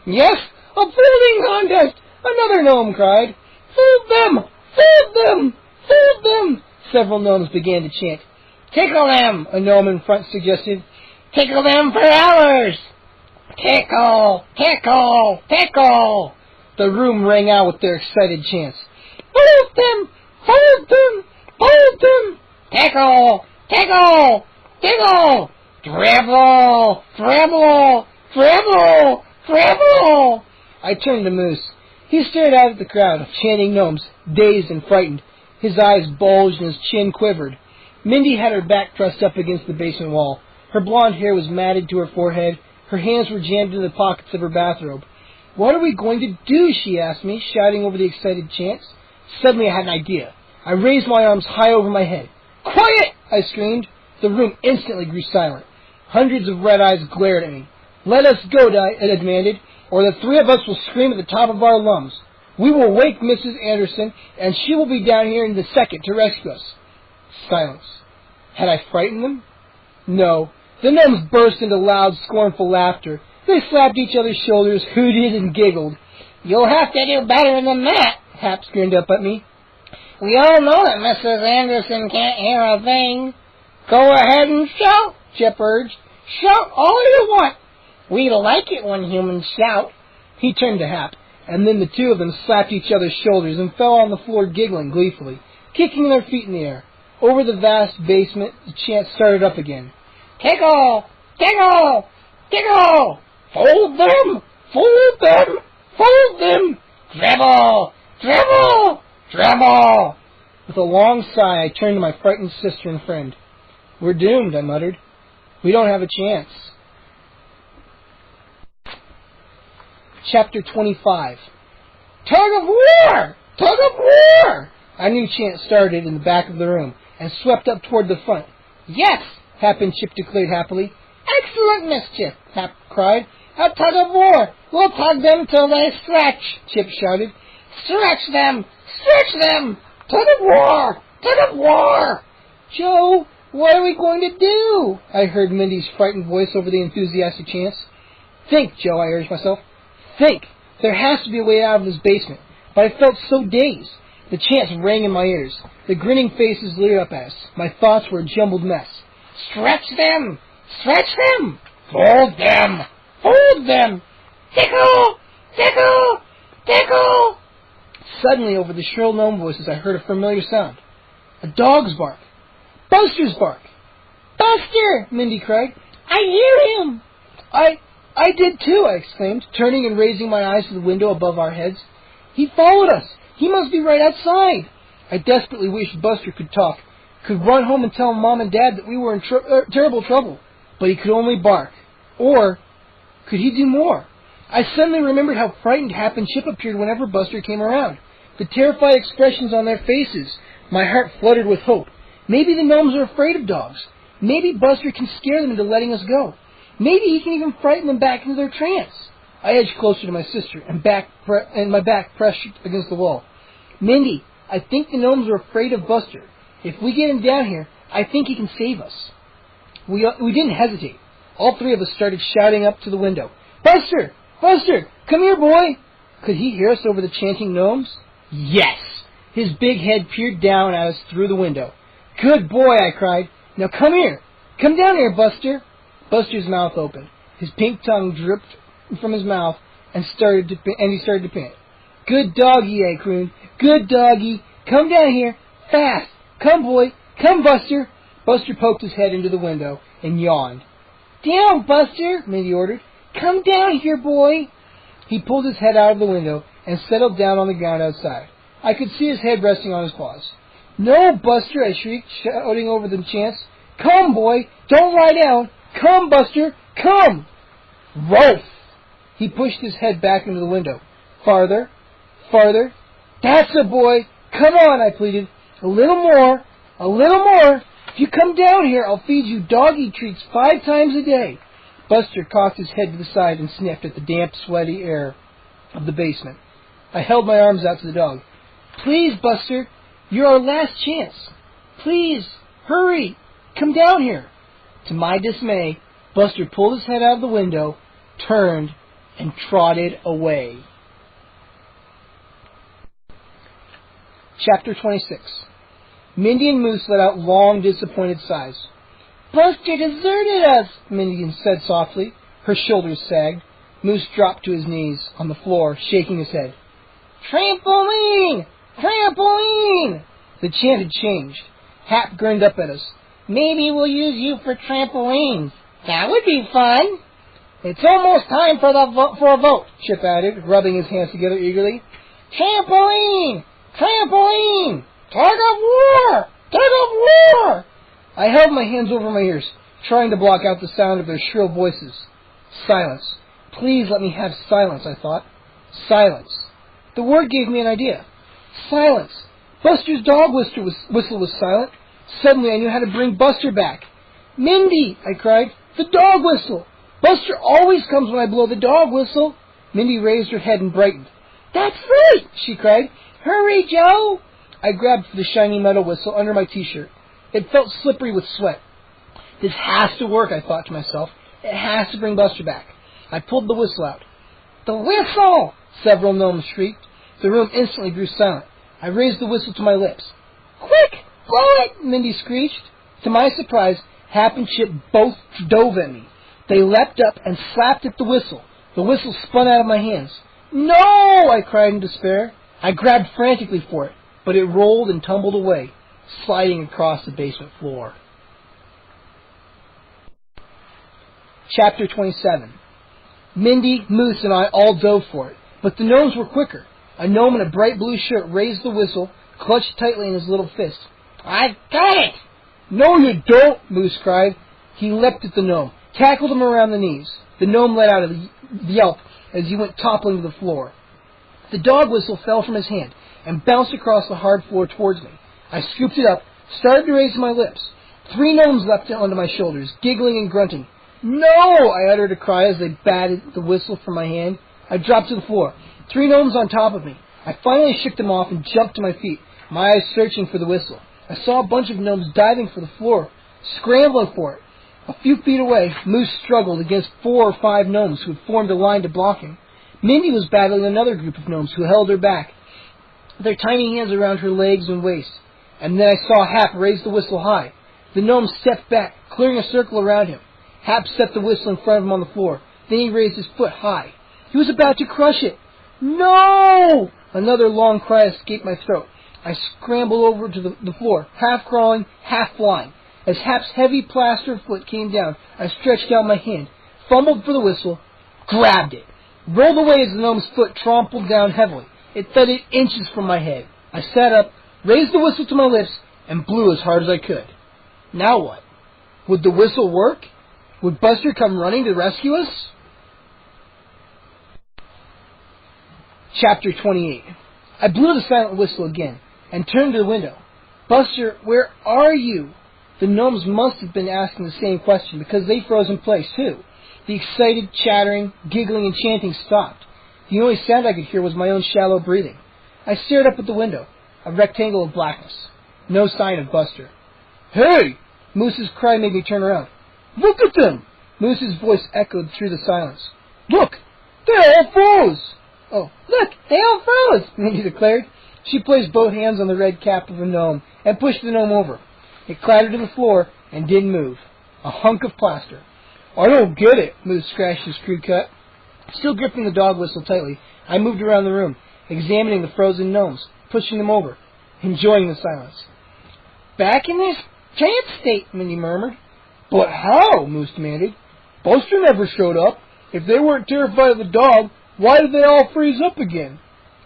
"Yes, a folding contest," another gnome cried. "Fold them! Fold them! Fold them!" Several gnomes began to chant. "Tickle them," a gnome in front suggested. "Tickle them for hours." "Tickle! Tickle! Tickle!" The room rang out with their excited chants. "Fold them! Fold them! Fold them! Tickle! Tickle! Tickle! Dribble! Dribble! Dribble! Dribble!" I turned to Moose. He stared out at the crowd of chanting gnomes, dazed and frightened. His eyes bulged and his chin quivered. Mindy had her back pressed up against the basement wall. Her blonde hair was matted to her forehead. Her hands were jammed in the pockets of her bathrobe. "What are we going to do?" she asked me, shouting over the excited chants. Suddenly I had an idea. I raised my arms high over my head. "Quiet!" I screamed. The room instantly grew silent. Hundreds of red eyes glared at me. "Let us go," I demanded, "or the 3 of us will scream at the top of our lungs. We will wake Mrs. Anderson, and she will be down here in a second to rescue us." Silence. Had I frightened them? No. The gnomes burst into loud, scornful laughter. They slapped each other's shoulders, hooted, and giggled. "You'll have to do better than that," Hap grinned up at me. "We all know that Mrs. Anderson can't hear a thing." "Go ahead and shout," Chip urged. "Shout all you want. We like it when humans shout." He turned to Hap, and then the 2 of them slapped each other's shoulders and fell on the floor giggling gleefully, kicking their feet in the air. Over the vast basement, the chant started up again. "Tickle! Tickle! Tickle! Fold them! Fold them! Fold them! Dribble! Dribble! Dribble!" With a long sigh, I turned to my frightened sister and friend. "We're doomed," I muttered. "We don't have a chance." Chapter 25. "Tug of war! Tug of war!" I knew Chance started in the back of the room and swept up toward the front. "Yes," Hap and Chip declared happily. "Excellent mischief," Hap cried. "A tug of war. We'll tug them till they stretch," Chip shouted. "Stretch them! Stretch them! Tug of war! Tug of war!" "Joe, what are we going to do?" I heard Mindy's frightened voice over the enthusiastic Chance. "Think, Joe," I urged myself. "Think. There has to be a way out of this basement." But I felt so dazed. The chants rang in my ears. The grinning faces leered up at us. My thoughts were a jumbled mess. "Stretch them! Stretch them! Fold them! Fold them! Tickle! Tickle! Tickle!" Suddenly, over the shrill gnome voices, I heard a familiar sound. A dog's bark. Buster's bark. "Buster!" Mindy cried. "I hear him!" I did too, I exclaimed, turning and raising my eyes to the window above our heads. "He followed us! He must be right outside!" I desperately wished Buster could talk, could run home and tell Mom and Dad that we were in terrible trouble, but he could only bark. Or could he do more? I suddenly remembered how frightened Hap and Chip appeared whenever Buster came around. The terrified expressions on their faces. My heart fluttered with hope. Maybe the gnomes are afraid of dogs. Maybe Buster can scare them into letting us go. Maybe he can even frighten them back into their trance. I edged closer to my sister, and my back pressed against the wall. "Mindy, I think the gnomes are afraid of Buster. If we get him down here, I think he can save us." We didn't hesitate. All three of us started shouting up to the window. "Buster! Buster! Come here, boy!" Could he hear us over the chanting gnomes? Yes! His big head peered down at us through the window. "Good boy!" I cried. "Now come here! Come down here, Buster!" Buster's mouth opened. His pink tongue dripped from his mouth, and he started to pant. "Good doggy," I crooned. "Good doggy. Come down here. Fast. Come, boy. Come, Buster." Buster poked his head into the window and yawned. "Down, Buster," Mindy ordered. "Come down here, boy." He pulled his head out of the window and settled down on the ground outside. I could see his head resting on his paws. "No, Buster," I shrieked, shouting over the chants. "Come, boy. Don't lie down. Come, Buster. Come." Rolf! He pushed his head back into the window. Farther. Farther. "That's a boy. Come on," I pleaded. "A little more. A little more. If you come down here, I'll feed you doggy treats 5 times a day." Buster cocked his head to the side and sniffed at the damp, sweaty air of the basement. I held my arms out to the dog. "Please, Buster, you're our last chance. Please, hurry, come down here." To my dismay, Buster pulled his head out of the window, turned, and trotted away. Chapter 26. Mindy and Moose let out long, disappointed sighs. "Buster deserted us," Mindy said softly. Her shoulders sagged. Moose dropped to his knees on the floor, shaking his head. "Trampoline! Trampoline!" The chant had changed. Hap grinned up at us. "Maybe we'll use you for trampolines. That would be fun." "It's almost time for a vote," Chip added, rubbing his hands together eagerly. "Trampoline! Trampoline! Tug of war! Tug of war!" I held my hands over my ears, trying to block out the sound of their shrill voices. Silence. Please let me have silence, I thought. Silence. The word gave me an idea. Silence. Buster's dog whistle was silent. Suddenly I knew how to bring Buster back. "Mindy," I cried, "the dog whistle! Buster always comes when I blow the dog whistle." Mindy raised her head and brightened. "That's right," she cried. "Hurry, Joe!" I grabbed for the shiny metal whistle under my T-shirt. It felt slippery with sweat. This has to work, I thought to myself. It has to bring Buster back. I pulled the whistle out. "The whistle!" several gnomes shrieked. The room instantly grew silent. I raised the whistle to my lips. "Quick! Blow it!" Mindy screeched. To my surprise, Hap and Chip both dove at me. They leapt up and slapped at the whistle. The whistle spun out of my hands. "No!" I cried in despair. I grabbed frantically for it, but it rolled and tumbled away, sliding across the basement floor. Chapter 27. Mindy, Moose, and I all dove for it, but the gnomes were quicker. A gnome in a bright blue shirt raised the whistle, clutched tightly in his little fist. "I've got it!" "No, you don't!" Moose cried. He leapt at the gnome, tackled him around the knees. The gnome let out a yelp as he went toppling to the floor. The dog whistle fell from his hand. and bounced across the hard floor towards me. I scooped it up, started to raise my lips. 3 gnomes leapt onto my shoulders, giggling and grunting. "No!" I uttered a cry as they batted the whistle from my hand. I dropped to the floor, 3 gnomes on top of me. I finally shook them off and jumped to my feet, my eyes searching for the whistle. I saw a bunch of gnomes diving for the floor, scrambling for it. A few feet away, Moose struggled against 4 or 5 gnomes who had formed a line to block him. Mindy was battling another group of gnomes who held her back, their tiny hands around her legs and waist. And then I saw Hap raise the whistle high. The gnome stepped back, clearing a circle around him. Hap set the whistle in front of him on the floor. Then he raised his foot high. He was about to crush it. "No!" Another long cry escaped my throat. I scrambled over to the floor, half crawling, half flying. As Hap's heavy plaster foot came down, I stretched out my hand, fumbled for the whistle, grabbed it, rolled away as the gnome's foot trampled down heavily. It thudded inches from my head. I sat up, raised the whistle to my lips, and blew as hard as I could. Now what? Would the whistle work? Would Buster come running to rescue us? Chapter 28. I blew the silent whistle again and turned to the window. "Buster, where are you?" The gnomes must have been asking the same question because they froze in place too. The excited chattering, giggling, and chanting stopped. The only sound I could hear was my own shallow breathing. I stared up at the window, a rectangle of blackness. No sign of Buster. "Hey!" Moose's cry made me turn around. "Look at them!" Moose's voice echoed through the silence. "Look! They all froze!" "Oh, look! They all froze!" Mindy declared. She placed both hands on the red cap of a gnome and pushed the gnome over. It clattered to the floor and didn't move. A hunk of plaster. "I don't get it." Moose scratched his crude cut. Still gripping the dog whistle tightly, I moved around the room, examining the frozen gnomes, pushing them over, enjoying the silence. "Back in this trance state," Mindy murmured. "But how?" Moose demanded. "Buster never showed up. If they weren't terrified of the dog, why did they all freeze up again?"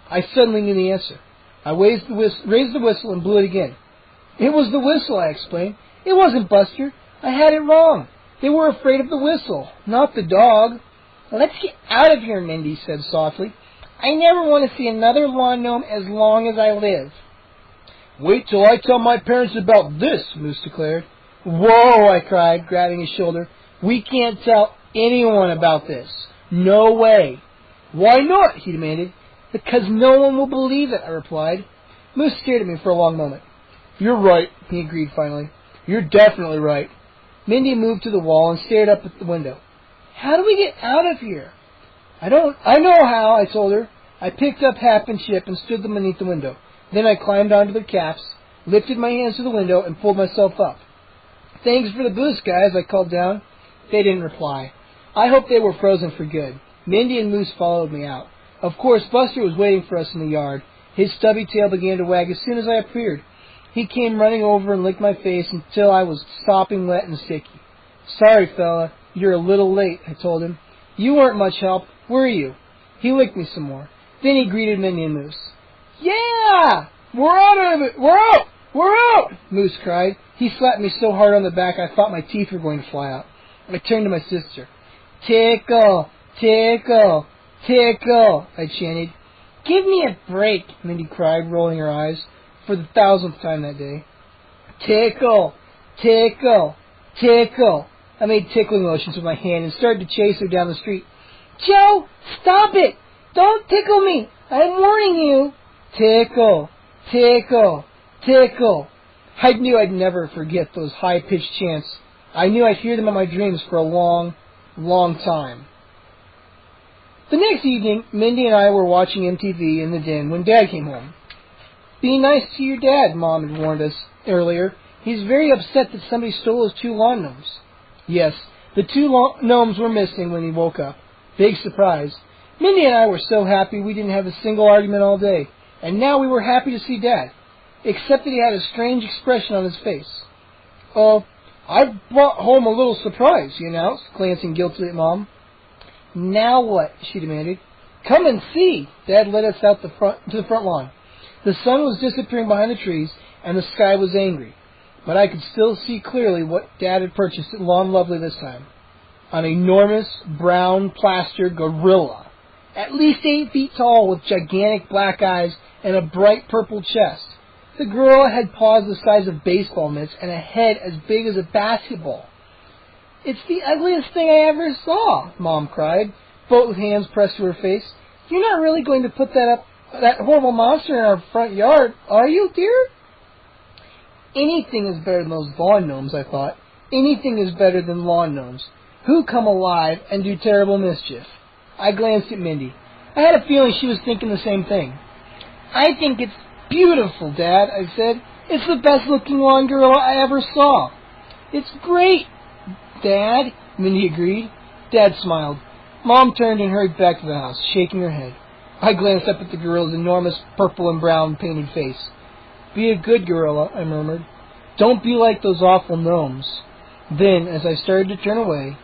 I suddenly knew the answer. I raised the whistle and blew it again. "It was the whistle," I explained. "It wasn't Buster. I had it wrong. They were afraid of the whistle, not the dog." "Let's get out of here," Mindy said softly. "I never want to see another lawn gnome as long as I live." "Wait till I tell my parents about this," Moose declared. "Whoa," I cried, grabbing his shoulder. "We can't tell anyone about this. No way." "Why not?" he demanded. "Because no one will believe it," I replied. Moose stared at me for a long moment. "You're right," he agreed finally. "You're definitely right." Mindy moved to the wall and stared up at the window. "How do we get out of here?" I know how," I told her. I picked up Hap and Chip and stood them beneath the window. Then I climbed onto their caps, lifted my hands to the window, and pulled myself up. "Thanks for the boost, guys," I called down. They didn't reply. I hoped they were frozen for good. Mindy and Moose followed me out. Of course, Buster was waiting for us in the yard. His stubby tail began to wag as soon as I appeared. He came running over and licked my face until I was sopping wet and sticky. "Sorry, fella, you're a little late," I told him. "You weren't much help, were you?" He licked me some more. Then he greeted Mindy and Moose. "Yeah! We're out of it! We're out! We're out!" Moose cried. He slapped me so hard on the back I thought my teeth were going to fly out. I turned to my sister. "Tickle! Tickle! Tickle!" I chanted. "Give me a break," Mindy cried, rolling her eyes, for the 1,000th time that day. "Tickle! Tickle! Tickle!" I made tickling motions with my hand and started to chase her down the street. "Joe, stop it! Don't tickle me! I'm warning you!" Tickle! Tickle! Tickle! I knew I'd never forget those high-pitched chants. I knew I'd hear them in my dreams for a long, long time. The next evening, Mindy and I were watching MTV in the den when Dad came home. "Be nice to your dad," Mom had warned us earlier. "He's very upset that somebody stole his 2 lawn gnomes." Yes, the 2 gnomes were missing when he woke up. Big surprise. Mindy and I were so happy we didn't have a single argument all day. And now we were happy to see Dad, except that he had a strange expression on his face. "I've brought home a little surprise," he announced, glancing guiltily at Mom. "Now what?" she demanded. "Come and see." Dad led us out to the front lawn. The sun was disappearing behind the trees, and the sky was angry. But I could still see clearly what Dad had purchased at Lawn Lovely this time. An enormous brown plaster gorilla, at least 8 feet tall, with gigantic black eyes and a bright purple chest. The gorilla had paws the size of baseball mitts and a head as big as a basketball. "It's the ugliest thing I ever saw," Mom cried, both hands pressed to her face. "You're not really going to put that horrible monster in our front yard, are you, dear?" Anything is better than those lawn gnomes, I thought. Anything is better than lawn gnomes, who come alive and do terrible mischief. I glanced at Mindy. I had a feeling she was thinking the same thing. "I think it's beautiful, Dad," I said. "It's the best-looking lawn gorilla I ever saw." "It's great, Dad," Mindy agreed. Dad smiled. Mom turned and hurried back to the house, shaking her head. I glanced up at the gorilla's enormous purple and brown painted face. "Be a good gorilla," I murmured. "Don't be like those awful gnomes." Then, as I started to turn away,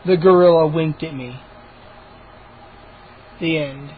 the gorilla winked at me. The end.